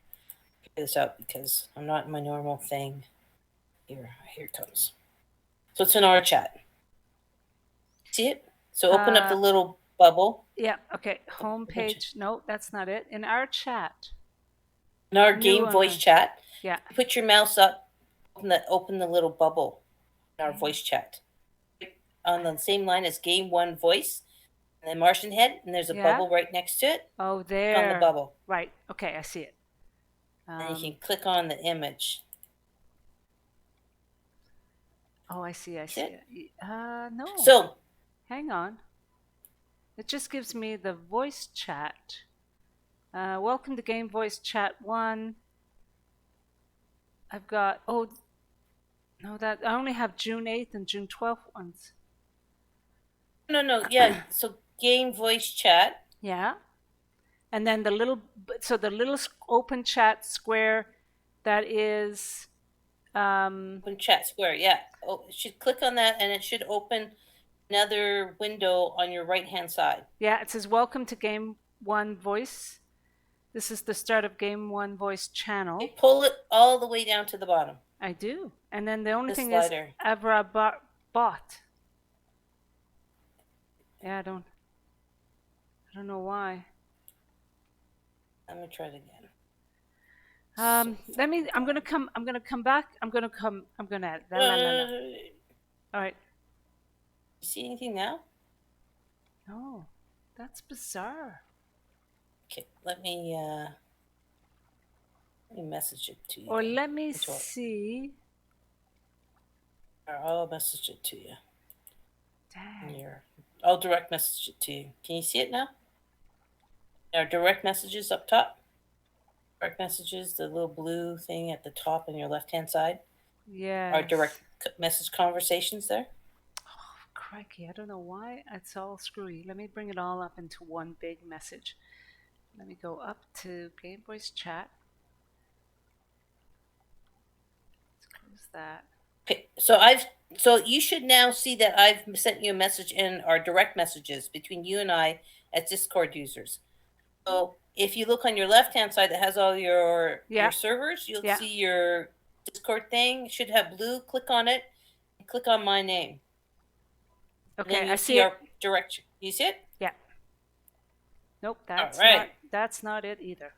Speaker 1: this out because I'm not in my normal thing. Here it comes. So it's in our chat. See it? So open up the little bubble.
Speaker 2: Yeah. Okay. Home page. No, that's not it. In our chat.
Speaker 1: In our
Speaker 2: New
Speaker 1: game voice chat.
Speaker 2: Yeah.
Speaker 1: Put your mouse up. Open the little bubble in our voice chat. On the same line as game 1 voice. And then Martian head. And there's a bubble right next to it.
Speaker 2: Oh, there.
Speaker 1: On the bubble.
Speaker 2: Right. Okay. I see it.
Speaker 1: And you can click on the image.
Speaker 2: Oh, I see. I see it. No.
Speaker 1: So,
Speaker 2: hang on. It just gives me the voice chat. Welcome to Game Voice Chat 1. I've got, that I only have June 8th and June 12th ones.
Speaker 1: No, yeah. So game voice chat.
Speaker 2: Yeah. And then the little open chat square That is.
Speaker 1: Open chat square. Yeah. Oh, you should click on that, and it should open another window on your right-hand side.
Speaker 2: Yeah, it says welcome to Game One Voice. This is the start of Game One Voice channel.
Speaker 1: Okay, pull it all the way down to the bottom.
Speaker 2: I do. And then the only
Speaker 1: The
Speaker 2: thing
Speaker 1: slider.
Speaker 2: is Avra bot. Yeah, I don't know why.
Speaker 1: Let me try it again.
Speaker 2: Let me. I'm gonna come back. I'm gonna. All right.
Speaker 1: You see anything now?
Speaker 2: No, that's bizarre.
Speaker 1: Okay, let me message it to you.
Speaker 2: Or
Speaker 1: then.
Speaker 2: let me
Speaker 1: Which one?
Speaker 2: see.
Speaker 1: Or I'll message it to you.
Speaker 2: Dang.
Speaker 1: I'll direct message it to you. Can you see it now? Our direct messages up top. Direct messages, the little blue thing at the top on your left-hand side.
Speaker 2: Yeah.
Speaker 1: Our direct message conversations there.
Speaker 2: Oh, crikey! I don't know why it's all screwy. Let me bring it all up into one big message. Let me go up to Game Voice chat. Let's close that.
Speaker 1: Okay, so you should now see that I've sent you a message in our direct messages between you and I as Discord users. So if you look on your left-hand side that has all your servers, you'll see your Discord thing. It should have blue. Click on it. And click on my name.
Speaker 2: Okay,
Speaker 1: I see our direct. You see it?
Speaker 2: Yeah. Nope, that's not it either.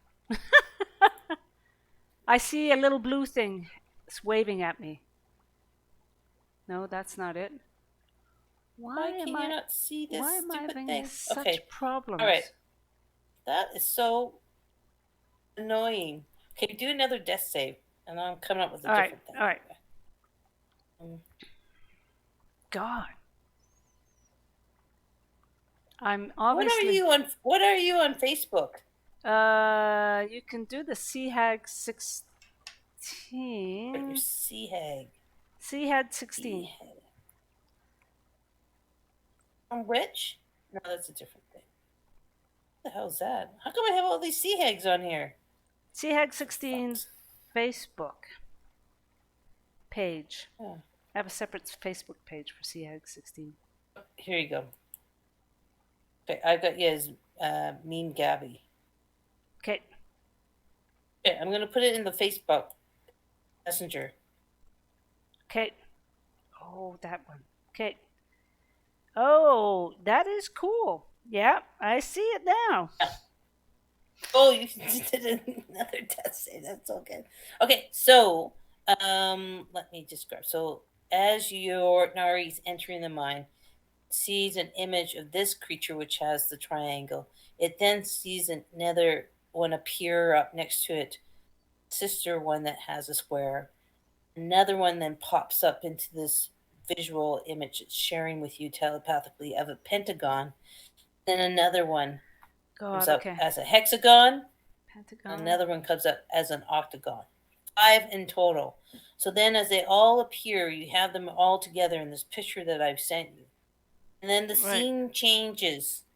Speaker 2: I see a little blue thing. It's waving at me. No, that's not it.
Speaker 1: Why can you not see this
Speaker 2: why am I
Speaker 1: stupid
Speaker 2: having
Speaker 1: thing?
Speaker 2: such problems?
Speaker 1: All right. That is so annoying. Okay, do another death save, and I'm coming up with a different thing.
Speaker 2: All right. God. I'm obviously.
Speaker 1: What are you on Facebook?
Speaker 2: You can do the CHAG 16.
Speaker 1: Your CHAG.
Speaker 2: CHAG 16.
Speaker 1: From which? No, that's a different thing. What the hell is that? How come I have all these CHAGs on here?
Speaker 2: CHAG 16 Facebook page.
Speaker 1: Oh.
Speaker 2: I have a separate Facebook page for CHAG 16.
Speaker 1: Here you go. Okay, I've got you as Meme Gabby.
Speaker 2: Okay.
Speaker 1: Okay, I'm going to put it in the Facebook Messenger.
Speaker 2: Okay. Oh, that one. Okay. Oh, that is cool. Yeah, I see it now.
Speaker 1: Yeah. Oh, you did another test. That's so good. Okay, so let me just grab. So as your Nari's entering the mine, sees an image of this creature which has the triangle. It then sees another one appear up next to it, sister one that has a square. Another one then pops up into this visual image it's sharing with you telepathically of a pentagon. Then another one comes up as a hexagon.
Speaker 2: Pentagon.
Speaker 1: Another one comes up as an octagon. 5 in total. So then as they all appear, you have them all together in this picture that I've sent you. And then the scene changes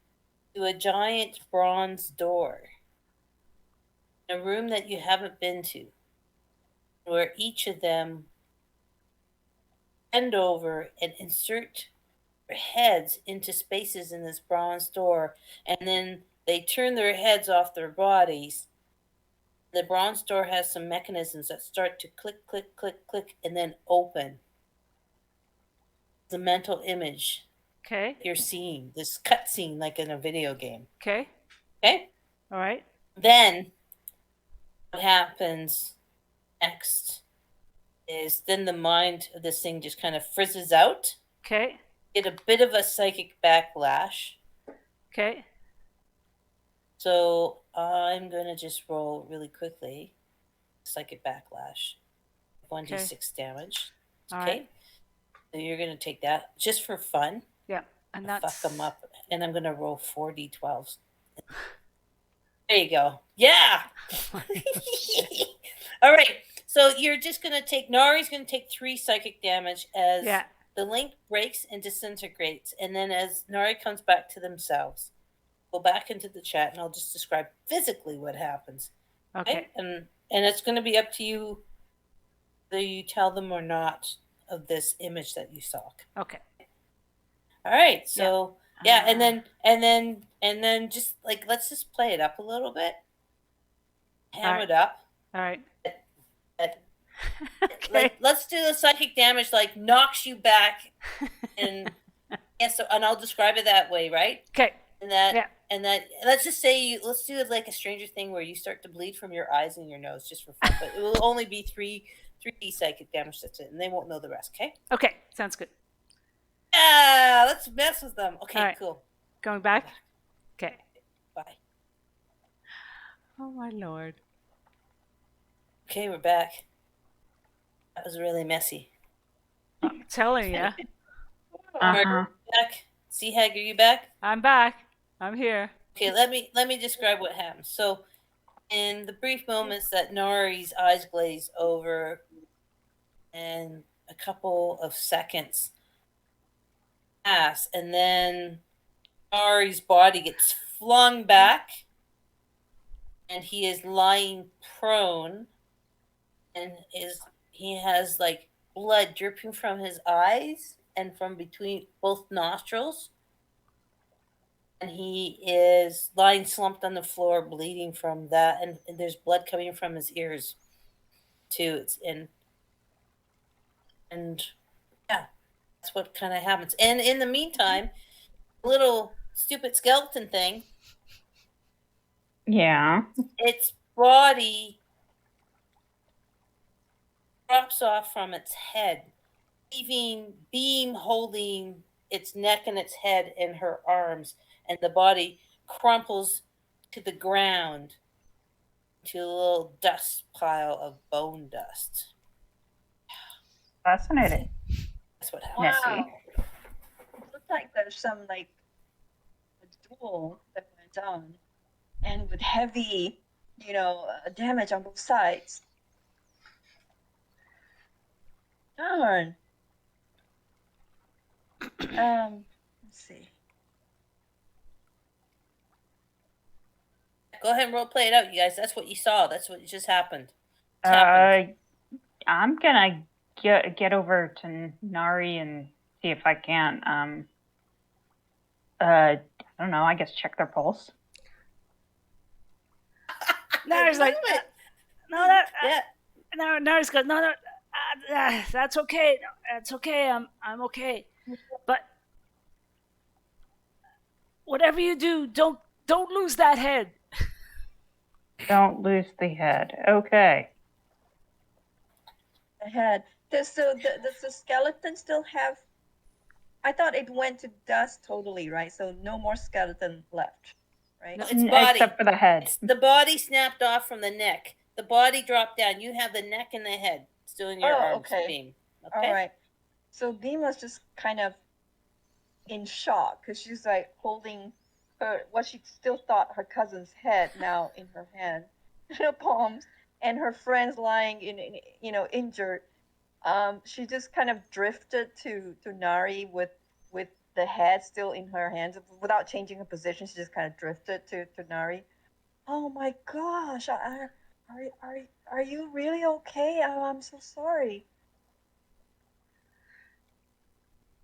Speaker 1: to a giant bronze door. A room that you haven't been to. Where each of them bend over and insert their heads into spaces in this bronze door. And then they turn their heads off their bodies. The bronze door has some mechanisms that start to click, click, click, click, and then open. The mental image.
Speaker 2: Okay.
Speaker 1: You're seeing this cutscene like in a video game.
Speaker 2: Okay.
Speaker 1: Okay?
Speaker 2: All right.
Speaker 1: Then what happens next is then the mind of this thing just kind of frizzes out.
Speaker 2: Okay.
Speaker 1: Get a bit of a psychic backlash.
Speaker 2: Okay.
Speaker 1: So I'm going to just roll really quickly. Psychic backlash. 1d6 damage.
Speaker 2: All
Speaker 1: okay.
Speaker 2: Right.
Speaker 1: So you're going to take that just for fun.
Speaker 2: Yeah. And that's...
Speaker 1: Fuck them up. And I'm going to roll 4d12s. There you go. Yeah. All right. So you're just going to take, Nari's going to take 3 psychic damage as the link breaks and disintegrates. And then as Nari comes back to themselves, go back into the chat and I'll just describe physically what happens.
Speaker 2: Okay.
Speaker 1: And And it's going to be up to you whether you tell them or not of this image that you saw.
Speaker 2: Okay.
Speaker 1: All right. So yeah, and
Speaker 2: Uh,
Speaker 1: then just like let's just play it up a little bit. Hammer
Speaker 2: right.
Speaker 1: it up.
Speaker 2: All right.
Speaker 1: Like
Speaker 2: Okay.
Speaker 1: let's do the psychic damage like knocks you back and yes, so, and I'll describe it that way, right?
Speaker 2: Okay.
Speaker 1: And that
Speaker 2: Yeah.
Speaker 1: and that let's just say let's do it like a Stranger Thing where you start to bleed from your eyes and your nose just for fun, but it will only be 3D psychic damage. That's it, and they won't know the rest. Okay.
Speaker 2: Okay. Sounds good.
Speaker 1: Yeah, let's mess with them. Okay,
Speaker 2: All right.
Speaker 1: cool.
Speaker 2: Going back. Okay.
Speaker 1: Bye.
Speaker 2: Oh my lord.
Speaker 1: Okay, we're back. That was really messy.
Speaker 2: I'm telling you.
Speaker 4: Uh-huh.
Speaker 1: Back. Hag, are you back?
Speaker 2: I'm back. I'm here.
Speaker 1: Okay, let me describe what happened. So, in the brief moments that Nari's eyes glaze over, and a couple of seconds pass, and then Nari's body gets flung back, and he is lying prone, and he has like blood dripping from his eyes and from between both nostrils. And he is lying slumped on the floor, bleeding from that, and there's blood coming from his ears, too. It's and yeah, that's what kind of happens. And in the meantime, little stupid skeleton thing,
Speaker 4: Yeah.
Speaker 1: its body drops off from its head, leaving Beam holding its neck and its head in her arms, and the body crumples to the ground to a little dust pile of bone dust.
Speaker 4: Fascinating.
Speaker 1: That's what happened.
Speaker 4: Nessie.
Speaker 3: It looks like there's some like a duel that went on, and with heavy, damage on both sides. Darn. Let's see.
Speaker 1: Go ahead and role play it out, you guys. That's what you saw. That's what just happened. It's happened.
Speaker 4: I'm gonna get over to Nari and see if I can. I don't know. I guess check their pulse.
Speaker 2: Nari's like,
Speaker 1: it.
Speaker 2: no, that,
Speaker 1: Yeah.
Speaker 2: no, Nari's got, no, that's okay. No, that's okay. I'm okay. But whatever you do, don't lose that head.
Speaker 4: Don't lose the head. Okay.
Speaker 3: The head. Does the skeleton still have? I thought it went to dust totally, right? So no more skeleton left, right?
Speaker 1: No, it's body.
Speaker 4: Except for the head.
Speaker 1: The body snapped off from the neck. The body dropped down. You have the neck and the head still in your arms,
Speaker 3: okay.
Speaker 1: Beam. Okay?
Speaker 3: All right. So Beam was just kind of in shock because she's like holding what she still thought her cousin's head now in her hand, her palms, and her friends lying in injured. She just kind of drifted to Nari with the head still in her hands without changing her position. She just kind of drifted to Nari. Oh my gosh! Are you really okay? Oh, I'm so sorry.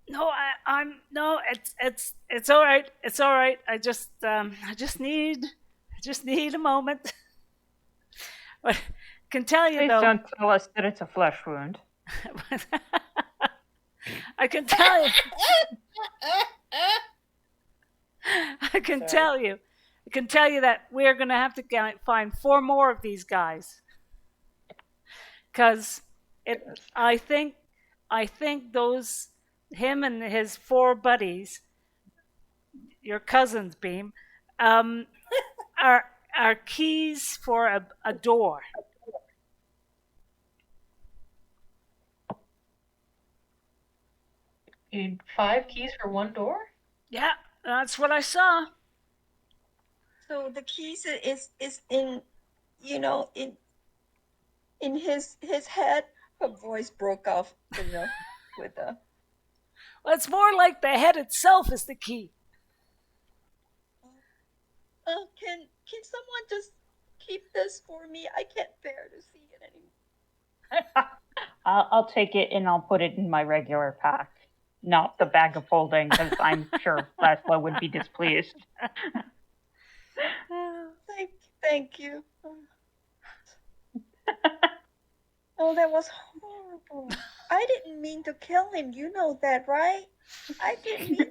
Speaker 2: No, I'm no. It's all right. It's all right. I just need a moment. But can tell you
Speaker 4: Please
Speaker 2: though.
Speaker 4: don't tell us that it's a flesh wound.
Speaker 2: I can tell you. I can tell you that we're going to have to find 4 more of these guys. Because I think those him and his 4 buddies, your cousins, Beam, are keys for a door.
Speaker 5: You need 5 keys for one door?
Speaker 2: Yeah, that's what I saw.
Speaker 3: So the keys is in, in his head. Her voice broke off, with a.
Speaker 2: Well, it's more like the head itself is the key.
Speaker 3: Can someone just keep this for me. I can't bear to see it anymore.
Speaker 4: I'll take it and I'll put it in my regular pack, not the bag of holding, because I'm sure Laszlo would be displeased.
Speaker 3: Thank you. Oh, that was horrible. I didn't mean to kill him. You know that, right? I didn't mean.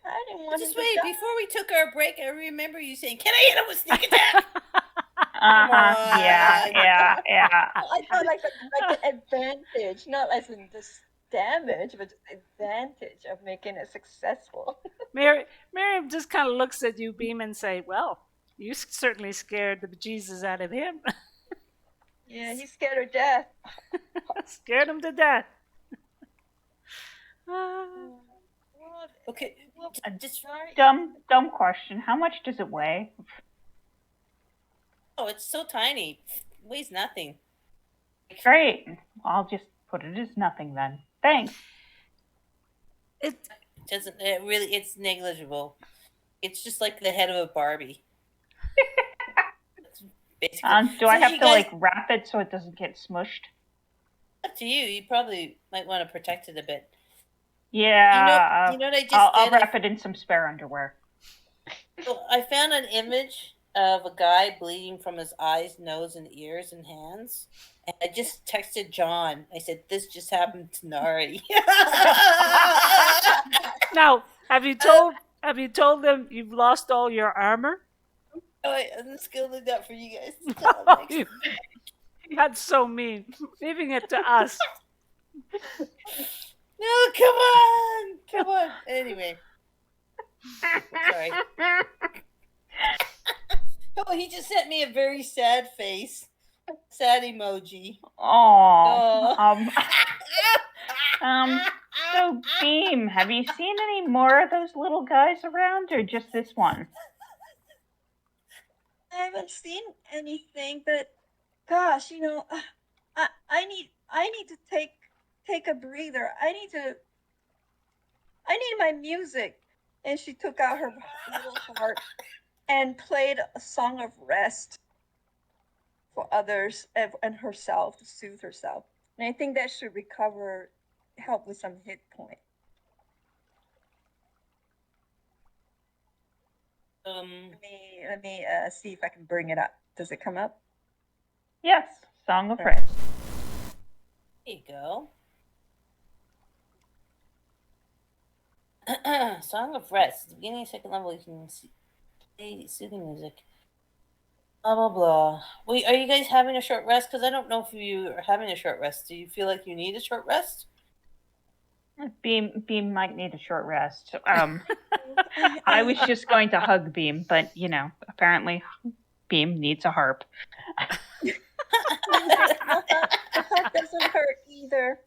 Speaker 3: I didn't want
Speaker 1: Just
Speaker 3: him to
Speaker 1: wait.
Speaker 3: die.
Speaker 1: Before we took our break, I remember you saying, "Can I hit him with sneak attack?"
Speaker 4: Yeah.
Speaker 3: I thought like an advantage, not as in this damage, but just advantage of making it successful.
Speaker 2: Miriam just kind of looks at you, Beam, and say, "Well, you certainly scared the bejesus out of him.
Speaker 3: Yeah, he's scared of death.
Speaker 2: Scared him to death."
Speaker 1: Okay,
Speaker 3: Well,
Speaker 1: just
Speaker 4: Dumb question. How much does it weigh?
Speaker 1: oh, it's so tiny. It weighs nothing.
Speaker 4: Great. I'll just put it as nothing then. Thanks.
Speaker 1: It doesn't. It really, it's negligible. It's just like the head of a Barbie. Basically.
Speaker 4: Do I
Speaker 1: So
Speaker 4: have
Speaker 1: you
Speaker 4: to
Speaker 1: guys-
Speaker 4: like wrap it so it doesn't get smushed?
Speaker 1: Up to you. You probably might want to protect it a bit.
Speaker 4: Yeah.
Speaker 1: You know what I just
Speaker 4: I'll
Speaker 1: did?
Speaker 4: wrap it in some spare underwear.
Speaker 1: So I found an image of a guy bleeding from his eyes, nose, and ears and hands. And I just texted John. I said, "This just happened to Nari."
Speaker 2: Now, have you told them you've lost all your armor?
Speaker 1: Oh, wait, I'm just gonna leave that for you guys to tell next week.
Speaker 2: That's so mean. Leaving it to us.
Speaker 1: No, come on. Anyway, sorry. Oh, he just sent me a very sad face, sad emoji.
Speaker 4: Oh. So Beam, have you seen any more of those little guys around, or just this one?
Speaker 3: I haven't seen anything, but gosh, I need to take a breather. I need my music. And she took out her little harp and played a song of rest for others and herself to soothe herself. And I think that should help with some hit point. Let me see if I can bring it up. Does it come up?
Speaker 4: Yes, Song of Rest.
Speaker 1: There you go. Song of Rest. At the beginning of second level, you can play soothing music. Blah blah blah. Wait, are you guys having a short rest? Because I don't know if you are having a short rest. Do you feel like you need a short rest?
Speaker 4: Beam might need a short rest. I was just going to hug Beam, but apparently Beam needs a harp.
Speaker 3: The harp doesn't hurt either.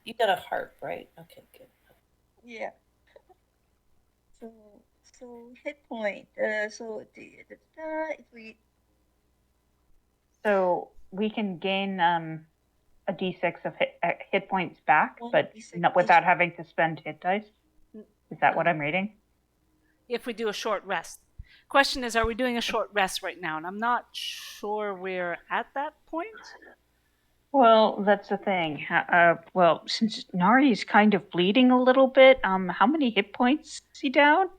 Speaker 1: You got a harp, right? Okay, good.
Speaker 3: Yeah. So hit point.
Speaker 4: So we can gain a d6 of hit points back, but not without having to spend hit dice. Is that what I'm reading?
Speaker 2: If we do a short rest. Question is, are we doing a short rest right now? And I'm not sure we're at that point.
Speaker 4: Well, that's the thing. Well, since Nari's kind of bleeding a little bit, how many hit points is he down?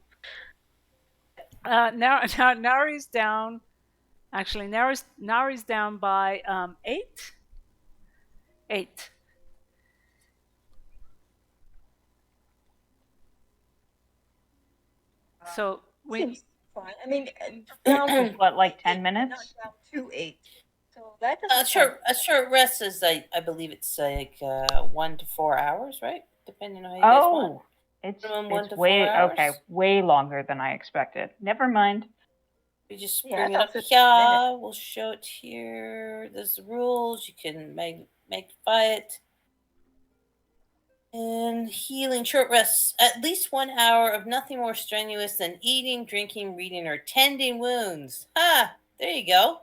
Speaker 2: Now Nari's down. Actually, Nari's down by 8. 8. So
Speaker 3: seems fine. I mean, down
Speaker 4: what, like 10 minutes?
Speaker 3: Not down to 8. So that
Speaker 1: A
Speaker 3: doesn't.
Speaker 1: short rest is I believe it's like 1 to 4 hours, right? Depending on how you guys want.
Speaker 4: It's
Speaker 1: Minimum 1 to 4
Speaker 4: way
Speaker 1: hours.
Speaker 4: okay, way longer than I expected. Never mind.
Speaker 1: We just
Speaker 3: Yeah,
Speaker 1: bring it
Speaker 3: I
Speaker 1: up
Speaker 3: thought 15
Speaker 1: here. We'll show it here. There's the rules. You can magnify it. And healing short rests, at least 1 hour of nothing more strenuous than eating, drinking, reading, or tending wounds. There you go.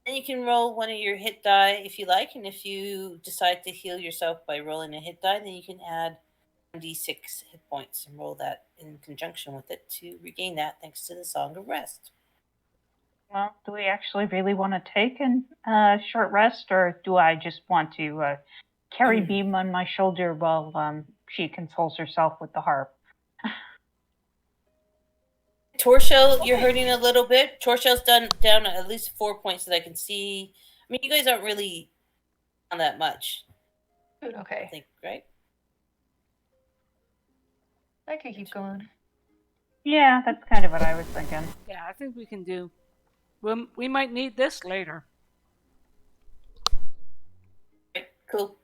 Speaker 1: Then you can roll one of your hit die if you like, and if you decide to heal yourself by rolling a hit die, then you can add 1d6 hit points and roll that in conjunction with it to regain that thanks to the Song of Rest.
Speaker 4: Well, do we actually really want to take a short rest, or do I just want to carry Beam on my shoulder while she consoles herself with the harp?
Speaker 1: Torshell, you're hurting a little bit. Torshell's down at least 4 points that I can see. I mean, you guys aren't really on that much. I
Speaker 5: Okay.
Speaker 1: think, right?
Speaker 5: I could keep going.
Speaker 4: Yeah, that's kind of what I was thinking.
Speaker 2: Yeah, I think we can do. We might need this later.
Speaker 1: Right, cool.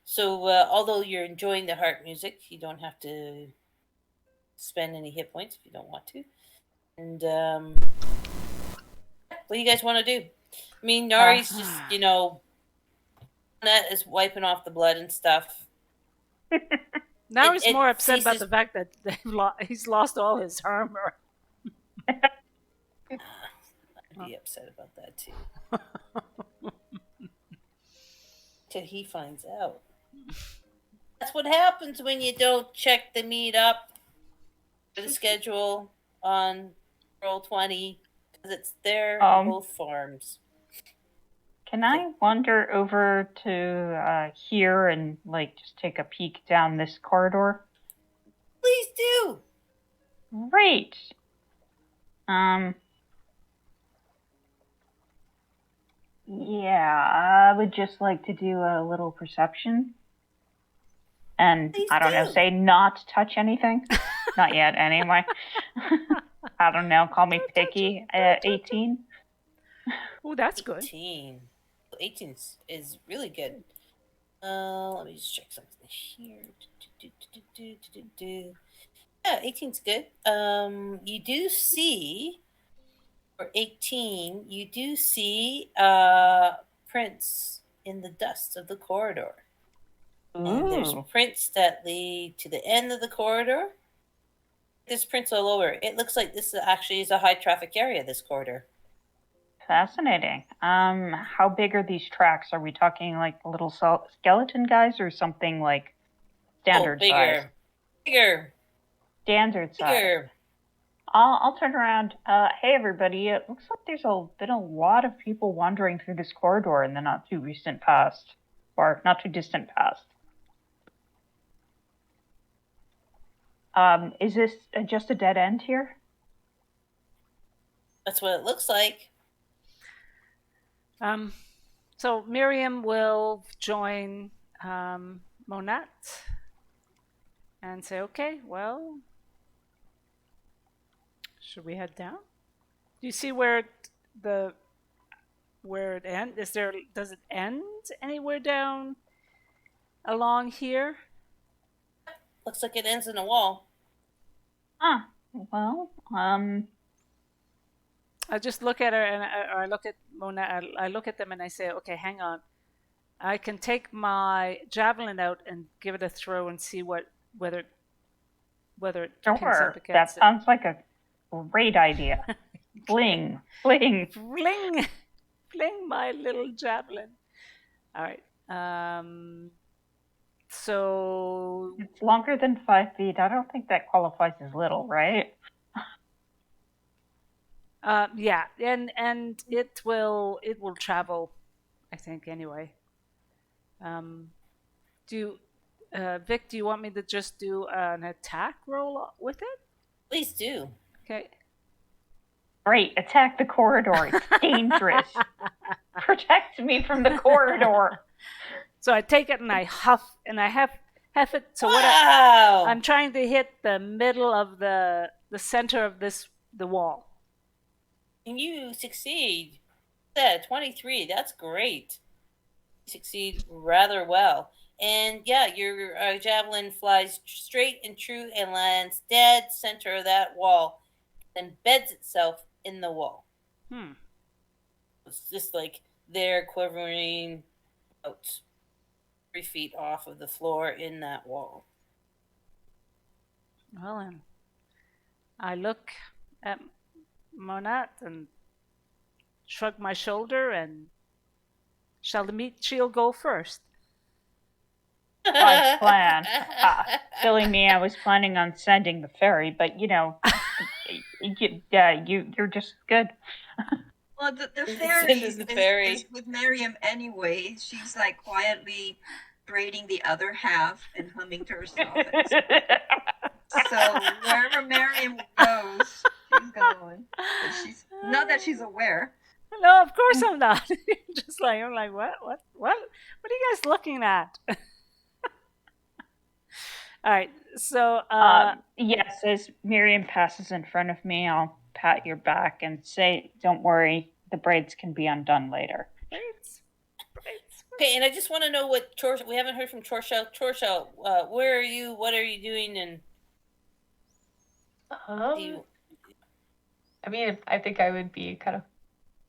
Speaker 1: So, although you're enjoying the harp music, you don't have to spend any hit points if you don't want to. And what do you guys want to do? I mean, Nari's just, Annette is wiping off the blood and stuff.
Speaker 2: Now he's more upset about
Speaker 1: ceases-
Speaker 2: the fact that he's lost all his armor.
Speaker 1: I'd be upset about that too. Till he finds out. That's what happens when you don't check the meetup or the schedule on Roll20 because it's there on both farms.
Speaker 4: Can I wander over to here and just take a peek down this corridor?
Speaker 1: Please do.
Speaker 4: Great. Yeah, I would just like to do a little perception. And
Speaker 1: Please
Speaker 4: I don't know,
Speaker 1: do.
Speaker 4: say not touch anything. Not yet, anyway. I don't know, call me picky. 18.
Speaker 2: Oh, that's good.
Speaker 1: 18. 18 is really good. Let me just check something here. Yeah, 18's good. You do see, for 18, you do see prints in the dust of the corridor. And there's prints that lead to the end of the corridor. There's prints all over. It looks like this actually is a high traffic area, this corridor.
Speaker 4: Fascinating. How big are these tracks? Are we talking like little skeleton guys or something like standard size?
Speaker 1: Bigger.
Speaker 4: Standard size.
Speaker 1: Bigger.
Speaker 4: I'll turn around. Hey everybody, it looks like there's been a lot of people wandering through this corridor in the not too recent past. Or not too distant past. Is this just a dead end here?
Speaker 1: That's what it looks like.
Speaker 2: So Miriam will join Monat and say, okay, well, should we head down? Do you see where it ends? Does it end anywhere down along here?
Speaker 1: Looks like it ends in a wall.
Speaker 4: Well,
Speaker 2: I just look at her and I look at Mona. I look at them and I say, okay, hang on. I can take my javelin out and give it a throw and see whether it pings
Speaker 4: sure.
Speaker 2: up
Speaker 4: That
Speaker 2: against it.
Speaker 4: sounds like a great idea. Fling.
Speaker 2: Fling, my little javelin. All right. So
Speaker 4: It's longer than 5 feet. I don't think that qualifies as little, right?
Speaker 2: yeah, and it will travel, I think, anyway. Vic, do you want me to just do an attack roll with it?
Speaker 1: Please do.
Speaker 2: Okay.
Speaker 4: Great. Attack the corridor. It's dangerous. Protect me from the corridor.
Speaker 2: So I take it and I huff and I huff it. So
Speaker 1: Wow!
Speaker 2: I'm trying to hit the middle of the center of the wall.
Speaker 1: And you succeed. Yeah, 23. That's great. You succeed rather well. And yeah, your javelin flies straight and true and lands dead center of that wall, then beds itself in the wall. It's just like there quivering about 3 feet off of the floor in that wall.
Speaker 2: Well, and I look at Monat and shrug my shoulder and shall the meat shield go first?
Speaker 4: odd plan. Silly me, I was planning on sending the fairy, but you're just good.
Speaker 3: Well, the
Speaker 1: Send
Speaker 3: fairy
Speaker 1: us the fairy.
Speaker 3: is with Miriam anyway. She's like quietly braiding the other half and humming to herself. So wherever Miriam goes, she's going. But she's not that she's aware.
Speaker 2: No, of course I'm not. Just like I'm like, what are you guys looking at? All right, so
Speaker 4: Yes, as Miriam passes in front of me, I'll pat your back and say, "Don't worry, the braids can be undone later."
Speaker 2: braids.
Speaker 1: Okay, and I just want to know what we haven't heard from Torshell. Torshell, where are you? What are you doing? And do you...
Speaker 5: I mean, I think I would be kind of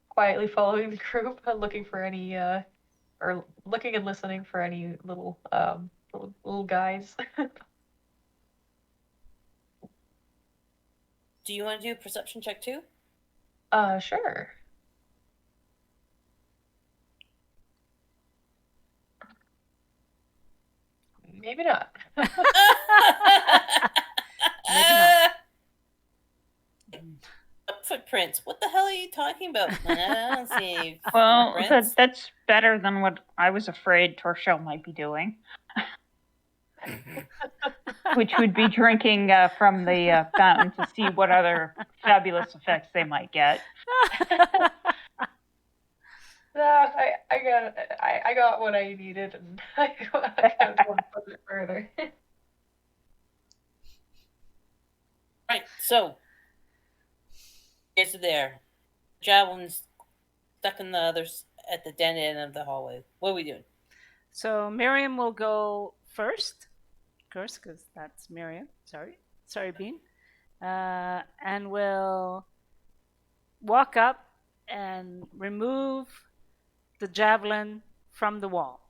Speaker 5: quietly following the group, looking for any or looking and listening for any little guys.
Speaker 1: Do you want to do a perception check too?
Speaker 5: Sure. Maybe not.
Speaker 1: Footprints. What the hell are you talking about? I don't see any
Speaker 4: Well,
Speaker 1: footprints.
Speaker 4: that's better than what I was afraid Torshell might be doing, which would be drinking from the fountain to see what other fabulous effects they might get.
Speaker 5: No, I got what I needed, and I don't want to push it further.
Speaker 1: Right, so you guys are there. Javelin's stuck in the others at the dead end of the hallway. What are we doing?
Speaker 2: So Miriam will go first, of course, because that's Miriam. Sorry, Bean. And will walk up and remove the javelin from the wall.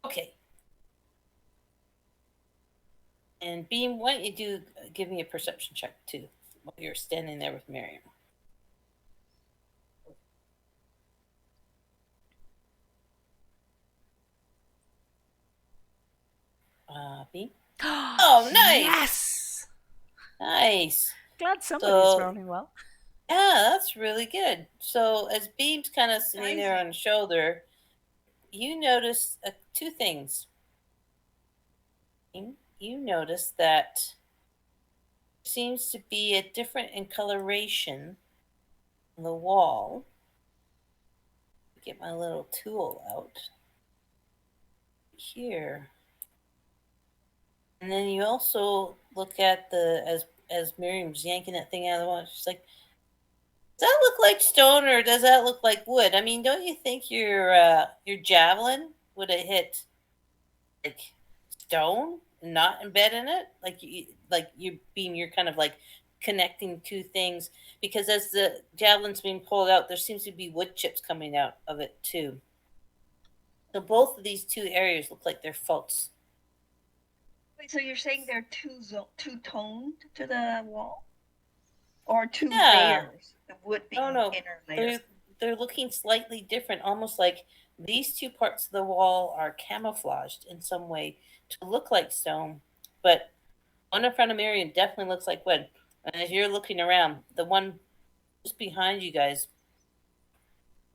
Speaker 1: Okay. And Beam, why don't you give me a perception check too, while you're standing there with Miriam. Beam? Oh, nice!
Speaker 2: Yes!
Speaker 1: Nice.
Speaker 2: Glad somebody's
Speaker 1: So-
Speaker 2: rolling well.
Speaker 1: Yeah, that's really good. So as Beam's kind of sitting there on the shoulder, you notice two things. You notice that seems to be a different in coloration on the wall. Get my little tool out here. And then you also look at as Miriam's yanking that thing out of the wall, she's like, does that look like stone or does that look like wood? I mean, don't you think your javelin would have hit like stone and not embed in it? You're kind of like connecting two things, because as the javelin's being pulled out, there seems to be wood chips coming out of it too. So both of these two areas look like they're faults.
Speaker 3: Wait, so you're saying they're two toned to the wall, or two
Speaker 1: Yeah.
Speaker 3: layers? The wood being
Speaker 1: No,
Speaker 3: inner layer.
Speaker 1: they're looking slightly different, almost like these two parts of the wall are camouflaged in some way to look like stone, but one in front of Miriam definitely looks like wood. And as you're looking around, the one just behind you guys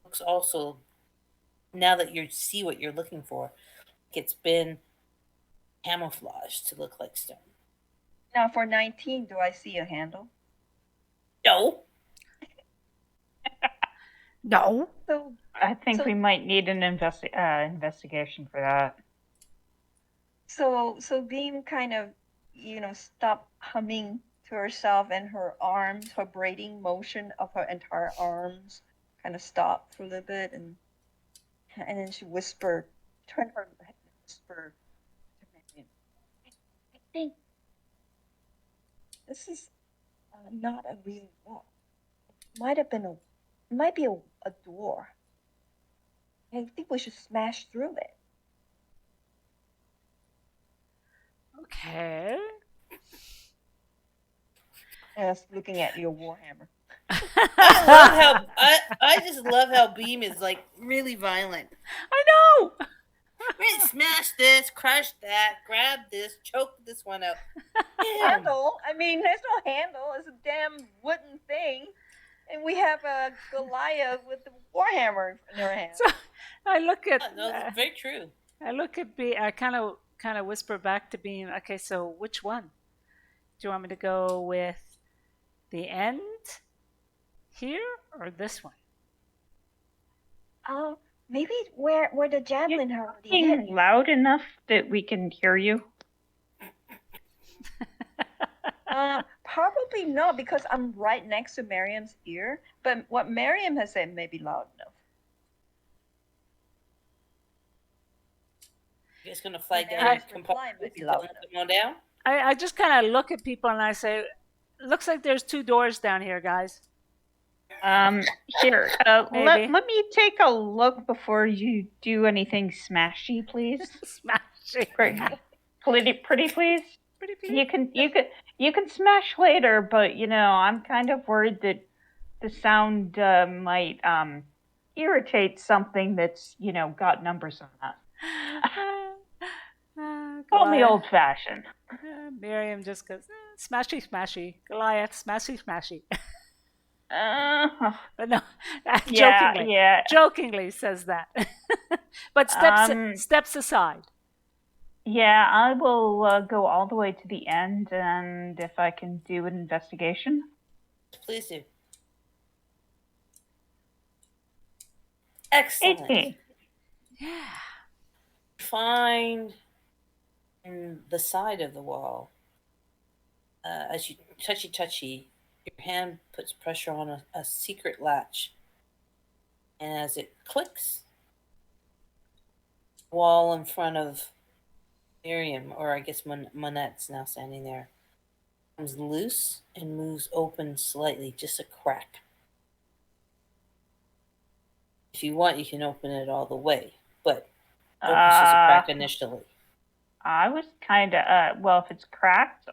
Speaker 1: looks also, now that you see what you're looking for, it's been camouflaged to look like stone.
Speaker 3: Now for 19, do I see a handle?
Speaker 1: No.
Speaker 2: No.
Speaker 3: So
Speaker 4: I think we might need an investigation for that.
Speaker 3: So Beam kind of, stopped humming to herself, and her arms, her braiding motion of her entire arms kind of stopped for a little bit, and then she whispered, turned her head and whispered to Marion, I think this is not a real wall. It might be a door. I think we should smash through it.
Speaker 2: Okay.
Speaker 3: Yes, looking at your warhammer.
Speaker 1: I just love how Beam is like really violent.
Speaker 2: I know.
Speaker 1: Really smash this, crush that, grab this, choke this one out. Damn.
Speaker 3: Handle? I mean, there's no handle. It's a damn wooden thing. And we have a Goliath with the warhammer in her hand.
Speaker 2: So I look at.
Speaker 1: No, it's very true.
Speaker 2: I look at Beam. I kind of whisper back to Beam. Okay, so which one? Do you want me to go with the end here or this one?
Speaker 3: Oh, maybe where the javelin already hit.
Speaker 4: Being loud enough that we can hear you.
Speaker 3: Probably not, because I'm right next to Miriam's ear. But what Miriam has said may be loud enough.
Speaker 1: You guys gonna fly down?
Speaker 3: Miriam's
Speaker 1: and
Speaker 3: reply may be loud enough.
Speaker 1: come on down.
Speaker 2: I just kind of look at people and I say, looks like there's 2 doors down here, guys.
Speaker 4: Here,
Speaker 2: Maybe.
Speaker 4: let me take a look before you do anything smashy, please.
Speaker 2: Smashing.
Speaker 4: Pretty, please.
Speaker 2: Pretty please.
Speaker 4: You can smash later, but I'm kind of worried that the sound might irritate something that's got numbers on that. Call me old-fashioned.
Speaker 2: Miriam just goes, smashy, smashy. Goliath, smashy, smashy. But no, jokingly says that. But steps aside.
Speaker 4: Yeah, I will go all the way to the end, and if I can do an investigation.
Speaker 1: Please do. Excellent.
Speaker 4: 18.
Speaker 2: Yeah.
Speaker 1: Find in the side of the wall. As you touchy, your hand puts pressure on a secret latch. And as it clicks, the wall in front of Miriam, or I guess Monette's now standing there, comes loose and moves open slightly, just a crack. If you want, you can open it all the way, but opens just a crack initially.
Speaker 4: I was kind of, well, if it's cracked,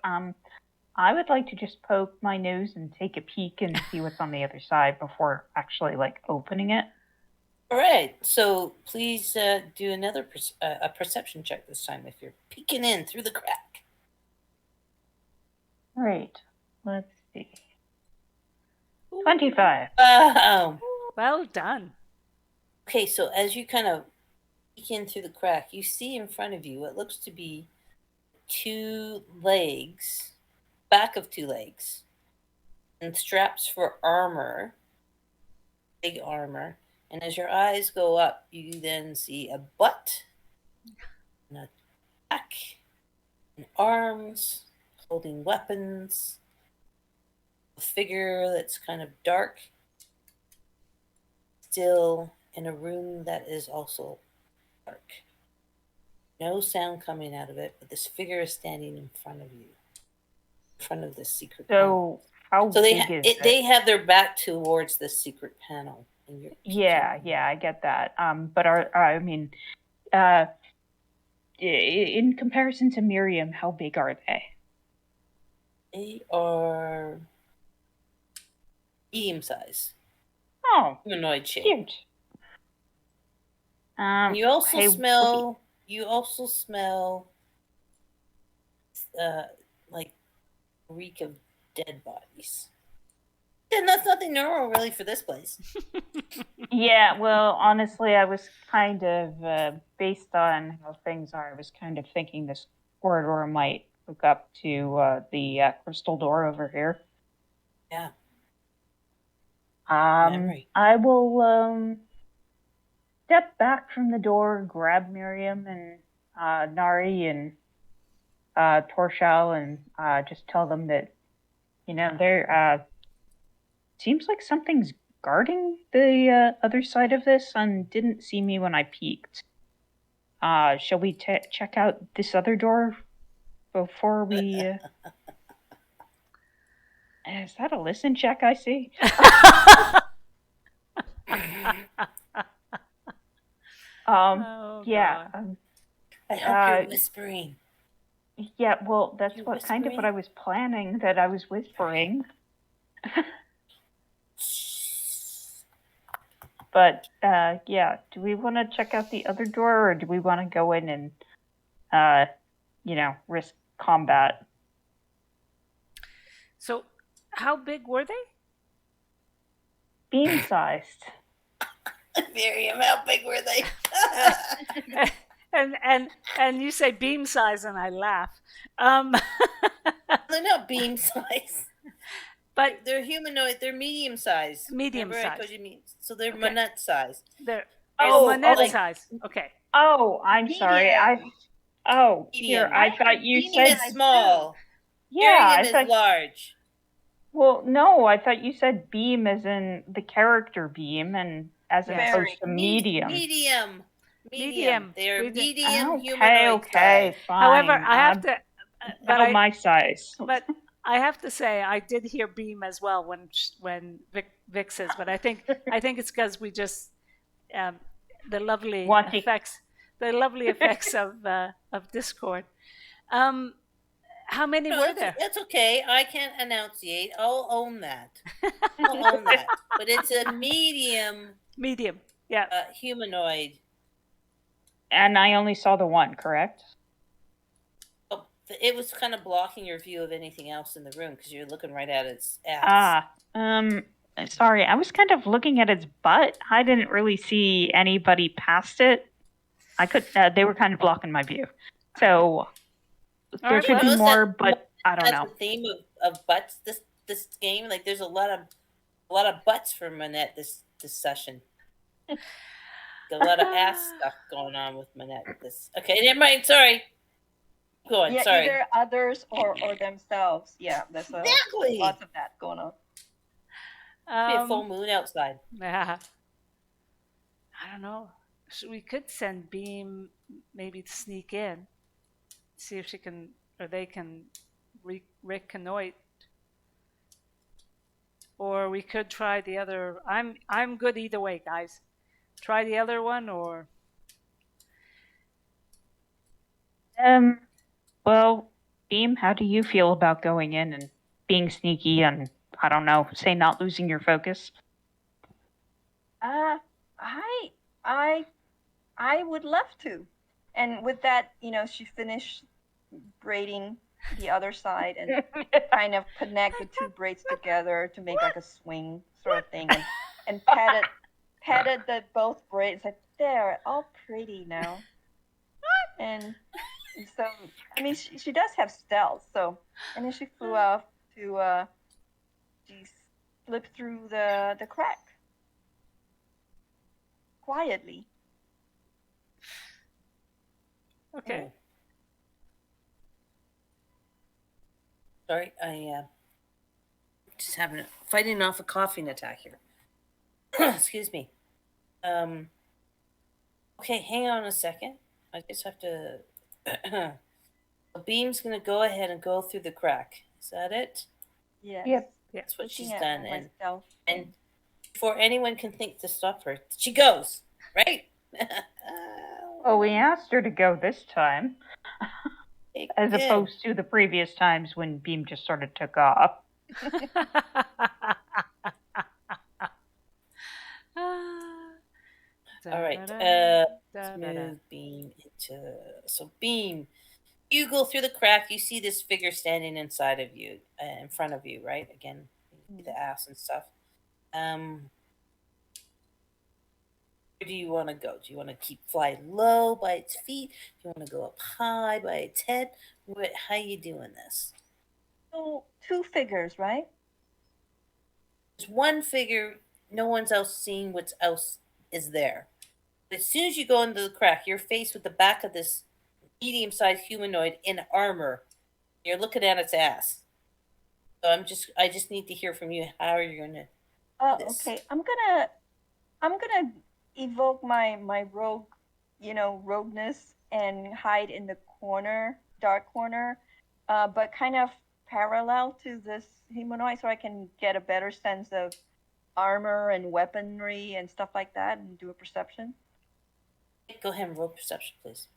Speaker 4: I would like to just poke my nose and take a peek and see what's on the other side before actually, opening it.
Speaker 1: All right, so please do another a perception check this time if you're peeking in through the crack.
Speaker 4: Right. Let's see. 25.
Speaker 2: Well done.
Speaker 1: Okay, so as you kind of peek in through the crack, you see in front of you what looks to be 2 legs, back of 2 legs, and straps for armor, big armor. And as your eyes go up, you then see a butt, and a back, and arms holding weapons, a figure that's kind of dark, still in a room that is also dark. No sound coming out of it, but this figure is standing in front of you, in front of this secret panel.
Speaker 4: How big is it?
Speaker 1: They have their back towards this secret panel.
Speaker 4: Yeah, I get that. But in comparison to Miriam, how big are they?
Speaker 1: They are medium size.
Speaker 4: Oh,
Speaker 1: humanoid shape.
Speaker 4: cute.
Speaker 1: You also
Speaker 4: hey,
Speaker 1: smell. You also smell, like reek of dead bodies. And that's nothing normal, really, for this place.
Speaker 4: Yeah, well, honestly, I was kind of, based on how things are, I was kind of thinking this corridor might hook up to the crystal door over here.
Speaker 1: Yeah.
Speaker 4: I will step back from the door, grab Miriam and Nari and Torshal, and just tell them that, there seems like something's guarding the other side of this and didn't see me when I peeked. Shall we check out this other door before we... Is that a listen check I see? Yeah.
Speaker 1: I hope you're whispering.
Speaker 4: Yeah, well, that's kind of what I was planning, that I was whispering. But yeah, do we want to check out the other door, or do we want to go in and, risk combat?
Speaker 2: So, how big were they?
Speaker 4: Beam-sized.
Speaker 1: Miriam, how big were they?
Speaker 2: and you say beam size, and I laugh.
Speaker 1: They're not beam size.
Speaker 2: But
Speaker 1: They're humanoid. They're medium size.
Speaker 2: Medium
Speaker 1: Remember,
Speaker 2: size.
Speaker 1: I told you so they're
Speaker 2: Okay.
Speaker 1: manette size.
Speaker 2: they're
Speaker 4: Oh,
Speaker 2: manette
Speaker 1: like-
Speaker 2: size. Okay.
Speaker 4: Oh, I'm sorry.
Speaker 1: Medium.
Speaker 4: Here, I thought you
Speaker 1: Medium
Speaker 4: said
Speaker 1: is small.
Speaker 4: yeah.
Speaker 1: Miriam is large.
Speaker 4: Well, no, I thought you said beam as in the character beam, and as
Speaker 2: Yes.
Speaker 4: opposed to medium.
Speaker 1: Medium.
Speaker 2: Medium.
Speaker 1: They're
Speaker 2: We did-
Speaker 1: medium
Speaker 4: Okay,
Speaker 1: humanoid size.
Speaker 4: fine.
Speaker 2: However, I have to.
Speaker 4: About my size.
Speaker 2: But I have to say, I did hear beam as well when Vic says. But I think it's because we just the lovely
Speaker 4: Wanting-
Speaker 2: effects of Discord. How many
Speaker 1: No,
Speaker 2: were there?
Speaker 1: That's okay. I can't enunciate. I'll own that. I'll own that. But it's a medium
Speaker 2: Medium. Yeah.
Speaker 1: humanoid.
Speaker 4: And I only saw the one, correct?
Speaker 1: Oh, it was kind of blocking your view of anything else in the room because you're looking right at its ass.
Speaker 4: Sorry, I was kind of looking at its butt. I didn't really see anybody past it. They were kind of blocking my view. So there
Speaker 2: right,
Speaker 4: could be
Speaker 1: well-
Speaker 4: more, but I don't
Speaker 1: That's
Speaker 4: know.
Speaker 1: the theme of butts this game. Like there's a lot of butts for Manette this session. A lot of ass stuff going on with Manette. Okay, never mind. Sorry. Go on.
Speaker 3: Yeah,
Speaker 1: Sorry.
Speaker 3: either others or themselves. Yeah, there's
Speaker 1: Exactly.
Speaker 3: lots of that going on.
Speaker 1: Be a full moon outside.
Speaker 2: Yeah. I don't know. We could send Beam maybe to sneak in, see if she can, or they can reconnoit. Or we could try the other. I'm good either way, guys. Try the other one, or
Speaker 4: Well, Beam, how do you feel about going in and being sneaky and, I don't know, say not losing your focus?
Speaker 3: I would love to. And with that, she finished braiding the other side and kind of connect the two braids together to make like a swing sort of thing, and patted both braids like they're all pretty now. And so she does have stealth. So and then she flew off to she slipped through the crack quietly.
Speaker 2: okay.
Speaker 1: Sorry, I just fighting off a coughing attack here. Excuse me. Okay, hang on a second. I just have to. Beam's gonna go ahead and go through the crack. Is that it?
Speaker 3: Yes.
Speaker 4: Yep.
Speaker 1: That's what she's
Speaker 3: Looking at
Speaker 1: done.
Speaker 3: myself.
Speaker 1: And before anyone can think to stop her, she goes right.
Speaker 4: Well, we asked her to go this time, as
Speaker 1: Good.
Speaker 4: opposed to the previous times when Beam just sort of took off.
Speaker 1: All right. Let's move Beam into. So Beam, you go through the crack. You see this figure standing inside of you, in front of you, right? Again, you see the ass and stuff. Where do you want to go? Do you want to keep fly low by its feet? Do you want to go up high by its head? How you doing this?
Speaker 3: So 2 figures, right?
Speaker 1: There's one figure. No one's else seeing what else is there. As soon as you go into the crack, you're faced with the back of this medium-sized humanoid in armor. You're looking at its ass. So I just need to hear from you how you're gonna.
Speaker 3: Oh,
Speaker 1: This.
Speaker 3: okay. I'm gonna evoke my rogue, rogueness and hide in the dark corner, but kind of parallel to this humanoid, so I can get a better sense of armor and weaponry and stuff like that, and do a perception.
Speaker 1: Go ahead and roll perception, please.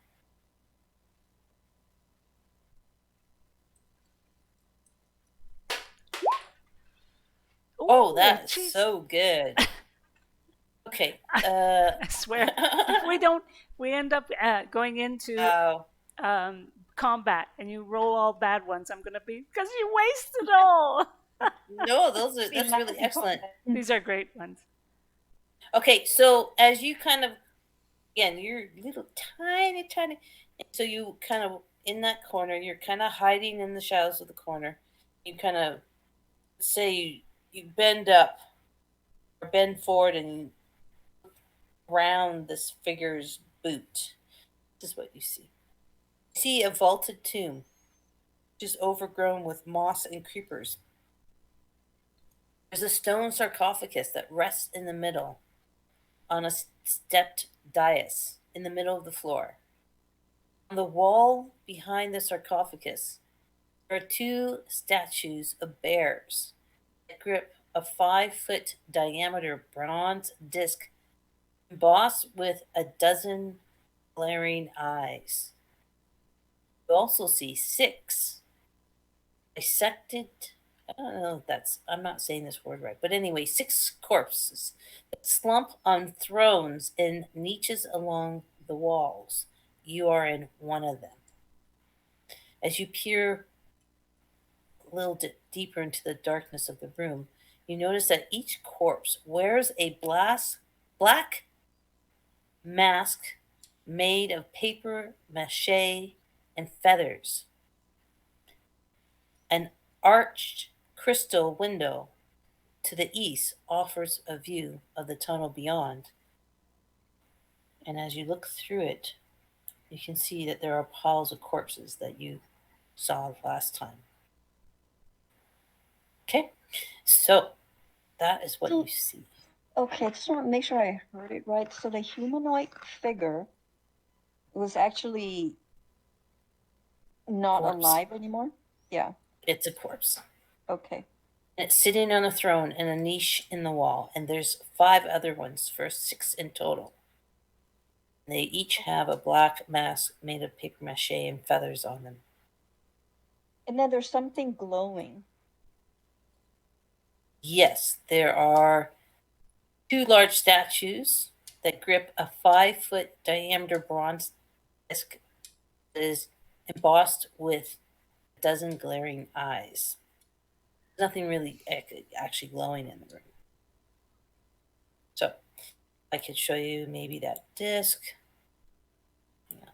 Speaker 1: Oh, that's
Speaker 2: geez.
Speaker 1: so good. Okay.
Speaker 2: I swear. If we don't, we end up going into
Speaker 1: Wow.
Speaker 2: combat and you roll all bad ones. I'm gonna be because you wasted all.
Speaker 1: No, that's really excellent.
Speaker 2: These are great ones.
Speaker 1: Okay, so as you kind of again, you're little tiny, so you kind of in that corner. You're kind of hiding in the shadows of the corner. You kind of say you bend up or bend forward and round this figure's boot. This is what you see. You see a vaulted tomb, which is overgrown with moss and creepers. There's a stone sarcophagus that rests in the middle on a stepped dais in the middle of the floor. On the wall behind the sarcophagus, there are two statues of bears that grip a 5-foot diameter bronze disc embossed with a dozen glaring eyes. You also see 6 dissected, I don't know if that's, I'm not saying this word right, but anyway, 6 corpses that slump on thrones in niches along the walls. You are in one of them. As you peer a little deeper into the darkness of the room, you notice that each corpse wears a black mask made of paper mache and feathers. An arched crystal window to the east offers a view of the tunnel beyond. And as you look through it, you can see that there are piles of corpses that you saw last time. Okay, so that is what you see.
Speaker 3: Okay, just want to make sure I heard it right. So the humanoid figure was actually not
Speaker 1: Corpse.
Speaker 3: alive anymore? Yeah.
Speaker 1: It's a corpse.
Speaker 3: Okay.
Speaker 1: And it's sitting on a throne in a niche in the wall, and there's 5 other ones for 6 in total. They each have a black mask made of paper mache and feathers on them.
Speaker 3: And then there's something glowing.
Speaker 1: Yes, there are 2 large statues that grip a 5-foot diameter bronze disc that is embossed with a dozen glaring eyes. There's nothing really actually glowing in the room. So I could show you maybe that disc. Yeah.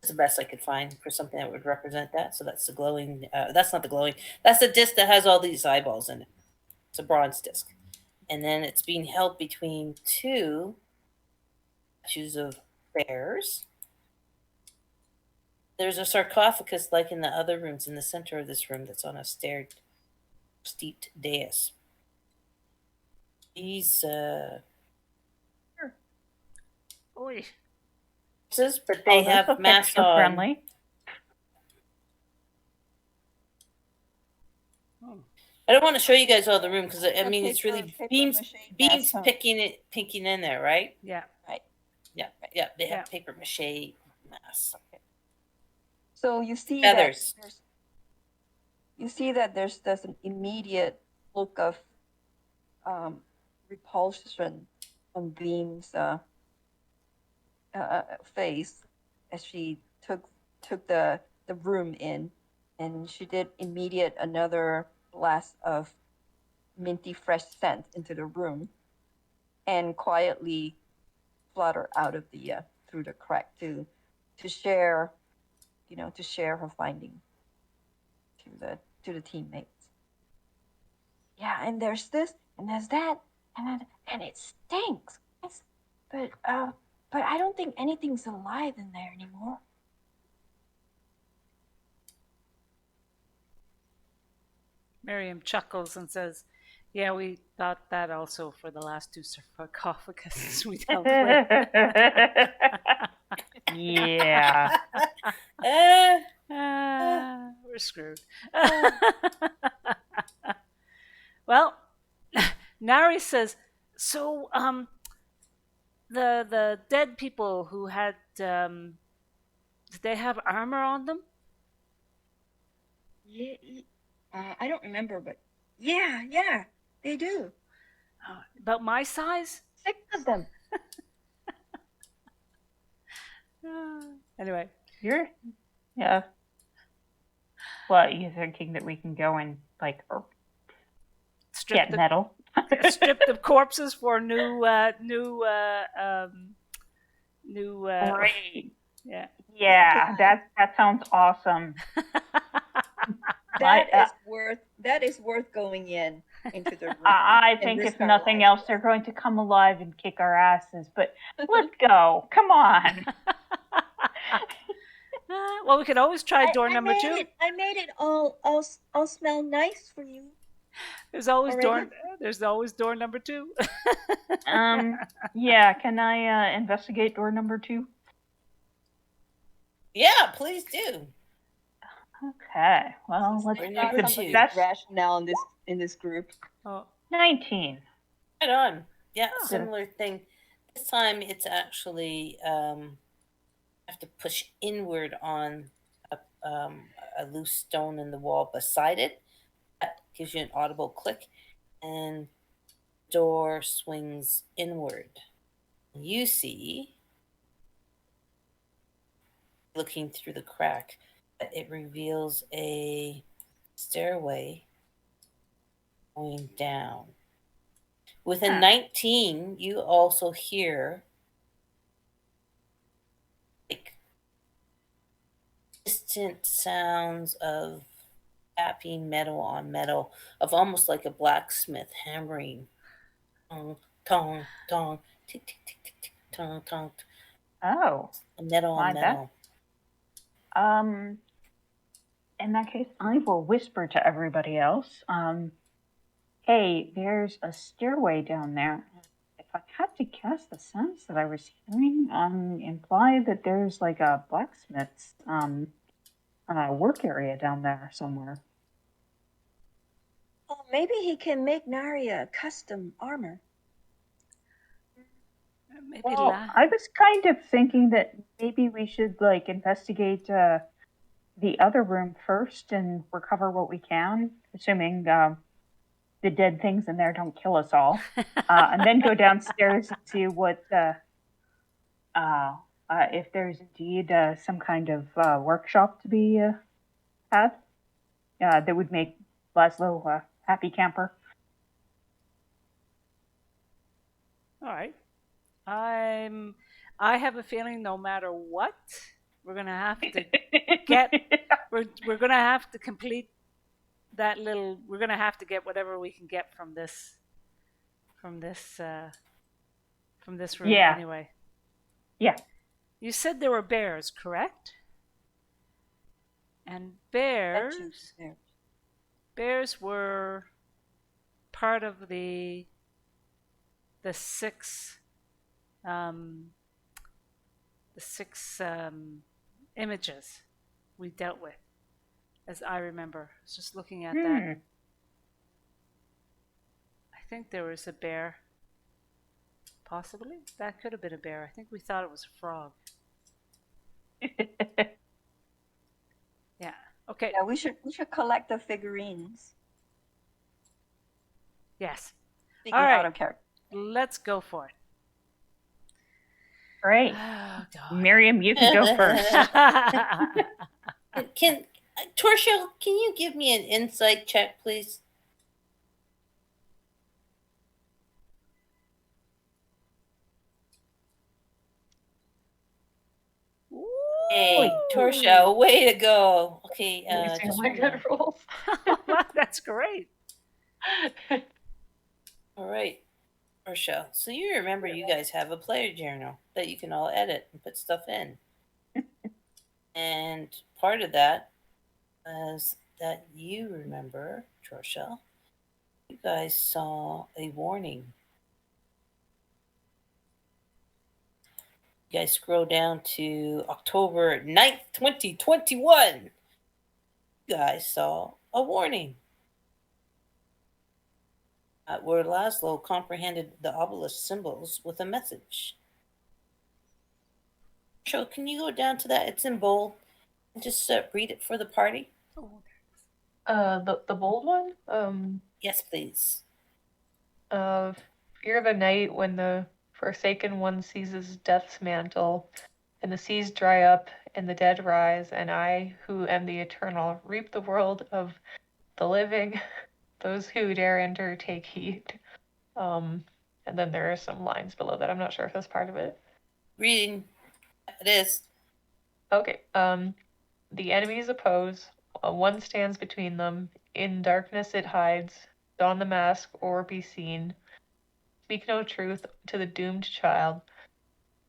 Speaker 1: That's the best I could find for something that would represent that. So that's the glowing. That's not the glowing. That's the disc that has all these eyeballs in it. It's a bronze disc. And then it's being held between 2 statues of bears. There's a sarcophagus like in the other rooms in the center of this room that's on a steeped dais. These
Speaker 2: Oy.
Speaker 1: but they have masks on.
Speaker 4: Friendly.
Speaker 1: I don't want to show you guys all the room because I mean it's really
Speaker 3: paper
Speaker 1: beams
Speaker 3: mache mask,
Speaker 1: picking in there, right?
Speaker 2: Yeah.
Speaker 3: Right.
Speaker 1: Yeah. They have
Speaker 2: Yeah.
Speaker 1: paper mache masks.
Speaker 3: So you see
Speaker 1: Feathers.
Speaker 3: that you see that there's an immediate look of repulsion on Beam's face as she took the room in, and she did immediate another blast of minty fresh scent into the room, and quietly flutter out of the through the crack to share, to share her finding to the teammates. Yeah, and there's this, and there's that, and it stinks. But I don't think anything's alive in there anymore.
Speaker 2: Miriam chuckles and says, "Yeah, we thought that also for the last 2 sarcophaguses we dealt with."
Speaker 4: Yeah.
Speaker 2: We're screwed. Well, Nari says, so the dead people who had did they have armor on them?
Speaker 3: Yeah, I don't remember, but yeah. They do.
Speaker 2: About my size?
Speaker 3: 6 of them.
Speaker 2: Anyway.
Speaker 4: Yeah. What, you thinking that we can go and, like, get metal?
Speaker 2: Strip the corpses for new
Speaker 4: Great.
Speaker 2: Yeah.
Speaker 4: Yeah, that sounds awesome.
Speaker 3: That is worth going into the room.
Speaker 4: I think if nothing else, they're going to come alive and kick our asses. But let's go. Come on.
Speaker 2: Well, we could always try door number 2.
Speaker 3: I made it all smell nice for you.
Speaker 2: There's always door number 2.
Speaker 4: Yeah. Can I investigate door number 2?
Speaker 1: Yeah, please do.
Speaker 4: Okay. Well, let's
Speaker 1: number 2.
Speaker 3: That's rationale in this group.
Speaker 4: 19.
Speaker 1: Right on. Yeah, similar thing. This time it's actually have to push inward on a loose stone in the wall beside it. That gives you an audible click, and the door swings inward. You see, looking through the crack, that it reveals a stairway going down. With a 19, you also hear like distant sounds of tapping metal on metal, of almost like a blacksmith hammering. Tong, tong, tong, tick, tick, tick, tick, tick, tong, tong.
Speaker 4: Oh.
Speaker 1: Metal on metal.
Speaker 4: In that case, I will whisper to everybody else. Hey, there's a stairway down there. If I had to guess, the sounds that I was hearing imply that there's like a blacksmith's work area down there somewhere.
Speaker 3: Oh, maybe he can make Naria custom armor.
Speaker 2: Maybe
Speaker 4: I was kind of thinking that maybe we should like investigate the other room first and recover what we can, assuming the dead things in there don't kill us all, and then go downstairs and see what if there's indeed some kind of workshop to be had that would make Laszlo a happy camper.
Speaker 2: All right. I have a feeling no matter what, we're gonna have to get. we're gonna have to complete that little. We're gonna have to get whatever we can get from this room.
Speaker 4: Yeah.
Speaker 2: Anyway.
Speaker 4: Yeah.
Speaker 2: You said there were bears, correct? And bears were part of the 6 images we dealt with, as I remember. I was just looking at that. I think there was a bear. Possibly? That could have been a bear. I think we thought it was a frog. Yeah. Okay.
Speaker 3: Yeah, we should collect the figurines.
Speaker 2: Yes.
Speaker 3: Speaking out of character.
Speaker 2: Let's go for it.
Speaker 4: Great.
Speaker 2: Oh, God.
Speaker 4: Miriam, you can go first.
Speaker 1: Torshell, can you give me an insight check, please? Hey, Torshell, way to go. Okay,
Speaker 5: just my good rolls.
Speaker 2: That's great.
Speaker 1: All right, Torshell. So you remember you guys have a player journal that you can all edit and put stuff in. And part of that is that you remember, Torshell, you guys saw a warning. You guys scroll down to October 9th, 2021. You guys saw a warning. Where Laszlo comprehended the obelisk symbols with a message. So can you go down to that? It's in bold. And just read it for the party.
Speaker 5: The bold one?
Speaker 1: Yes, please.
Speaker 5: Fear the night when the Forsaken One seizes death's mantle, and the seas dry up, and the dead rise, and I, who am the eternal, reap the world of the living. Those who dare enter take heed. And then there are some lines below that. I'm not sure if that's part of it.
Speaker 1: Reading. It is.
Speaker 5: Okay. The enemies oppose. One stands between them. In darkness it hides. Don the mask or be seen. Speak no truth to the doomed child.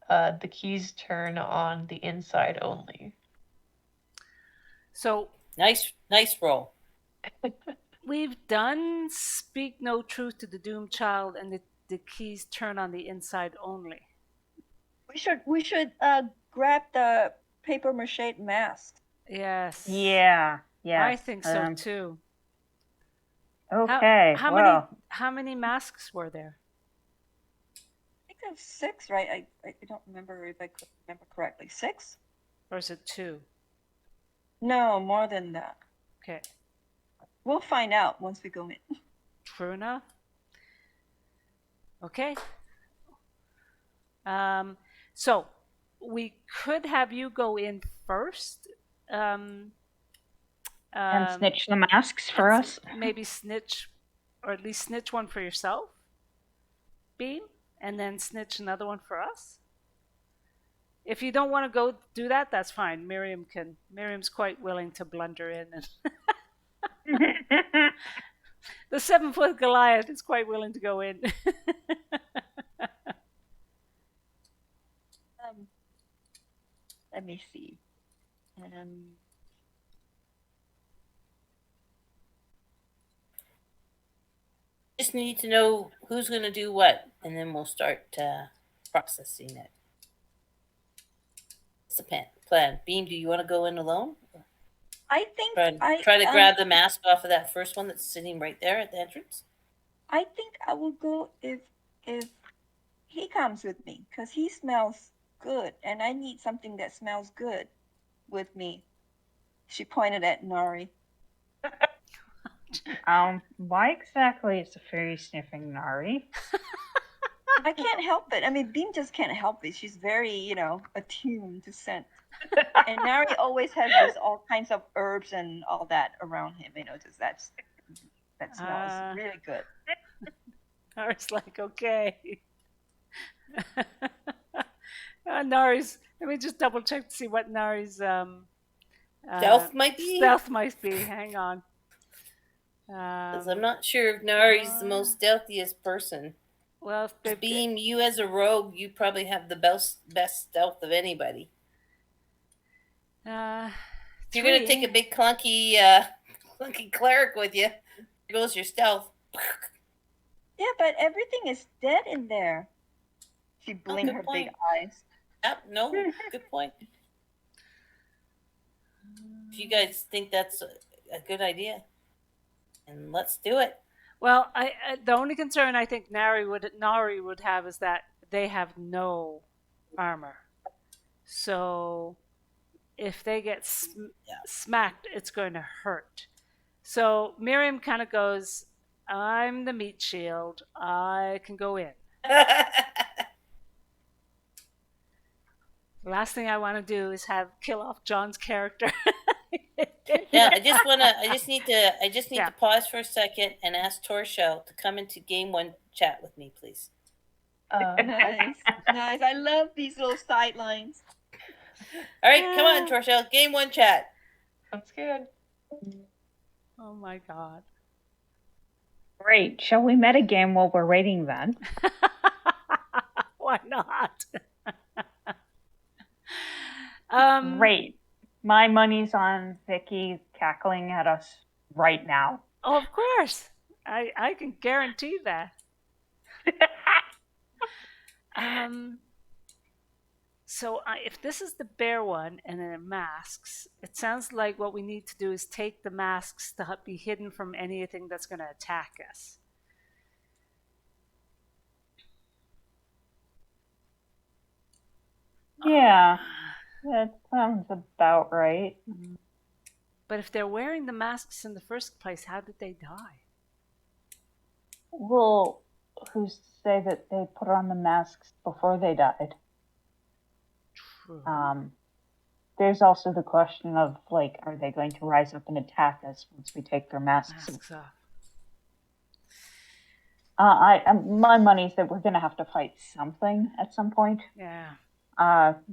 Speaker 5: The keys turn on the inside only.
Speaker 2: So
Speaker 1: Nice roll.
Speaker 2: we've done speak no truth to the doomed child, and the keys turn on the inside only.
Speaker 3: We should grab the paper mache mask.
Speaker 2: Yes.
Speaker 4: Yeah.
Speaker 2: I think so too.
Speaker 4: Okay.
Speaker 2: How many masks were there?
Speaker 3: I think there's 6, right? I don't remember if I could remember correctly. 6?
Speaker 2: Or is it 2?
Speaker 3: No, more than that.
Speaker 2: Okay.
Speaker 3: We'll find out once we go in.
Speaker 2: True enough. Okay. So we could have you go in first.
Speaker 4: And snitch the masks for us.
Speaker 2: Maybe snitch, or at least snitch one for yourself, Beam, and then snitch another one for us. If you don't want to go do that, that's fine. Miriam's quite willing to blunder in, and the 7-foot Goliath is quite willing to go in.
Speaker 3: Let me see.
Speaker 1: Just need to know who's going to do what, and then we'll start processing it. It's a plan. Beam, do you want to go in alone?
Speaker 3: I think
Speaker 1: Try to grab the mask off of that first one that's sitting right there at the entrance.
Speaker 3: I think I will go if he comes with me, because he smells good, and I need something that smells good with me. She pointed at Nari.
Speaker 4: Why exactly is the fairy sniffing Nari?
Speaker 3: I can't help it. I mean, Beam just can't help it. She's very, attuned to scent. And Nari always has all kinds of herbs and all that around him. Just that smells really good.
Speaker 2: Nari's like, okay. Nari's. Let me just double check to see what Nari's
Speaker 1: stealth might be.
Speaker 2: Stealth might be. Hang on.
Speaker 1: Because I'm not sure if Nari's the most stealthiest person.
Speaker 2: Well,
Speaker 1: Beam, you as a rogue, you probably have the best stealth of anybody. You're gonna take a big clunky cleric with you. There goes your stealth.
Speaker 3: Yeah, but everything is dead in there. She blinked her big eyes.
Speaker 1: Yep, no, good point. If you guys think that's a good idea, and let's do it.
Speaker 2: Well, the only concern I think Nari would have is that they have no armor. So if they get smacked, it's going to hurt. So Miriam kind of goes, I'm the meat shield. I can go in. The last thing I want to do is kill off John's character.
Speaker 1: Yeah, I just need to pause for a second and ask Torshell to come into Game 1 chat with me, please.
Speaker 3: Nice. I love these little sidelines.
Speaker 1: All right, come on, Torshell. Game 1 chat.
Speaker 5: Sounds good.
Speaker 2: Oh my god.
Speaker 4: Great. Shall we metagame while we're waiting then?
Speaker 2: Why not?
Speaker 4: Great. My money's on Vicky cackling at us right now.
Speaker 2: Oh, of course. I can guarantee that. So if this is the bear one and then it masks, it sounds like what we need to do is take the masks to be hidden from anything that's going to attack us.
Speaker 4: Yeah, that sounds about right.
Speaker 2: But if they're wearing the masks in the first place, how did they die?
Speaker 4: Well, who's to say that they put on the masks before they died?
Speaker 2: True.
Speaker 4: There's also the question of, like, are they going to rise up and attack us once we take their masks off? My money's that we're going to have to fight something at some point.
Speaker 2: Yeah.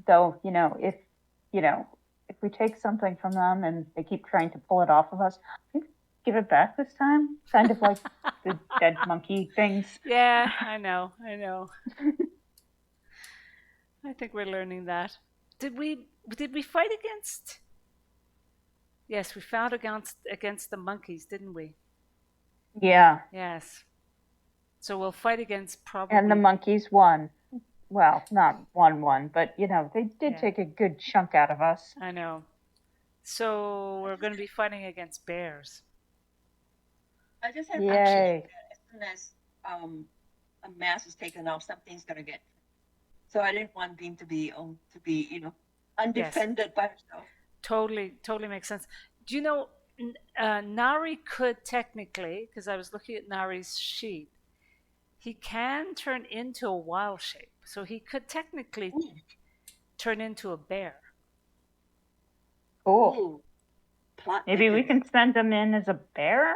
Speaker 4: Though, if we take something from them and they keep trying to pull it off of us, I think give it back this time. Kind of like the dead monkey things.
Speaker 2: Yeah, I know. I think we're learning that. Did we fight against? Yes, we fought against the monkeys, didn't we?
Speaker 4: Yeah.
Speaker 2: Yes. So we'll fight against probably.
Speaker 4: And the monkeys won. Well, not won, but they did take a good chunk out of us.
Speaker 2: I know. So we're going to be fighting against bears.
Speaker 6: I just have
Speaker 4: Yay.
Speaker 6: actually as soon as a mask is taken off, something's gonna get. So I didn't want Beam to be undefended by herself.
Speaker 2: Totally makes sense. Do you know Nari could technically, because I was looking at Nari's sheet, he can turn into a wild shape, so he could technically turn into a bear.
Speaker 4: Cool.
Speaker 6: Ooh.
Speaker 4: Maybe we can send him in as a bear?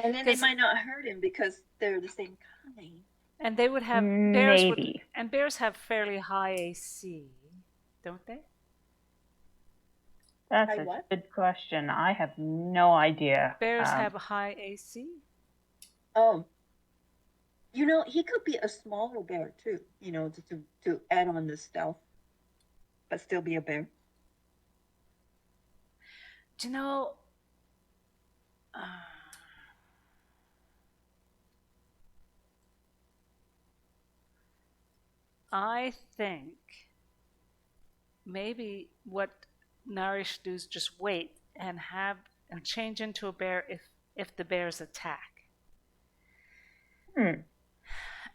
Speaker 6: And then they might not hurt him because they're the same kind.
Speaker 2: And they would have
Speaker 4: Maybe.
Speaker 2: and bears have fairly high AC, don't they?
Speaker 4: That's a good question. I have no idea.
Speaker 2: Bears have a high AC?
Speaker 6: He could be a smaller bear too, to add on the stealth, but still be a bear.
Speaker 2: Do you know, I think maybe what Nari should do is just wait and change into a bear if the bears attack.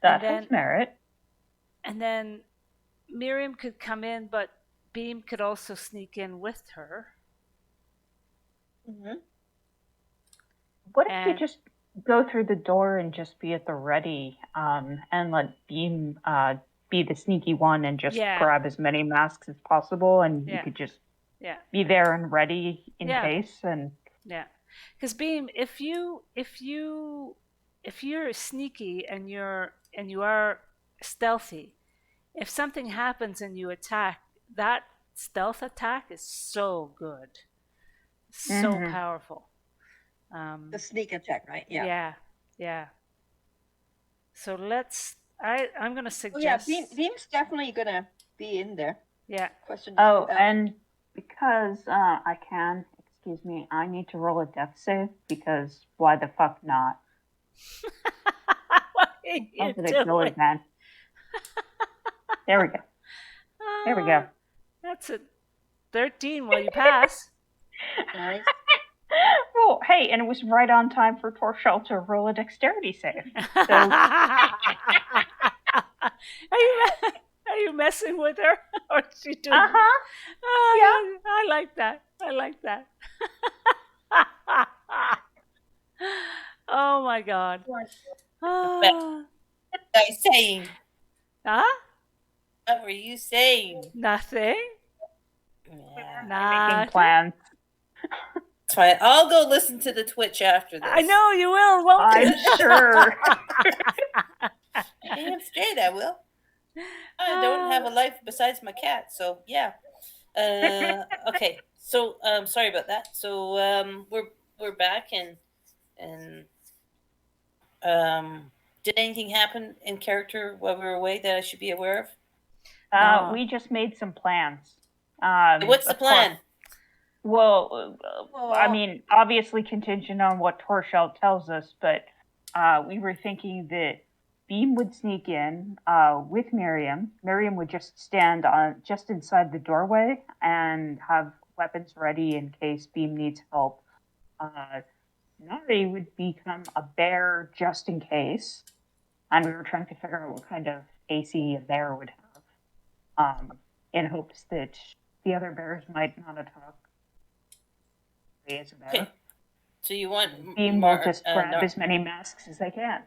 Speaker 4: That has merit.
Speaker 2: And then Miriam could come in, but Beam could also sneak in with her.
Speaker 6: Mm-hmm.
Speaker 4: What if we just go through the door and just be at the ready, and let Beam be the sneaky one and just grab as many masks as possible, and you could just be there and ready in case. And
Speaker 2: because Beam, if you're sneaky and you are stealthy, if something happens and you attack, that stealth attack is so good, so powerful.
Speaker 6: The sneak attack, right?
Speaker 2: Yeah. So I'm gonna suggest.
Speaker 6: Oh yeah, Beam's definitely gonna be in there.
Speaker 2: Yeah.
Speaker 6: Question.
Speaker 4: And because I can, excuse me, I need to roll a death save because why the fuck not?
Speaker 2: What are you doing?
Speaker 4: Man. There we go. There we go.
Speaker 2: That's a 13. Will you pass?
Speaker 6: Nice.
Speaker 4: Well, hey, and it was right on time for Torshell to roll a dexterity save. So...
Speaker 2: Are you messing with her? Or is she doing?
Speaker 4: Yeah.
Speaker 2: I like that. Oh my God.
Speaker 1: What are you saying?
Speaker 2: Huh?
Speaker 1: What were you saying?
Speaker 2: Nothing.
Speaker 4: Making plans.
Speaker 1: That's fine. I'll go listen to the Twitch after this.
Speaker 2: I know you will, won't you?
Speaker 4: I'm sure.
Speaker 1: Damn straight I will. I don't have a life besides my cat, so yeah. Okay, so sorry about that. So we're back and did anything happen in character while we were away that I should be aware of?
Speaker 4: We just made some plans.
Speaker 1: What's the plan?
Speaker 4: Well, I mean, obviously contingent on what Torshell tells us, but we were thinking that Beam would sneak in with Miriam. Miriam would just stand just inside the doorway and have weapons ready in case Beam needs help. Nari would become a bear just in case. And we were trying to figure out what kind of AC a bear would have, in hopes that the other bears might not attack. As a bear.
Speaker 1: Okay. So you want
Speaker 4: Beam will just grab as many masks as they can.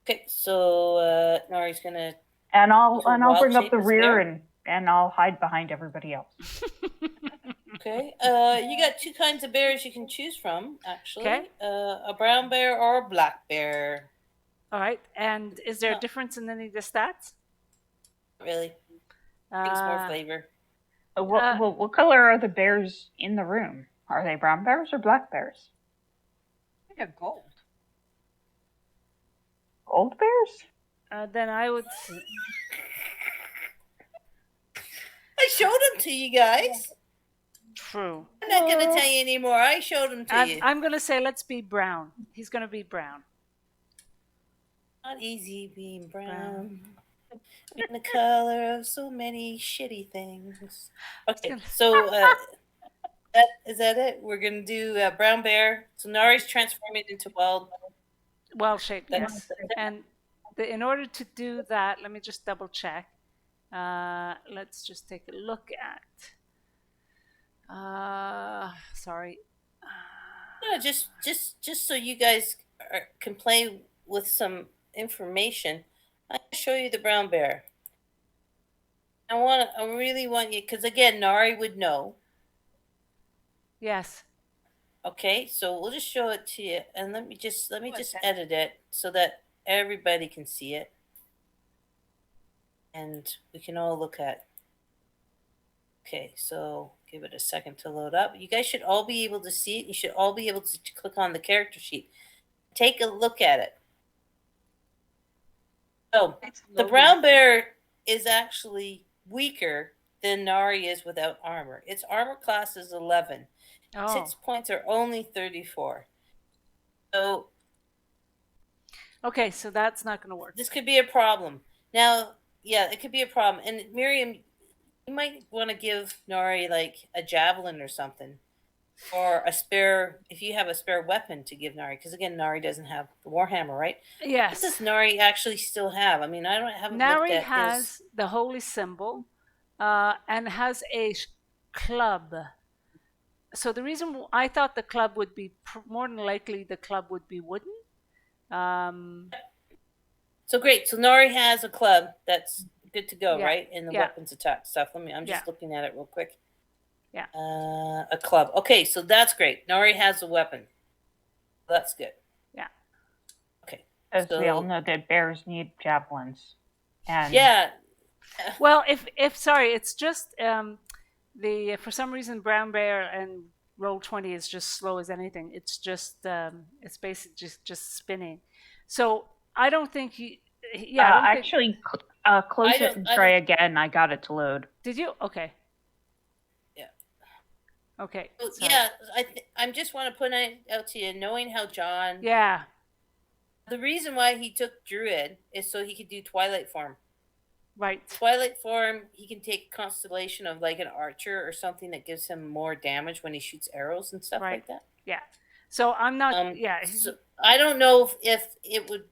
Speaker 1: Okay, so Nori's gonna.
Speaker 4: And I'll
Speaker 1: Her wild
Speaker 4: bring up
Speaker 1: shape
Speaker 4: the
Speaker 1: is
Speaker 4: rear
Speaker 1: bear?
Speaker 4: and I'll hide behind everybody else.
Speaker 1: Okay. You got two kinds of bears you can choose from, actually.
Speaker 2: Okay.
Speaker 1: A brown bear or a black bear.
Speaker 2: All right. And is there a
Speaker 1: No.
Speaker 2: difference in any of the stats?
Speaker 1: Not really. Things more
Speaker 2: Uh,
Speaker 1: flavor.
Speaker 4: What color are the bears in the room? Are they brown bears or black bears?
Speaker 6: I think a gold.
Speaker 4: Gold bears?
Speaker 2: then I would.
Speaker 1: I showed them to you guys.
Speaker 2: True.
Speaker 1: I'm not gonna tell you anymore. I showed them to you.
Speaker 2: I'm gonna say let's be brown. He's gonna be brown.
Speaker 1: Not easy being brown. Being the color of so many shitty things. Okay, so is that it? We're gonna do brown bear. So Nari's transforming into wild.
Speaker 2: Well shaped,
Speaker 1: That's-
Speaker 2: yes. And in order to do that, let me just double check. Let's just take a look at. Sorry.
Speaker 1: Yeah, just so you guys can play with some information, I can show you the brown bear. I really want you, because again, Nari would know.
Speaker 2: Yes.
Speaker 1: Okay, so we'll just show it to you, and let me just edit it so that everybody can see it, and we can all look at. Okay, so give it a second to load up. You guys should all be able to see it. You should all be able to click on the character sheet. Take a look at it. So the brown bear is actually weaker than Nari is without armor. Its armor class is 11.
Speaker 2: Oh.
Speaker 1: 6 points are only 34. So
Speaker 2: Okay, so that's not going to work.
Speaker 1: this could be a problem. Now, yeah, it could be a problem. And Miriam, you might want to give Nari like a javelin or something, or a spare, if you have a spare weapon to give Nari, because again, Nari doesn't have the warhammer, right?
Speaker 2: Yes.
Speaker 1: What does Nari actually still have? I mean, I haven't looked
Speaker 2: Nari
Speaker 1: at
Speaker 2: has the holy symbol and has a club. So the reason I thought the club would be more than likely the club would be wooden.
Speaker 1: So great. So Nari has a club that's good to go,
Speaker 2: Yeah.
Speaker 1: right? In the
Speaker 2: Yeah.
Speaker 1: weapons attack stuff. I'm just
Speaker 2: Yeah.
Speaker 1: looking at it real quick.
Speaker 2: Yeah.
Speaker 1: A club. Okay, so that's great. Nari has a weapon. That's good.
Speaker 2: Yeah.
Speaker 1: Okay.
Speaker 4: As we all
Speaker 1: So
Speaker 4: know that bears need javelins. And
Speaker 1: yeah.
Speaker 2: Well, if sorry, it's just the for some reason brown bear and Roll20 is just slow as anything. It's just it's basically just spinning. So I don't think he. Yeah. I don't think-
Speaker 4: actually, close it and try again. I got it to load.
Speaker 2: Did you? Okay.
Speaker 1: Yeah.
Speaker 2: Okay.
Speaker 1: So,
Speaker 2: sorry.
Speaker 1: yeah. I just want to put it out to you, knowing how John.
Speaker 2: Yeah.
Speaker 1: The reason why he took Druid is so he could do Twilight form.
Speaker 2: Right.
Speaker 1: Twilight form, he can take constellation of like an archer or something that gives him more damage when he shoots arrows and stuff
Speaker 2: Right.
Speaker 1: like that.
Speaker 2: Yeah. So I'm not.
Speaker 1: So I don't know if it would.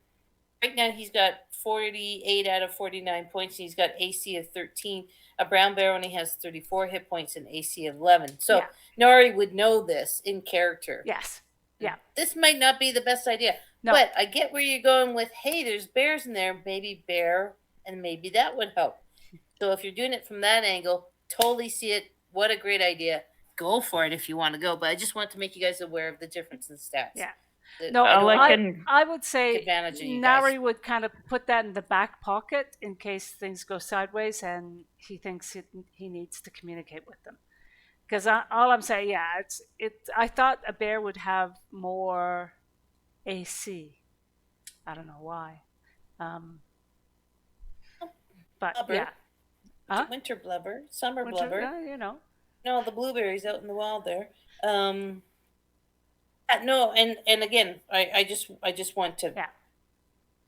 Speaker 1: Right now, he's got 48 out of 49 points. And he's got AC of 13. A brown bear only has 34 hit points and AC of 11. So
Speaker 2: Yeah.
Speaker 1: Nari would know this in character.
Speaker 2: Yes. Yeah.
Speaker 1: This might not be the best idea,
Speaker 2: No.
Speaker 1: but I get where you're going with. Hey, there's bears in there. Maybe bear, and maybe that would help. So if you're doing it from that angle, totally see it. What a great idea. Go for it if you want to go. But I just want to make you guys aware of the difference in stats.
Speaker 2: Yeah.
Speaker 1: That
Speaker 2: No,
Speaker 1: I don't want
Speaker 2: I would say
Speaker 1: advantage of you
Speaker 2: Nari
Speaker 1: guys.
Speaker 2: would kind of put that in the back pocket in case things go sideways and he thinks he needs to communicate with them. Because all I'm saying, yeah, I thought a bear would have more AC. I don't know why. But
Speaker 1: Blubber.
Speaker 2: yeah. Huh?
Speaker 1: Winter blubber, summer
Speaker 2: Winter,
Speaker 1: blubber.
Speaker 2: you know.
Speaker 1: No, the blueberries out in the wild there. No, and again, I just want to.
Speaker 2: Yeah.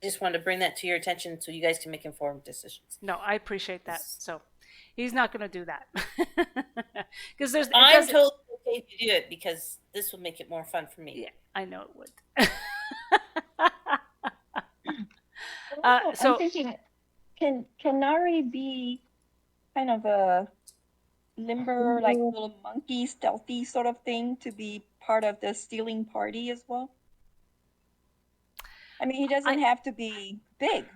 Speaker 1: I just want to bring that to your attention so you guys can make informed decisions.
Speaker 2: No, I appreciate that. So he's not going to do that. Because there's.
Speaker 1: I'm totally okay to do it because this will make it more fun for me.
Speaker 2: Yeah, I know it would.
Speaker 3: I'm
Speaker 2: So
Speaker 3: thinking, can Nari be kind of a limber, like little monkey, stealthy sort of thing to be part of the stealing party as well?
Speaker 6: I mean, he doesn't have to be big.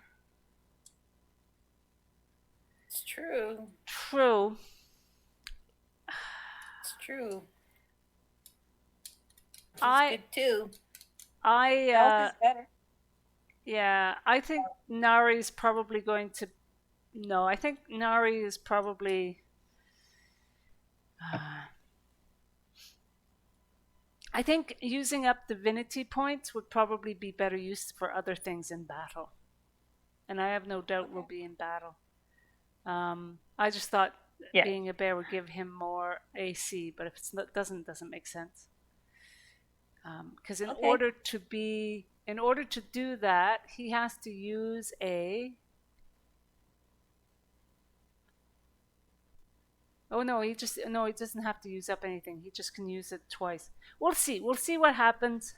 Speaker 1: It's true.
Speaker 2: True.
Speaker 1: It's true. It's
Speaker 2: I
Speaker 1: good too.
Speaker 6: Stealth is better.
Speaker 2: Yeah, I think Nari's probably going to. No, I think Nari is probably. I think using up divinity points would probably be better used for other things in battle. And I have no doubt we'll be in battle. I just thought being a bear would give him more AC, but if it doesn't make sense. Because in order to do that, he has to use a. Oh no, he doesn't have to use up anything. He just can use it twice. We'll see. We'll see what happens.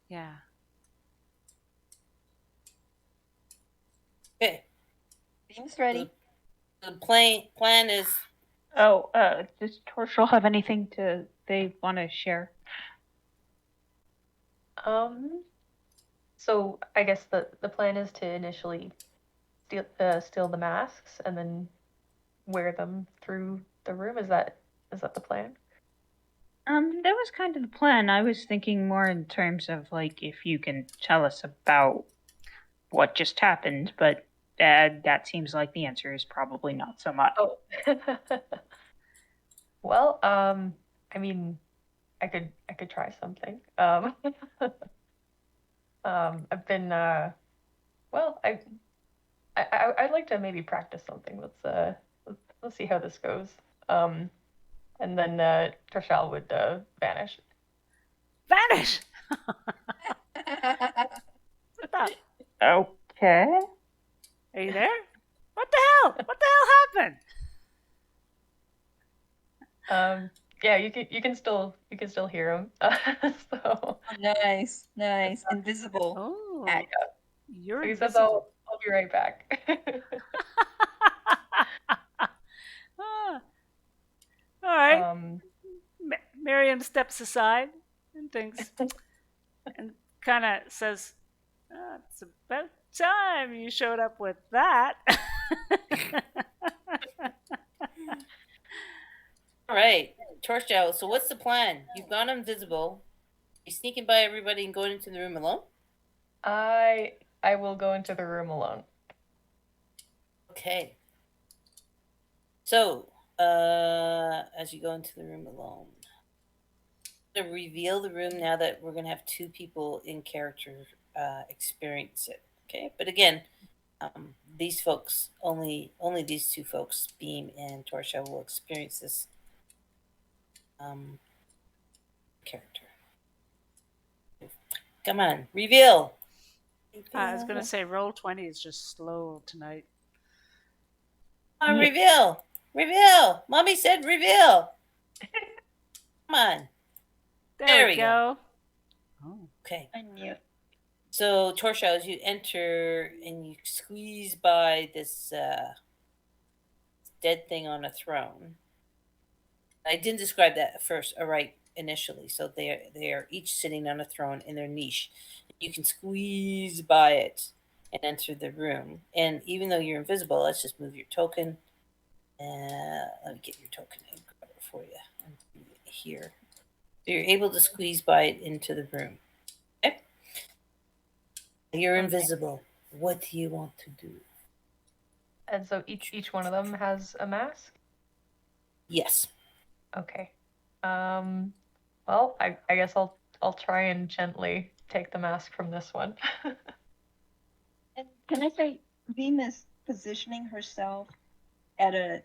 Speaker 2: Yeah.
Speaker 1: Okay.
Speaker 6: Beam's ready.
Speaker 1: The plan is.
Speaker 4: Oh, does Torshal have anything they want to share?
Speaker 5: So I guess the plan is to initially steal the masks and then wear them through the room. Is that the plan?
Speaker 4: That was kind of the plan. I was thinking more in terms of like if you can tell us about what just happened, but that seems like the answer is probably not so much.
Speaker 5: Oh. Well, I mean, I could try something. I've been well, I'd like to maybe practice something. Let's see how this goes. And then Trishal would vanish.
Speaker 2: Vanish! What's up?
Speaker 4: Okay.
Speaker 2: Are you there? What the hell? What the hell happened?
Speaker 5: Yeah, you can still hear him. So
Speaker 6: Nice. Invisible.
Speaker 2: Oh,
Speaker 5: yeah.
Speaker 2: you're
Speaker 5: So he says,
Speaker 2: invisible.
Speaker 5: I'll be right back.
Speaker 2: All right. Miriam steps aside and thinks, and kind of says, "It's about time you showed up with that."
Speaker 1: All right, Torchel. So what's the plan? You've gone invisible. You sneaking by everybody and going into the room alone?
Speaker 5: I will go into the room alone.
Speaker 1: Okay. So, as you go into the room alone, to reveal the room now that we're going to have two people in character experience it. Okay, but again, these folks only these two folks, Beam and Torsha, will experience this character. Come on, reveal.
Speaker 2: I was gonna say Roll20 is just slow tonight.
Speaker 1: Reveal. Mommy said reveal. Come on.
Speaker 2: There we go.
Speaker 1: Oh. Okay.
Speaker 6: I knew.
Speaker 1: So, Torsha, as you enter and you squeeze by this dead thing on a throne, I didn't describe that at first, right, initially. So they are each sitting on a throne in their niche. You can squeeze by it and enter the room. And even though you're invisible, let's just move your token. Let me get your token and grab it for you here. So you're able to squeeze by it into the room. Okay? You're invisible. What do you want to do?
Speaker 5: And so each one of them has a mask?
Speaker 1: Yes.
Speaker 5: Okay. Well, I guess I'll try and gently take the mask from this one.
Speaker 6: And can I say, Beam is positioning herself at a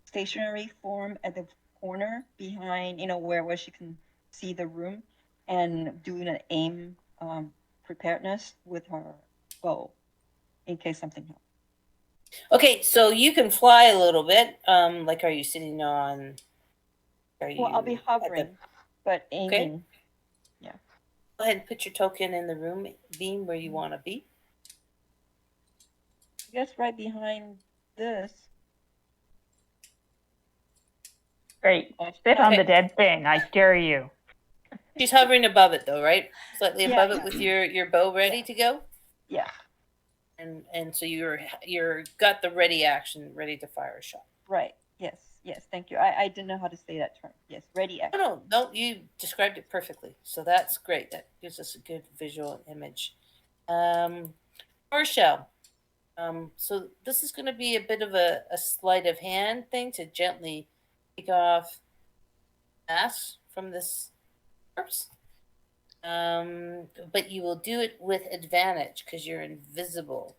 Speaker 6: stationary form at the corner behind, where she can see the room, and doing an aim preparedness with her bow in case something happens.
Speaker 1: Okay, so you can fly a little bit. Like, are you sitting on?
Speaker 6: I'll be hovering, but aiming.
Speaker 1: Okay. Yeah. Go ahead and put your token in the room, Beam, where you want to be.
Speaker 6: I guess right behind this.
Speaker 4: Great. Sit on the dead thing. I dare you.
Speaker 1: She's hovering above it, though, right? Slightly
Speaker 6: Yeah,
Speaker 1: above it with your bow ready to go.
Speaker 6: Yeah.
Speaker 1: And so you're got the ready action, ready to fire a shot.
Speaker 6: Right. Yes. Thank you. I didn't know how to say that term. Yes. Ready action.
Speaker 1: No, you described it perfectly. So that's great. That gives us a good visual image. Shell. So this is going to be a bit of a sleight of hand thing to gently take off mass from this corpse. But you will do it with advantage because you're invisible.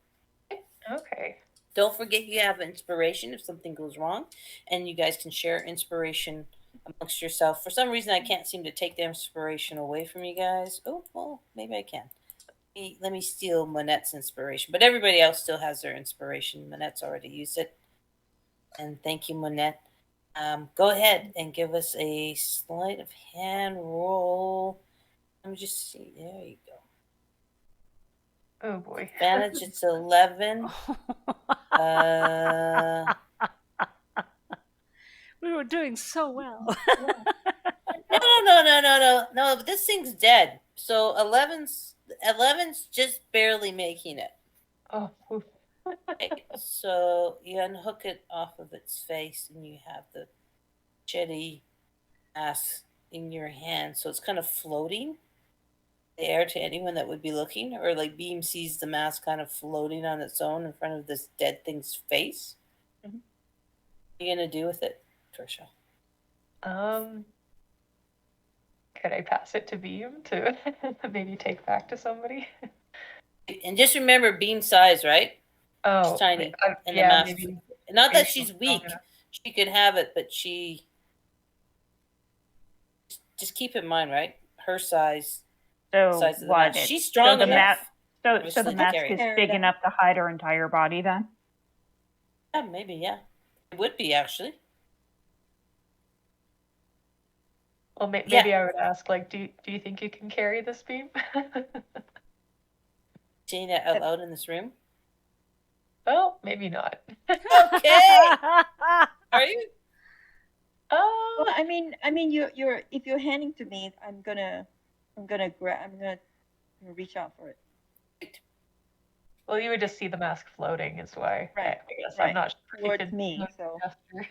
Speaker 5: Okay.
Speaker 1: Don't forget you have inspiration if something goes wrong, and you guys can share inspiration amongst yourself. For some reason, I can't seem to take the inspiration away from you guys. Oh, well, maybe I can. Let me steal Monette's inspiration, but everybody else still has their inspiration. Monette's already used it, and thank you, Monette. Go ahead and give us a sleight of hand roll. Let me just see. There you go.
Speaker 5: Oh boy.
Speaker 1: Advantage, it's 11.
Speaker 2: We were doing so well.
Speaker 1: No. But this thing's dead. So 11's just barely making it.
Speaker 5: Oh. Oof.
Speaker 1: Okay, so you unhook it off of its face, and you have the jetty mask in your hand. So it's kind of floating the air to anyone that would be looking, or like Beam sees the mask kind of floating on its own in front of this dead thing's face.
Speaker 6: Mhm.
Speaker 1: What are you gonna do with it, Trisha?
Speaker 5: Could I pass it to Beam to maybe take back to somebody?
Speaker 1: And just remember Beam size, right?
Speaker 5: Oh,
Speaker 1: She's tiny, and
Speaker 5: yeah,
Speaker 1: the mask.
Speaker 5: maybe.
Speaker 1: Not
Speaker 5: maybe
Speaker 1: that she's
Speaker 5: not
Speaker 1: weak.
Speaker 5: enough.
Speaker 1: She could have it, but she. Just keep in mind, right? Her size,
Speaker 4: So
Speaker 1: size of the
Speaker 4: what?
Speaker 1: mask. She's strong
Speaker 4: the
Speaker 1: enough.
Speaker 4: So
Speaker 1: obviously,
Speaker 4: the
Speaker 1: to
Speaker 4: mask
Speaker 1: carry
Speaker 4: is
Speaker 1: it.
Speaker 4: big enough to hide her entire body then?
Speaker 1: Yeah, maybe. Yeah, it would be actually.
Speaker 5: Well, maybe
Speaker 1: Yeah.
Speaker 5: I would ask, like, do you think you can carry this Beam?
Speaker 1: Saying that out loud in this room.
Speaker 5: Well, maybe not.
Speaker 1: Okay. Are you?
Speaker 5: Oh,
Speaker 6: Well, I mean, you're if you're handing to me, I'm gonna reach out for it.
Speaker 5: well, you would just see the mask floating, is why.
Speaker 6: Right,
Speaker 5: I guess
Speaker 6: right.
Speaker 5: I'm not sure. You
Speaker 6: Towards
Speaker 5: could
Speaker 6: me,
Speaker 5: move
Speaker 6: so-
Speaker 5: faster.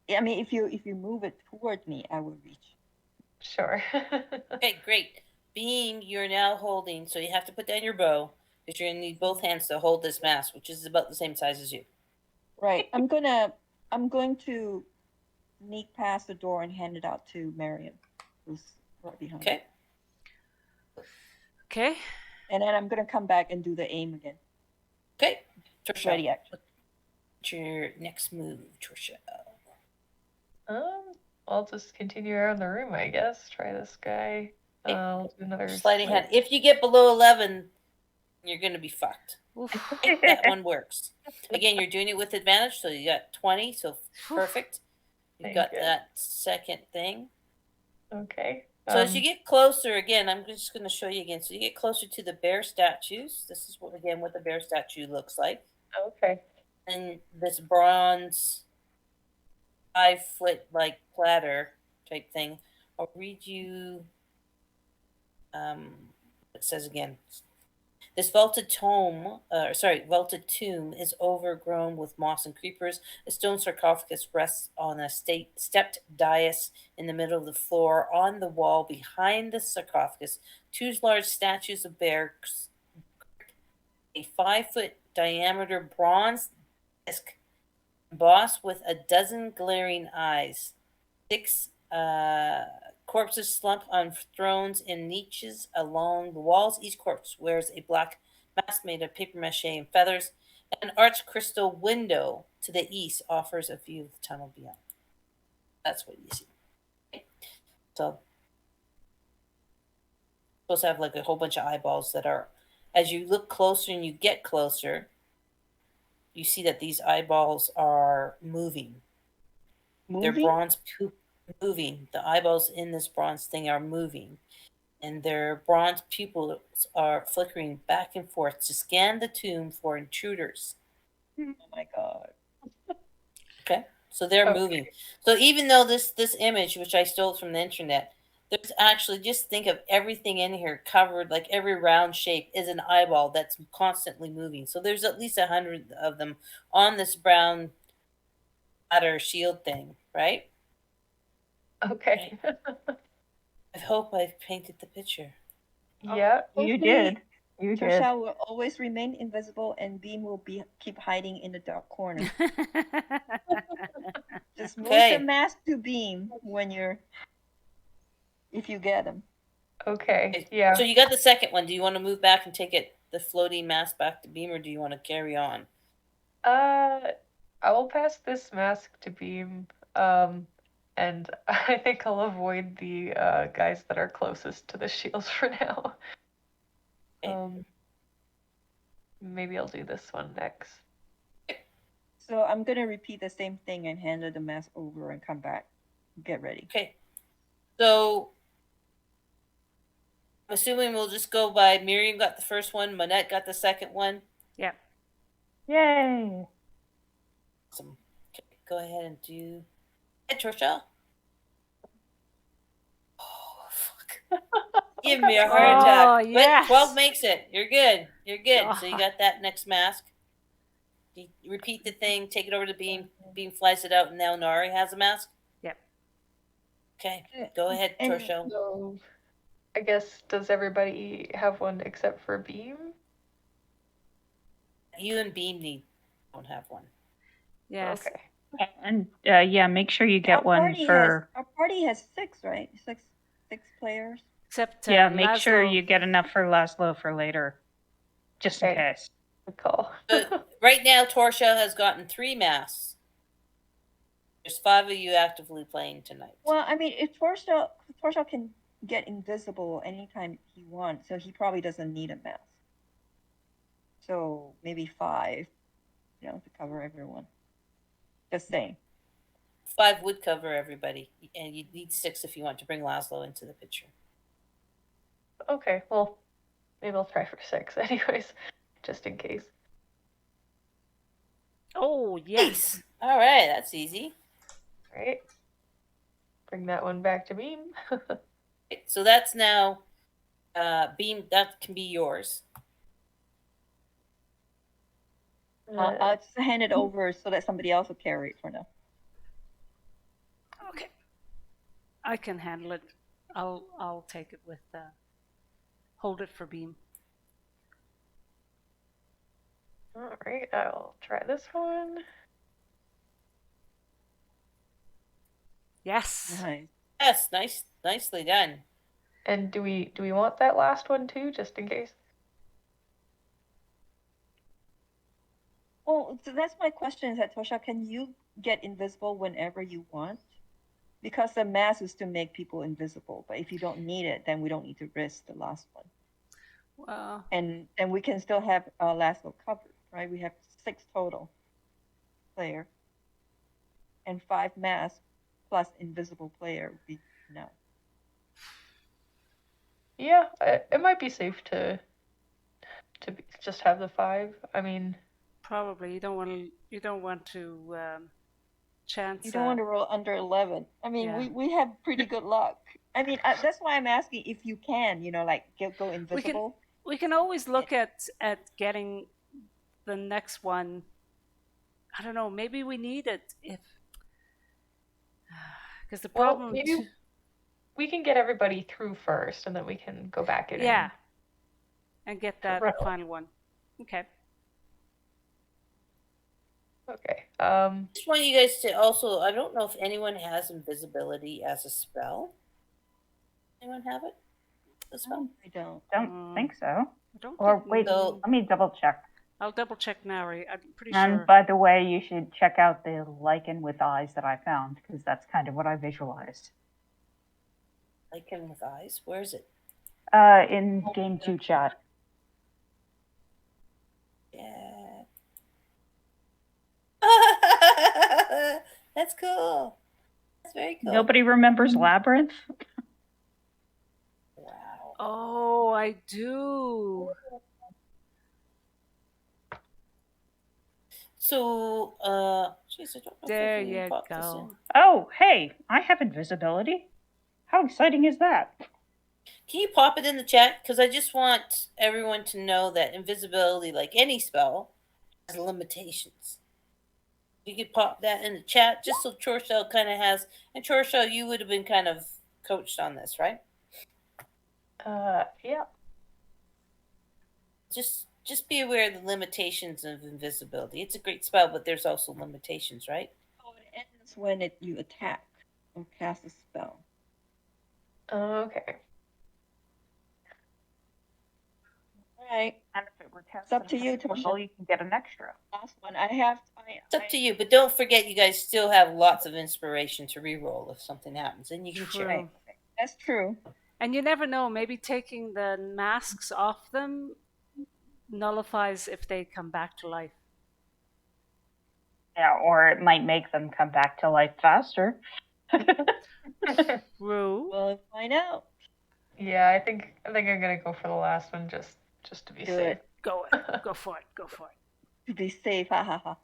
Speaker 6: I mean, if you move it toward me, I will reach.
Speaker 5: Sure.
Speaker 1: Okay, great. Beam, you're now holding, so you have to put down your bow because you're gonna need both hands to hold this mask, which is about the same size as you.
Speaker 6: Right. I'm going to sneak past the door and hand it out to Marion, who's right behind.
Speaker 1: Okay.
Speaker 2: Okay.
Speaker 6: And then I'm gonna come back and do the aim again.
Speaker 1: Okay. Trisha,
Speaker 6: Ready action.
Speaker 1: what's your next move, Trisha?
Speaker 5: I'll just continue around the room, I guess. Try this guy.
Speaker 1: Okay.
Speaker 5: I'll do another
Speaker 1: Sliding
Speaker 5: sleight.
Speaker 1: hand. If you get below 11, you're gonna be fucked.
Speaker 2: Oof.
Speaker 1: Okay, that one works. Again, you're doing it with advantage, so you got 20, so perfect. You've
Speaker 5: Thank
Speaker 1: got
Speaker 5: you.
Speaker 1: that second thing.
Speaker 5: Okay.
Speaker 1: So as you get closer, again, I'm just going to show you again. So you get closer to the bear statues. This is what the bear statue looks like.
Speaker 5: Okay.
Speaker 1: And this bronze 5-foot like platter type thing. I'll read you. It says again. This vaulted tomb is overgrown with moss and creepers. A stone sarcophagus rests on a stepped dais in the middle of the floor. On the wall behind the sarcophagus, two large statues of bears, a 5-foot diameter bronze disc embossed with a dozen glaring eyes. 6 corpses slump on thrones in niches along the walls. Each corpse wears a black mask made of paper mache and feathers. An arched crystal window to the east offers a view of the tunnel beyond. That's what you see. Okay. So, supposed to have like a whole bunch of eyeballs that are, as you look closer and you get closer, you see that these eyeballs are moving. They're bronze moving. The eyeballs in this bronze thing are moving. And their bronze pupils are flickering back and forth to scan the tomb for intruders.
Speaker 6: Oh my god.
Speaker 1: Okay? So they're
Speaker 5: Okay.
Speaker 1: moving. So even though this image, which I stole from the internet, There's actually, just think of everything in here covered, like every round shape is an eyeball that's constantly moving. So there's at least 100 of them on this brown ladder shield thing, right?
Speaker 5: Okay.
Speaker 1: I hope I've painted the picture.
Speaker 5: Yeah.
Speaker 4: You
Speaker 6: Hopefully,
Speaker 4: did. You did.
Speaker 6: Tershal will always remain invisible, and Beam will keep hiding in the dark corner. Just move
Speaker 1: Okay.
Speaker 6: the mask to Beam if you get him.
Speaker 5: Okay. Yeah.
Speaker 1: So you got the second one. Do you want to move back and take the floating mask back to Beam, or do you want to carry on?
Speaker 5: I will pass this mask to Beam. And I think I'll avoid the guys that are closest to the shields for now.
Speaker 1: Okay.
Speaker 5: Maybe I'll do this one next.
Speaker 6: So I'm gonna repeat the same thing and hand her the mask over and come back. Get ready.
Speaker 1: Okay. So I'm assuming we'll just go by Miriam got the first one, Manette got the second one.
Speaker 2: Yeah.
Speaker 4: Yay!
Speaker 1: Awesome. Okay, go ahead and do. Hey, Trisha. Oh, fuck. Give me a heart attack.
Speaker 2: Oh, yes.
Speaker 1: But 12 makes it. You're good. You're good. So you
Speaker 2: God.
Speaker 1: got that next mask. You repeat the thing, take it over to Beam. Beam flies it out, and now Nari has a mask.
Speaker 2: Yep.
Speaker 1: Okay, go ahead,
Speaker 6: And-
Speaker 1: Torsho.
Speaker 5: So, I guess, does everybody have one except for Beam?
Speaker 1: You and Beam don't have one.
Speaker 2: Yes.
Speaker 5: Okay.
Speaker 4: And yeah, make sure you get one for.
Speaker 6: Our party has 6, right? Six players.
Speaker 2: Except
Speaker 4: Yeah, make sure
Speaker 2: Laszlo.
Speaker 4: you get enough for Laszlo for later, just in
Speaker 5: Okay.
Speaker 4: case.
Speaker 5: Good call.
Speaker 1: Right now, Torsho has gotten 3 masks. There's 5 of you actively playing tonight.
Speaker 6: Well, I mean, if Torshal can get invisible anytime he wants, so he probably doesn't need a mask. So maybe 5, to cover everyone. Just saying.
Speaker 1: 5 would cover everybody, and you'd need 6 if you want to bring Laszlo into the picture.
Speaker 5: Okay, well, maybe I'll try for 6 anyways, just in case.
Speaker 2: Oh, yes.
Speaker 1: All right, that's easy.
Speaker 5: Right. Bring that one back to Beam.
Speaker 1: Okay, so that's now Beam. That can be yours.
Speaker 6: I'll just hand it over so that somebody else will carry it for now.
Speaker 2: Okay. I can handle it. I'll take it with hold it for Beam.
Speaker 5: All right, I'll try this one.
Speaker 2: Yes.
Speaker 6: Nice.
Speaker 1: Yes, nicely done.
Speaker 5: And do we want that last one too, just in case?
Speaker 6: Well, so that's my question: is that Tosha, can you get invisible whenever you want? Because the mask is to make people invisible, but if you don't need it, then we don't need to risk the last one.
Speaker 2: Well,
Speaker 6: And we can still have Laszlo covered, right? We have 6 total player, and 5 masks plus invisible player would be no.
Speaker 5: Yeah, it might be safe to just have the 5. I mean,
Speaker 2: probably you don't want to chance.
Speaker 6: You don't want to roll under 11. I mean,
Speaker 2: Yeah.
Speaker 6: we have pretty good luck. I mean, that's why I'm asking if you can, like go invisible.
Speaker 2: We can always look at getting the next one. I don't know. Maybe we need it if because the
Speaker 5: well,
Speaker 2: problem.
Speaker 5: maybe we can get everybody through first, and then we can go back in.
Speaker 2: Yeah. And get that
Speaker 5: Right.
Speaker 2: final one. Okay.
Speaker 5: Okay.
Speaker 1: Just want you guys to also. I don't know if anyone has invisibility as a spell. Anyone have it? The spell?
Speaker 6: I don't.
Speaker 4: Don't think so.
Speaker 2: I don't
Speaker 4: Or
Speaker 2: think
Speaker 4: wait,
Speaker 1: So-
Speaker 4: let me double check.
Speaker 2: I'll double check now. I'm pretty
Speaker 4: And
Speaker 2: sure.
Speaker 4: by the way, you should check out the lichen with eyes that I found, because that's kind of what I visualized.
Speaker 1: Lichen with eyes. Where is it?
Speaker 4: In Game 2 chat.
Speaker 1: Yeah. That's cool. That's very cool.
Speaker 4: Nobody remembers Labyrinth?
Speaker 1: Wow.
Speaker 2: Oh, I do.
Speaker 1: So, jeez, I don't know
Speaker 2: There
Speaker 1: if I can
Speaker 2: you
Speaker 1: pop this
Speaker 2: go.
Speaker 1: in.
Speaker 4: Oh, hey, I have invisibility. How exciting is that?
Speaker 1: Can you pop it in the chat? Because I just want everyone to know that invisibility, like any spell, has limitations. You could pop that in the chat just so Chorshell kind of has. And Chorshell, you would have been kind of coached on this, right?
Speaker 5: Yeah.
Speaker 1: Just be aware of the limitations of invisibility. It's a great spell, but there's also limitations, right?
Speaker 6: Oh, it ends when you attack or cast a spell.
Speaker 5: Okay.
Speaker 6: All right.
Speaker 4: And if it were
Speaker 6: It's up to you, Torsha.
Speaker 4: you can get an extra.
Speaker 6: Last one.
Speaker 1: It's up to you, but don't forget you guys still have lots of inspiration to reroll if something happens, and you can
Speaker 2: True.
Speaker 1: check.
Speaker 6: That's true.
Speaker 2: And you never know. Maybe taking the masks off them nullifies if they come back to life.
Speaker 4: Yeah, or it might make them come back to life faster.
Speaker 2: True.
Speaker 6: We'll find out.
Speaker 5: Yeah, I think I'm gonna go for the last one just to be
Speaker 6: Do
Speaker 5: safe.
Speaker 6: it.
Speaker 2: Go for it. Go for it.
Speaker 6: To be safe. Ha ha ha.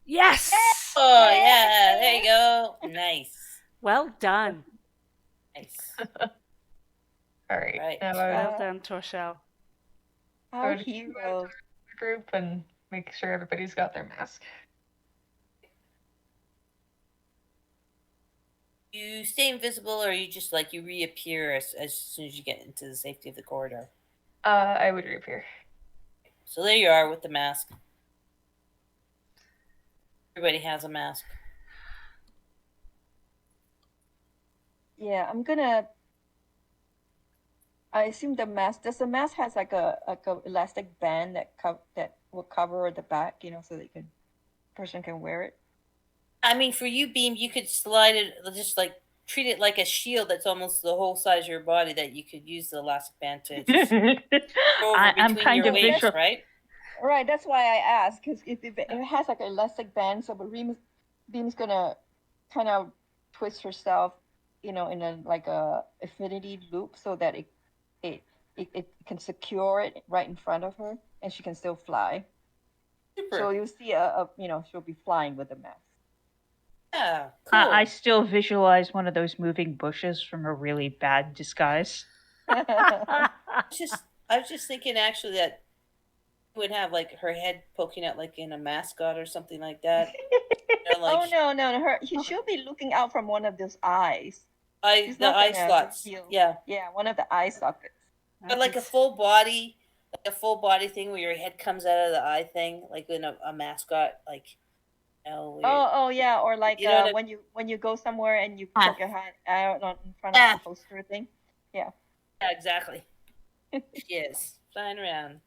Speaker 2: Yes.
Speaker 1: Oh yeah, there you go. Nice,
Speaker 2: Well done.
Speaker 1: nice.
Speaker 5: All right.
Speaker 1: Right.
Speaker 5: Now
Speaker 2: Well done, Torshell.
Speaker 6: Our
Speaker 5: Good.
Speaker 6: hero.
Speaker 5: group and make sure everybody's got their mask.
Speaker 1: You stay invisible, or you just like you reappear as soon as you get into the safety of the corridor.
Speaker 5: I would reappear.
Speaker 1: So there you are with the mask. Everybody has a mask.
Speaker 6: Yeah, I'm gonna. I assume the mask. Does the mask has like a elastic band that will cover the back, so that person can wear it?
Speaker 1: I mean, for you, Beam, you could slide it, just like treat it like a shield that's almost the whole size of your body that you could use the elastic band to just go over
Speaker 4: I'm
Speaker 1: between
Speaker 4: kind
Speaker 1: your
Speaker 4: of
Speaker 1: waist,
Speaker 4: visual.
Speaker 1: right?
Speaker 6: Right, that's why I asked, because if it has like an elastic band, so Beam's gonna kind of twist herself, in a affinity loop, so that it can secure it right in front of her, and she can still fly.
Speaker 1: Super.
Speaker 6: So you'll see she'll be flying with the mask.
Speaker 1: Yeah, cool.
Speaker 4: I still visualize one of those moving bushes from a really bad disguise.
Speaker 1: I was just thinking actually that would have like her head poking out like in a mascot or something like that.
Speaker 6: Oh no! She'll be looking out from one of those eyes. She's
Speaker 1: the
Speaker 6: not
Speaker 1: eye
Speaker 6: gonna
Speaker 1: slots.
Speaker 6: heal.
Speaker 1: Yeah,
Speaker 6: one of the eye sockets.
Speaker 1: but like a full body thing where your head comes out of the eye thing, like in a mascot, like.
Speaker 6: Oh yeah, or like when you go somewhere and you poke your head out in front of the poster thing. Yeah.
Speaker 1: Yeah, exactly. She is flying around.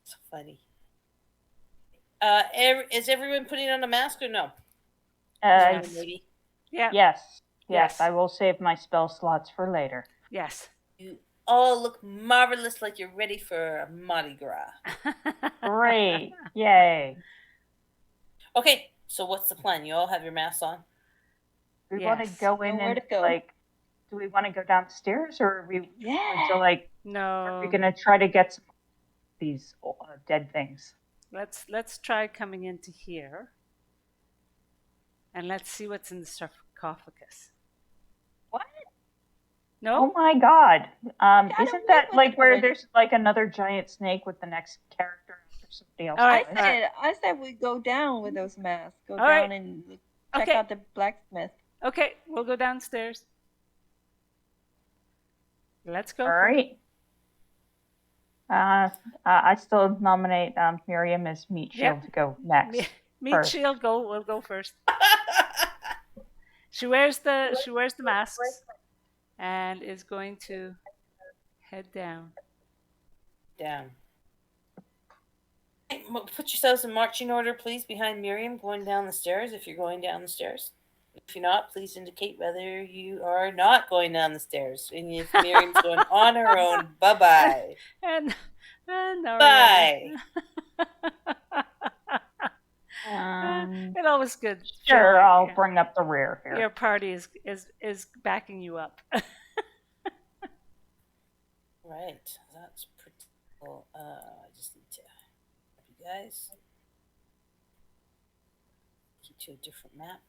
Speaker 1: So funny. Is everyone putting on a mask or no?
Speaker 2: Yes.
Speaker 1: Maybe.
Speaker 2: Yeah.
Speaker 4: Yes. I will save my spell slots for later.
Speaker 2: Yes.
Speaker 1: You all look marvelous, like you're ready for Mardi Gras.
Speaker 4: Great! Yay!
Speaker 1: Okay, so what's the plan? You all have your masks on.
Speaker 4: We want to go in and do we want to go downstairs, or are we going to
Speaker 2: no?
Speaker 4: Are we going to try to get some of these dead things?
Speaker 2: Let's try coming into here, and let's see what's in the sarcophagus.
Speaker 6: What?
Speaker 2: No.
Speaker 4: Oh my God! Isn't that like where there's like another giant snake with the next character after somebody else?
Speaker 2: All right.
Speaker 6: I said we go down with those masks. Go
Speaker 2: All
Speaker 6: down
Speaker 2: right.
Speaker 6: and check out the blacksmith.
Speaker 2: Okay, we'll go downstairs. Let's go.
Speaker 4: All right. I still nominate Miriam as Meat Shield to go next.
Speaker 2: Meat Shield, we'll go first. She wears the masks and is going to head down.
Speaker 1: Put yourselves in marching order, please, behind Miriam going down the stairs if you're going down the stairs. If you're not, please indicate whether you are not going down the stairs. And if Miriam's going on her own, bye-bye.
Speaker 2: And
Speaker 1: bye.
Speaker 2: It always good.
Speaker 4: Sure, I'll bring up the rear here.
Speaker 2: Your party is backing you up.
Speaker 1: Right, that's pretty cool. I just need to help you guys. Get you a different map.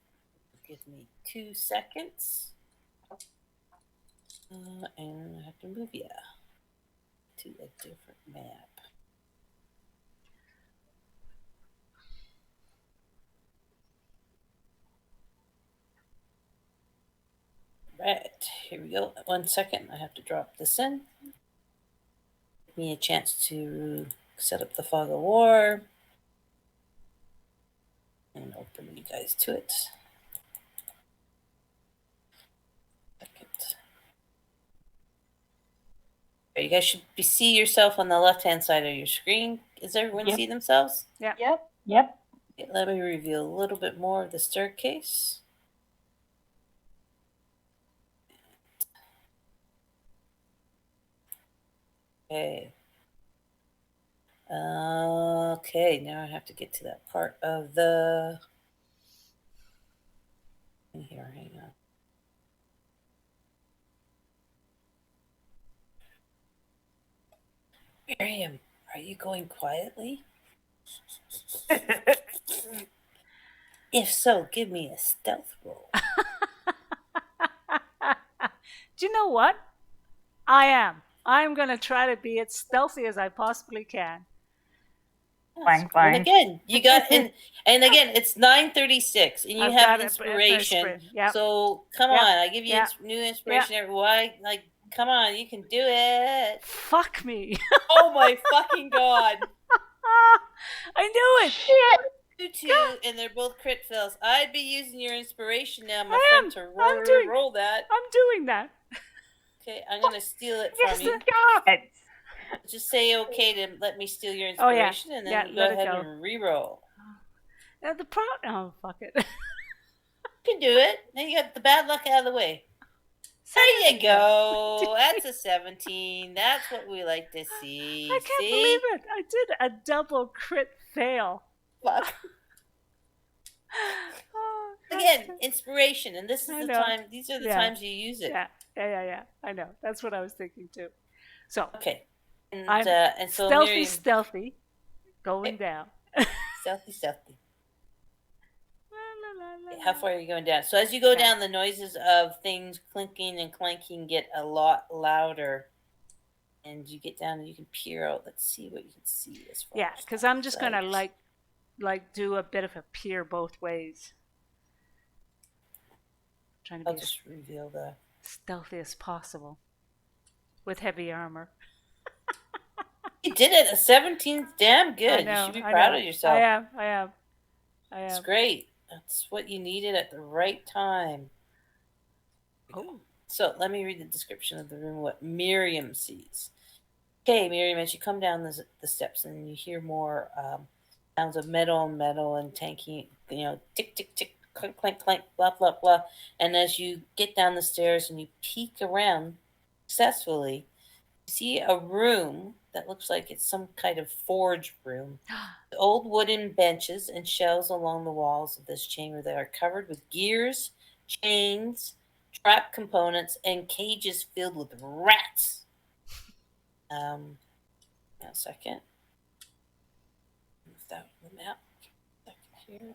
Speaker 1: Give me 2 seconds. And I have to move you to a different map. Right, here we go. 1 second, I have to drop this in. Give me a chance to set up the fog of war and open you guys to it. Second. Okay, you guys should see yourself on the left-hand side of your screen. Does everyone
Speaker 4: Yep.
Speaker 1: see themselves?
Speaker 6: Yep.
Speaker 4: Yep.
Speaker 1: Okay, let me reveal a little bit more of the staircase. Okay. Okay, now I have to get to that part of the. Here, hang on. Miriam, are you going quietly? If so, give me a stealth roll.
Speaker 2: Do you know what? I am. I'm going to try to be as stealthy as I possibly can.
Speaker 4: Clang,
Speaker 1: And
Speaker 4: clang.
Speaker 1: again, you got and again, it's 9:36, and you
Speaker 2: I've
Speaker 1: have
Speaker 2: got
Speaker 1: inspiration.
Speaker 2: Yep.
Speaker 1: So come
Speaker 2: Yep.
Speaker 1: on, I give you
Speaker 2: Yep.
Speaker 1: new inspiration every. Why? Like, come on, you can do it.
Speaker 2: Fuck me.
Speaker 1: Oh my fucking god!
Speaker 2: I knew it.
Speaker 1: You two, and they're both crit fails. I'd be using your inspiration now, my
Speaker 2: I
Speaker 1: friend,
Speaker 2: am.
Speaker 1: to
Speaker 2: I'm doing-
Speaker 1: roll that.
Speaker 2: I'm doing that.
Speaker 1: Okay, I'm gonna steal it
Speaker 4: Yes,
Speaker 1: from you.
Speaker 4: God.
Speaker 1: Just say okay to let me steal your
Speaker 2: Oh, yeah.
Speaker 1: inspiration, and then
Speaker 2: Yeah,
Speaker 1: you
Speaker 2: let
Speaker 1: go
Speaker 2: it
Speaker 1: ahead
Speaker 2: go.
Speaker 1: and re-roll.
Speaker 2: Oh, fuck it.
Speaker 1: You can do it. Now you got the bad luck out of the way. There you go. That's a 17. That's what we like to see.
Speaker 2: I can't
Speaker 1: See?
Speaker 2: believe it. I did a double crit fail.
Speaker 1: Fuck.
Speaker 2: Oh, that's
Speaker 1: Again,
Speaker 2: good.
Speaker 1: inspiration, and this is
Speaker 2: I
Speaker 1: the
Speaker 2: know.
Speaker 1: time. These are the
Speaker 2: Yeah.
Speaker 1: times you use it.
Speaker 2: Yeah. I know. That's what I was thinking too. So
Speaker 1: Okay. And
Speaker 2: I'm
Speaker 1: and so
Speaker 2: stealthy, going
Speaker 1: Okay.
Speaker 2: down.
Speaker 1: stealthy.
Speaker 2: La, la, la, la,
Speaker 1: How
Speaker 2: la.
Speaker 1: far are you going down? So as you go
Speaker 2: Yeah.
Speaker 1: down, the noises of things clinking and clanking get a lot louder. And you get down and you can peer out. Let's see what you can see as far
Speaker 2: Yeah,
Speaker 1: as
Speaker 2: because I'm just
Speaker 1: sight.
Speaker 2: gonna like do a bit of a peer both ways. Trying to
Speaker 1: I'll
Speaker 2: be as
Speaker 1: just reveal the.
Speaker 2: stealthy as possible with heavy armor.
Speaker 1: You did it. A 17's damn good.
Speaker 2: I know,
Speaker 1: You should be
Speaker 2: I
Speaker 1: proud
Speaker 2: know.
Speaker 1: of yourself.
Speaker 2: I am.
Speaker 1: It's great. That's what you needed at the right time.
Speaker 2: Oh.
Speaker 1: So let me read the description of the room, what Miriam sees. Okay, Miriam, as you come down the steps and you hear more sounds of metal and tanking, tick, tick, tick, clank, clank, clank, blah, blah, blah. And as you get down the stairs and you peek around successfully, you see a room that looks like it's some kind of forge room. Old wooden benches and shelves along the walls of this chamber that are covered with gears, chains, trap components, and cages filled with rats. A second. Move that on the map. Second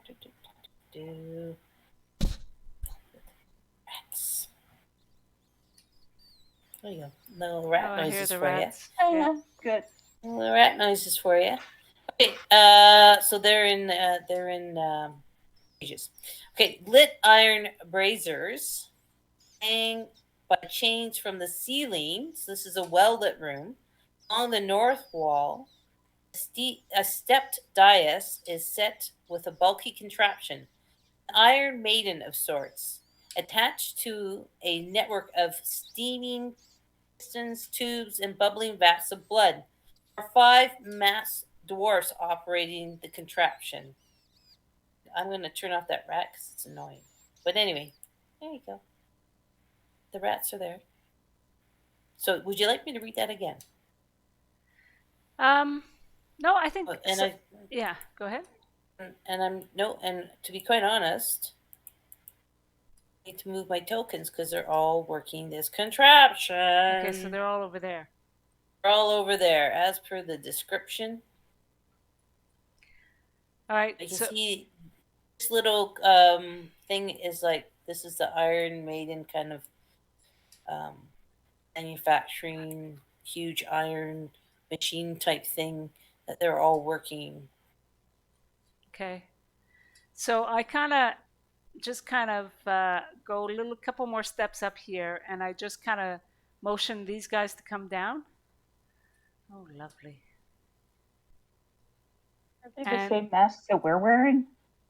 Speaker 1: here. Rats. There you go. Little rat
Speaker 2: I hear
Speaker 1: noises
Speaker 2: the
Speaker 1: for
Speaker 2: rats.
Speaker 6: Oh,
Speaker 2: Yeah.
Speaker 6: good.
Speaker 1: you. Little rat noises for you. Okay. So they're in cages. Okay. Lit iron braziers hang by chains from the ceiling. So this is a well-lit room. Along the north wall, a stepped dais is set with a bulky contraption, an iron maiden of sorts, attached to a network of steaming pistons, tubes, and bubbling vats of blood. There are 5 masked dwarfs operating the contraption. I'm going to turn off that rat because it's annoying. But anyway, there you go. The rats are there. So would you like me to read that again?
Speaker 2: No, I think.
Speaker 1: And
Speaker 2: so, yeah, go ahead.
Speaker 1: and to be quite honest, I need to move my tokens because they're all working this contraption.
Speaker 2: Okay, so they're all over there.
Speaker 1: They're all over there as per the description.
Speaker 2: All right.
Speaker 1: You can
Speaker 2: So
Speaker 1: see this little thing is like this is the Iron Maiden kind of manufacturing huge iron machine type thing that they're all working.
Speaker 2: Okay. So I just kind of go a couple more steps up here, and I just kind of motion these guys to come down. Oh, lovely.
Speaker 4: Are they the
Speaker 2: And-
Speaker 4: same masks that we're wearing?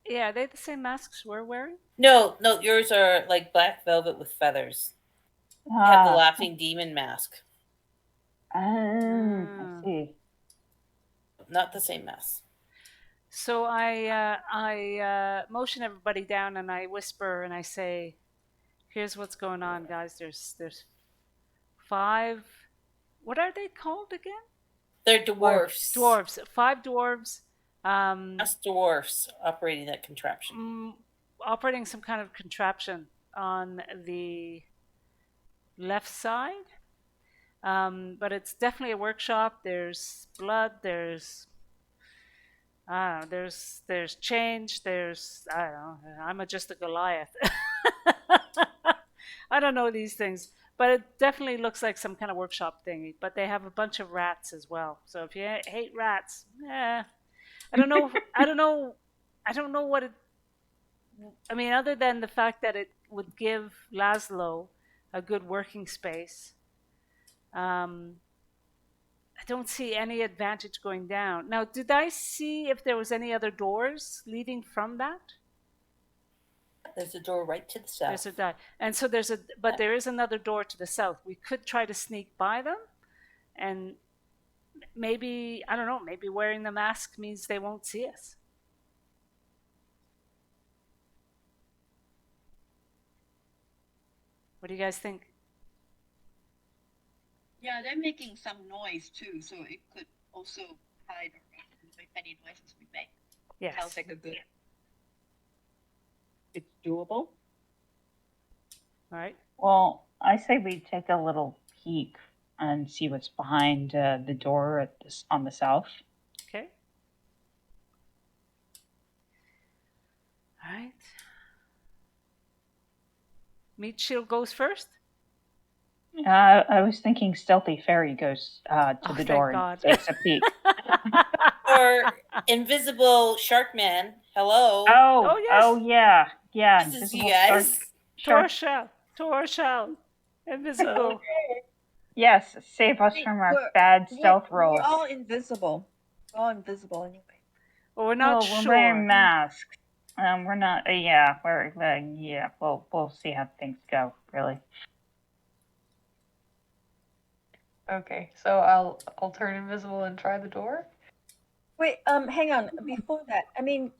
Speaker 2: Yeah, are they the same masks we're wearing?
Speaker 1: No, yours are like black velvet with feathers. You have the laughing demon mask,
Speaker 4: I
Speaker 2: Ah.
Speaker 4: see.
Speaker 1: not the same mask.
Speaker 2: So I motion everybody down, and I whisper and I say, "Here's what's going on, guys. There's 5. What are they called again?
Speaker 1: They're dwarfs.
Speaker 2: Dwarves. 5 dwarves.
Speaker 1: Us dwarfs operating that contraption.
Speaker 2: Operating some kind of contraption on the left side. But it's definitely a workshop. There's blood. There's there's change. There's I don't know. I'm just a Goliath. I don't know these things, but it definitely looks like some kind of workshop thingy. But they have a bunch of rats as well. So if you hate rats, I don't know. I don't know. I don't know what it. I mean, other than the fact that it would give Laszlo a good working space. I don't see any advantage going down. Now, did I see if there was any other doors leading from that?
Speaker 1: There's a door right to the south.
Speaker 2: There's a door, and so but there is another door to the south. We could try to sneak by them, and maybe I don't know. Maybe wearing the mask means they won't see us. What do you guys think?
Speaker 6: Yeah, they're making some noise too, so it could also hide around any noises we make.
Speaker 2: Yes.
Speaker 6: Sounds like a good. It's doable.
Speaker 2: All right.
Speaker 4: Well, I say we take a little peek and see what's behind the door on the south.
Speaker 2: Okay. All right. Meat Shield goes first.
Speaker 4: I was thinking Stealthy Fairy goes to
Speaker 2: Oh,
Speaker 4: the
Speaker 2: thank
Speaker 4: door
Speaker 2: God.
Speaker 4: and takes a peek.
Speaker 1: Or Invisible Shark Man. Hello.
Speaker 2: Oh, yes.
Speaker 4: Oh yeah, yeah.
Speaker 1: This is
Speaker 4: Invisible
Speaker 1: you guys.
Speaker 2: Torshell, invisible.
Speaker 4: Yes, save us from our bad stealth rolls.
Speaker 6: We're all invisible. We're all invisible anyway.
Speaker 2: Well, we're not
Speaker 4: We're
Speaker 2: sure.
Speaker 4: wearing masks. We're not. Yeah, yeah. We'll see how things go. Really.
Speaker 5: Okay, so I'll turn invisible and try the door.
Speaker 6: Wait, hang on. Before that, I mean,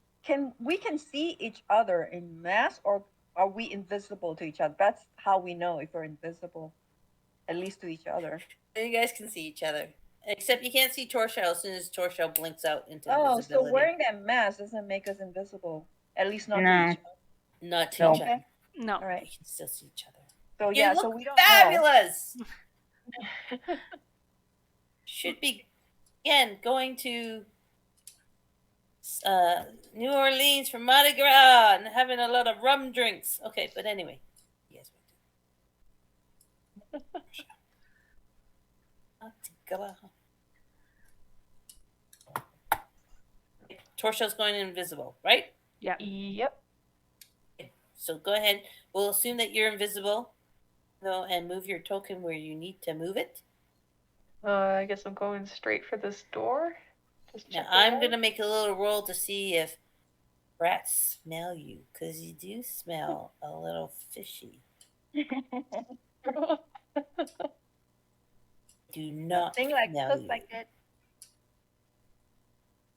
Speaker 6: we can see each other in mass, or are we invisible to each other? That's how we know if we're invisible, at least to each other.
Speaker 1: You guys can see each other. Except you can't see Torshell as soon as Torshell blinks out into
Speaker 6: Oh,
Speaker 1: invisibility.
Speaker 6: so wearing that mask doesn't make us invisible. At least not to
Speaker 4: No.
Speaker 6: each other.
Speaker 1: Not to
Speaker 4: No.
Speaker 1: each other.
Speaker 2: No.
Speaker 6: All right.
Speaker 1: You can still see each other.
Speaker 6: So
Speaker 1: You
Speaker 6: yeah,
Speaker 1: look
Speaker 6: so we don't know.
Speaker 1: fabulous. Should be again going to New Orleans for Mardi Gras and having a lot of rum drinks. Okay, but anyway, yes. Mardi Gras. Torshell's going invisible, right?
Speaker 2: Yeah.
Speaker 5: Yep.
Speaker 1: Okay, so go ahead. We'll assume that you're invisible, though, and move your token where you need to move it.
Speaker 5: I guess I'm going straight for this door. Just
Speaker 1: Now
Speaker 5: check it
Speaker 1: I'm
Speaker 5: out.
Speaker 1: gonna make a little roll to see if rats smell you, because you do smell a little fishy. Do not
Speaker 6: Thing like
Speaker 1: smell
Speaker 6: looks
Speaker 1: you.
Speaker 6: like it.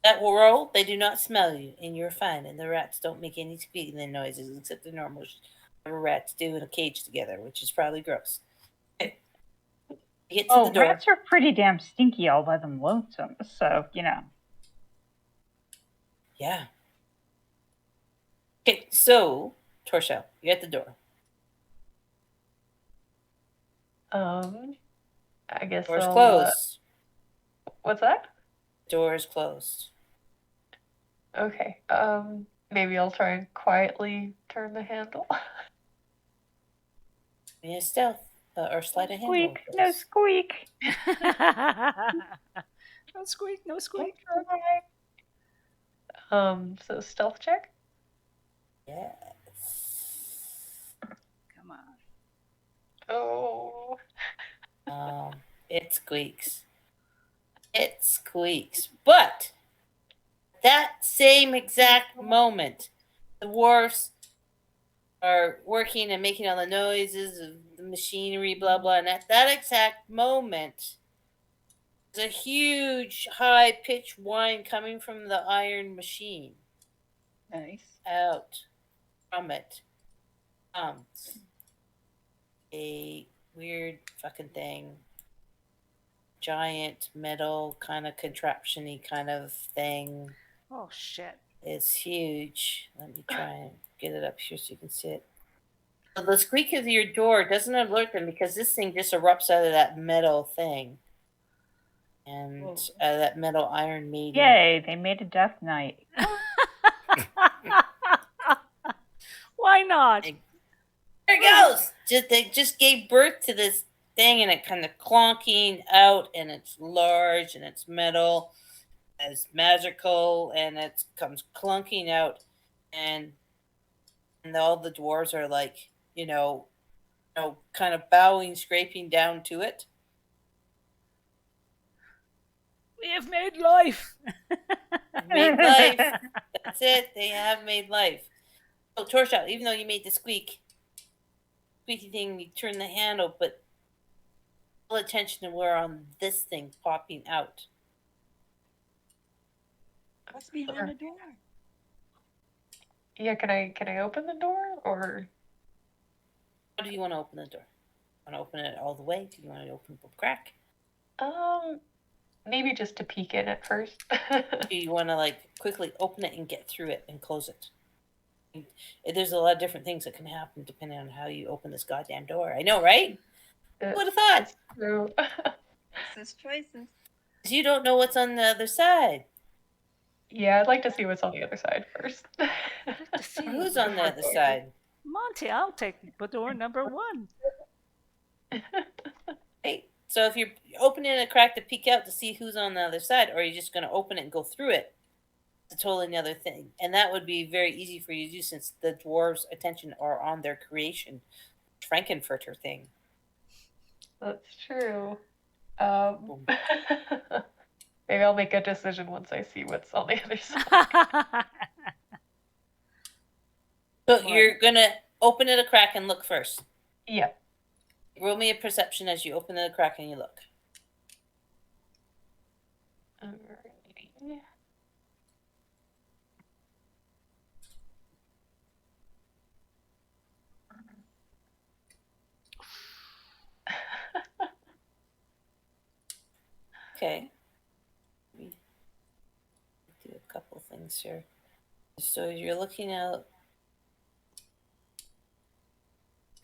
Speaker 1: That will roll. They do not smell you, and you're fine. And the rats don't make any squealing noises except the normal rats do in a cage together, which is probably gross. Okay. You get to the door.
Speaker 4: Rats are pretty damn stinky all by them lonesome. So
Speaker 1: Yeah. Okay, so Torshell, you're at the door.
Speaker 5: I guess
Speaker 1: Door's
Speaker 5: I'll,
Speaker 1: closed.
Speaker 5: what's that?
Speaker 1: Door is closed.
Speaker 5: Okay. maybe I'll try and quietly turn the handle.
Speaker 1: Be a stealth or sleight of hand.
Speaker 4: Squeak, no squeak.
Speaker 2: No squeak, no squeak.
Speaker 5: So stealth check.
Speaker 1: Yes.
Speaker 2: Come on.
Speaker 5: Oh.
Speaker 1: It squeaks. It squeaks. But that same exact moment, the dwarfs are working and making all the noises of the machinery, blah blah. And at that exact moment, there's a huge, high-pitched whine coming from the iron machine.
Speaker 6: Nice.
Speaker 1: Out from it comes a weird fucking thing. Giant metal kind of contraption-y kind of thing.
Speaker 2: Oh shit.
Speaker 1: It's huge. Let me try and get it up here so you can see it. So the squeak of your door doesn't alert them because this thing just erupts out of that metal thing. And that metal iron maiden.
Speaker 4: Yay, they made a death knight.
Speaker 2: Why not?
Speaker 1: There it goes! They just gave birth to this thing and it kind of clonking out and it's large and it's metal. It's magical and it comes clunking out and all the dwarves are like, kind of bowing, scraping down to it.
Speaker 2: We have made life.
Speaker 1: Made life. That's it. They have made life. So Torshal, even though you made the squeaky thing, you turn the handle, but all attention were on this thing popping out.
Speaker 6: What's behind the door?
Speaker 5: Yeah, can I open the door or?
Speaker 1: How do you want to open the door? Want to open it all the way? Do you want to open the crack?
Speaker 5: Maybe just to peek in at first.
Speaker 1: Do you want to quickly open it and get through it and close it? There's a lot of different things that can happen depending on how you open this goddamn door. I know, right? Who would have thought?
Speaker 5: True.
Speaker 6: Choices, choices.
Speaker 1: Because you don't know what's on the other side.
Speaker 5: Yeah, I'd like to see what's on the other side first.
Speaker 1: Who's on the other side?
Speaker 2: Monty, I'll take door number 1.
Speaker 1: Hey, so if you're opening a crack to peek out to see who's on the other side, or are you just going to open it and go through it? It's a totally another thing. And that would be very easy for you to do since the dwarves' attention are on their creation, Frankenfurter thing.
Speaker 5: That's true. Maybe I'll make a decision once I see what's on the other side.
Speaker 1: So you're going to open it a crack and look first.
Speaker 5: Yeah.
Speaker 1: Roll me a perception as you open it a crack and you look.
Speaker 5: Alrighty.
Speaker 1: Okay. Let me do a couple things here. So you're looking out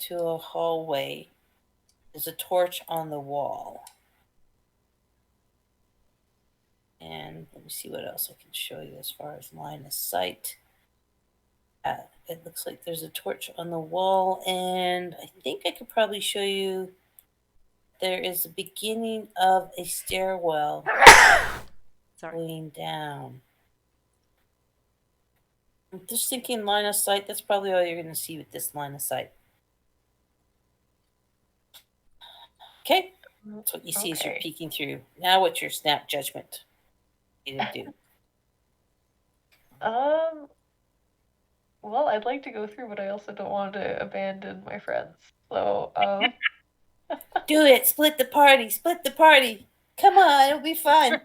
Speaker 1: to a hallway. There's a torch on the wall. And let me see what else I can show you as far as line of sight. It looks like there's a torch on the wall, and I think I could probably show you there is the beginning of a stairwell going down. I'm just thinking line of sight. That's probably all you're going to see with this line of sight. Okay, that's what you see as you're peeking through. Now, what's your snap judgment? You didn't do.
Speaker 5: Well, I'd like to go through, but I also don't want to abandon my friends. So,
Speaker 1: Do it. Split the party. Split the party. Come on, it'll be fun.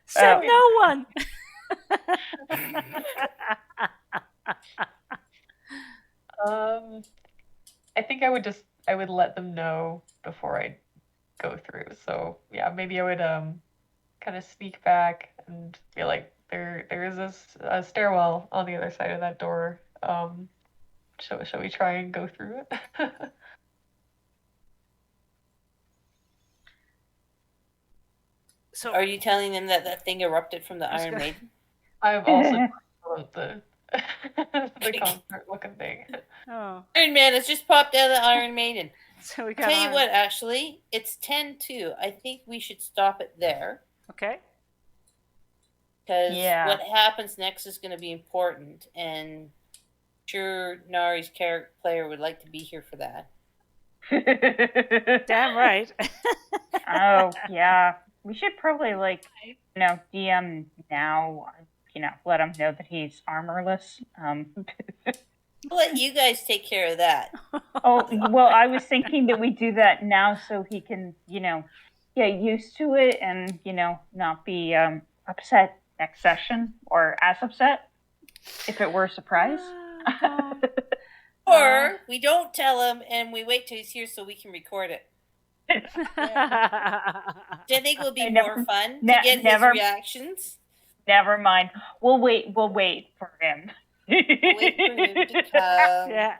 Speaker 2: Said no one.
Speaker 5: I think I would let them know before I go through. So yeah, maybe I would kind of sneak back and be like, there is a stairwell on the other side of that door. Shall we try and go through it?
Speaker 1: So, are you telling them that thing erupted from the Iron Maiden?
Speaker 5: I'm also about the the concert looking thing.
Speaker 2: Oh,
Speaker 1: Iron Man has just popped out of Iron Maiden.
Speaker 2: so we
Speaker 1: I'll
Speaker 2: got
Speaker 1: tell you
Speaker 2: Iron.
Speaker 1: what, actually, it's 10-2. I think we should stop it there
Speaker 2: Okay.
Speaker 1: because
Speaker 4: Yeah.
Speaker 1: what happens next is going to be important, and I'm sure Nari's character player would like to be here for that.
Speaker 2: Damn right.
Speaker 4: Oh, yeah. We should probably, DM now, let him know that he's armorless.
Speaker 1: I'll let you guys take care of that.
Speaker 4: Oh, well, I was thinking that we do that now so he can, get used to it and, not be upset next session or as upset if it were a surprise.
Speaker 1: Or we don't tell him and we wait till he's here so we can record it. Which I think will be more fun to get his reactions.
Speaker 4: Never mind. We'll wait for him.
Speaker 1: We'll wait for him to come.
Speaker 2: Yeah.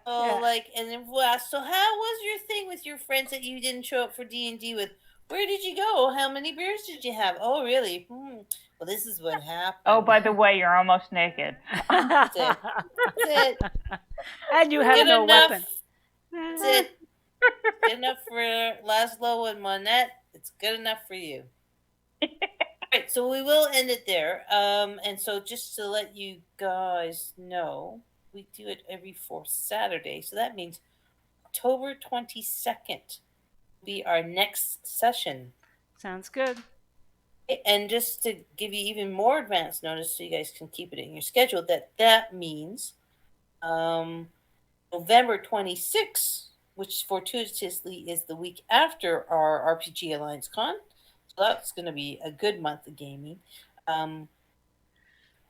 Speaker 1: So and then so how was your thing with your friends that you didn't show up for D&D with? Where did you go? How many beers did you have? Oh, really? Well, this is what happened.
Speaker 4: Oh, by the way, you're almost naked.
Speaker 1: That's it. That's it.
Speaker 2: And you have no weapon.
Speaker 1: That's it. Good enough for Laszlo and Monette. It's good enough for you. Right, so we will end it there. And so just to let you guys know, we do it every fourth Saturday. So that means October 22nd will be our next session.
Speaker 2: Sounds good.
Speaker 1: And just to give you even more advance notice so you guys can keep it in your schedule, that means November 26th, which fortuitously is the week after our RPG Alliance Con. So that's going to be a good month of gaming.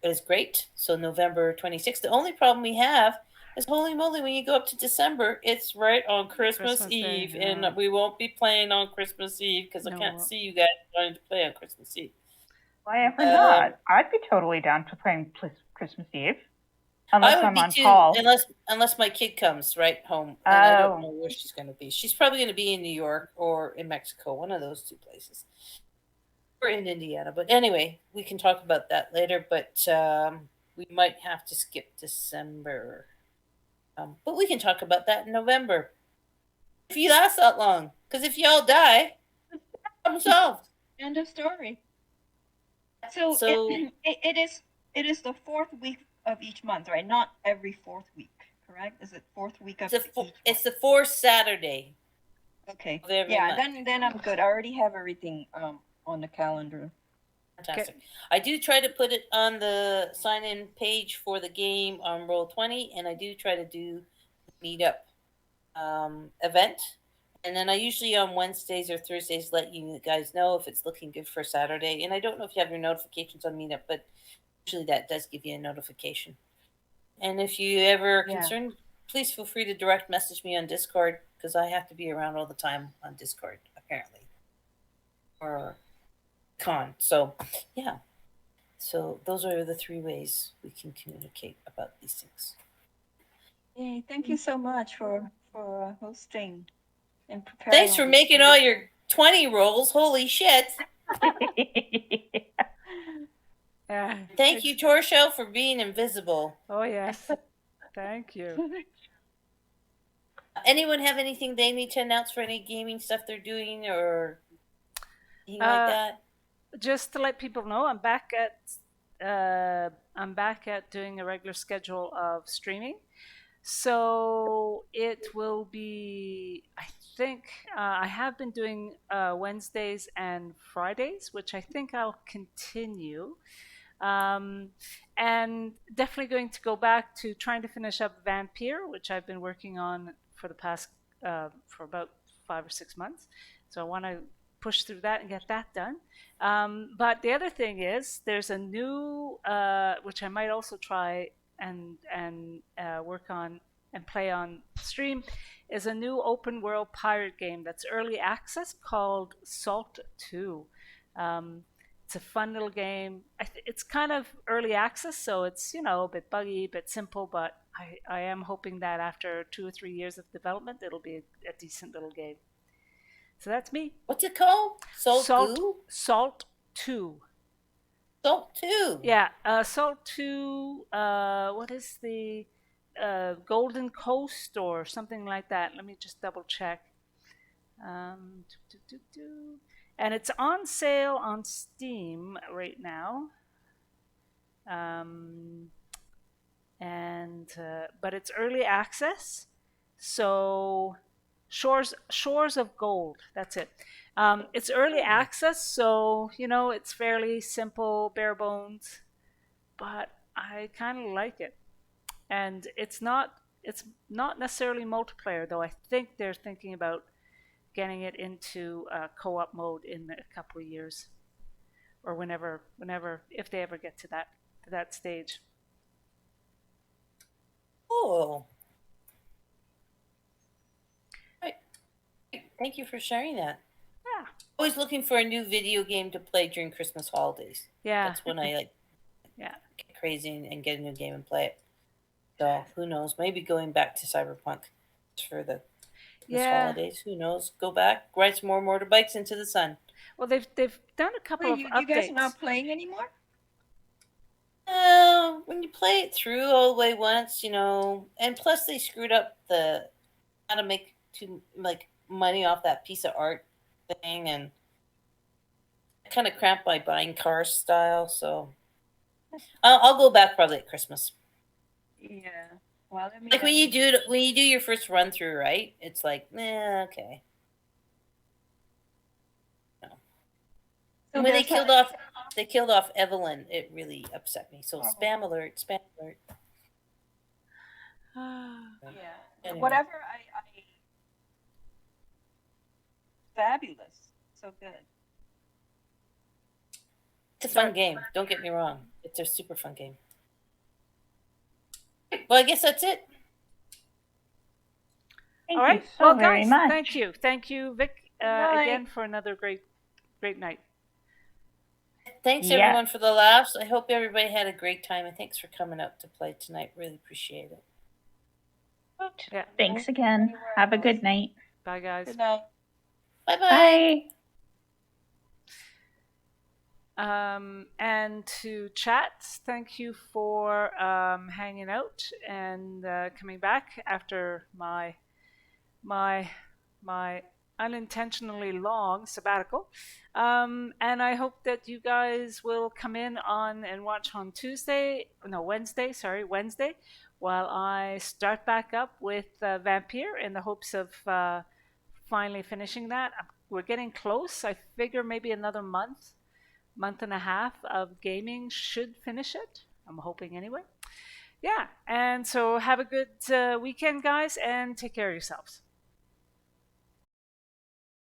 Speaker 1: It's great. So November 26th. The only problem we have is, holy moly, when you go up to December, it's right on Christmas Eve.
Speaker 2: Day, yeah.
Speaker 1: And we won't be playing on Christmas Eve because I can't see you guys wanting to play on Christmas Eve.
Speaker 4: Why ever not? I'd be totally down for playing Christmas Eve. Unless I'm on call.
Speaker 1: Unless my kid comes right home. And I don't know where she's going to be. She's probably going to be in New York or in Mexico, one of those two places. Or in Indiana. But anyway, we can talk about that later. But we might have to skip December. But we can talk about that in November. If you last that long. Because if y'all die, problem solved.
Speaker 6: End of story. So it is the fourth week of each month, right? Not every fourth week, correct? Is it fourth week of each month?
Speaker 1: It's the fourth Saturday.
Speaker 6: Okay.
Speaker 1: Yeah,
Speaker 6: then I'm good. I already have everything on the calendar.
Speaker 1: Fantastic. Okay. I do try to put it on the sign-in page for the game on Roll20, and I do try to do the meetup event. And then I usually on Wednesdays or Thursdays let you guys know if it's looking good for Saturday. And I don't know if you have your notifications on Meetup, but usually that does give you a notification. And if you ever are concerned, please feel free to direct message me on Discord, because I have to be around all the time on Discord, apparently. Or con. So, yeah. So those are the three ways we can communicate about these things.
Speaker 6: Hey, thank you so much for hosting and preparing.
Speaker 1: Thanks for making all your 20 rolls. Holy shit. Thank you, Torshell, for being invisible.
Speaker 2: Oh, yes. Thank you.
Speaker 1: Anyone have anything they need to announce for any gaming stuff they're doing or anything like that?
Speaker 2: Just to let people know, I'm back at doing a regular schedule of streaming. So it will be, I think, I have been doing Wednesdays and Fridays, which I think I'll continue. And definitely going to go back to trying to finish up Vampire, which I've been working on for the past, for about 5 or 6 months. So I want to push through that and get that done. But the other thing is, there's a new, which I might also try and work on and play on stream, is a new open world pirate game that's early access called Salt 2. It's a fun little game. It's kind of early access, so it's, a bit buggy, a bit simple, but I am hoping that after 2 or 3 years of development, it'll be a decent little game. So that's me.
Speaker 1: What's it called? Salt 2?
Speaker 2: Salt 2.
Speaker 1: Salt 2.
Speaker 2: Yeah, Salt 2, what is the Golden Coast or something like that? Let me just double check. Um, do, do, do, do. And it's on sale on Steam right now. Um, and but it's early access, so Shores of Gold. That's it. It's early access, so it's fairly simple, bare bones, but I kind of like it. And it's not necessarily multiplayer, though. I think they're thinking about getting it into co-op mode in a couple of years, or whenever if they ever get to that stage.
Speaker 1: Oh. Right. Thank you for sharing that.
Speaker 2: Yeah.
Speaker 1: Always looking for a new video game to play during Christmas holidays.
Speaker 2: Yeah.
Speaker 1: That's when I
Speaker 2: Yeah.
Speaker 1: get crazy and get a new game and play it. So who knows? Maybe going back to Cyberpunk for the Christmas holidays. Who knows? Go back, ride some more motorbikes into the sun.
Speaker 2: Well, they've done a couple of updates.
Speaker 6: You guys are not playing anymore?
Speaker 1: When you play it through all the way once, and plus they screwed up how to make money off that piece of art thing, and kind of cramped my buying cars style. So I'll go back probably at Christmas.
Speaker 6: Yeah. Well,
Speaker 1: Like when you do your first run through, right? It's like, okay. No. And when they killed off Evelyn, it really upset me. So spam alert, spam alert.
Speaker 6: Yeah.
Speaker 1: Anyway.
Speaker 6: Whatever I fabulous. So good.
Speaker 1: It's a fun game. Don't get me wrong. It's a super fun game. Well, I guess that's it.
Speaker 2: All right.
Speaker 4: Well, very much.
Speaker 2: Thank you, Vic, again for another great night.
Speaker 1: Thanks everyone for the laughs. I hope everybody had a great time, and thanks for coming out to play tonight. Really appreciate it.
Speaker 2: Yeah.
Speaker 4: Thanks again. Have a good night.
Speaker 2: Bye, guys.
Speaker 6: Good night.
Speaker 1: Bye-bye.
Speaker 4: Bye.
Speaker 2: And to chat, thank you for hanging out and coming back after my unintentionally long sabbatical. And I hope that you guys will come in on and watch on Wednesday, while I start back up with Vampire in the hopes of finally finishing that. We're getting close. I figure maybe another month and a half of gaming should finish it. I'm hoping anyway. Yeah, and so have a good weekend, guys, and take care of yourselves.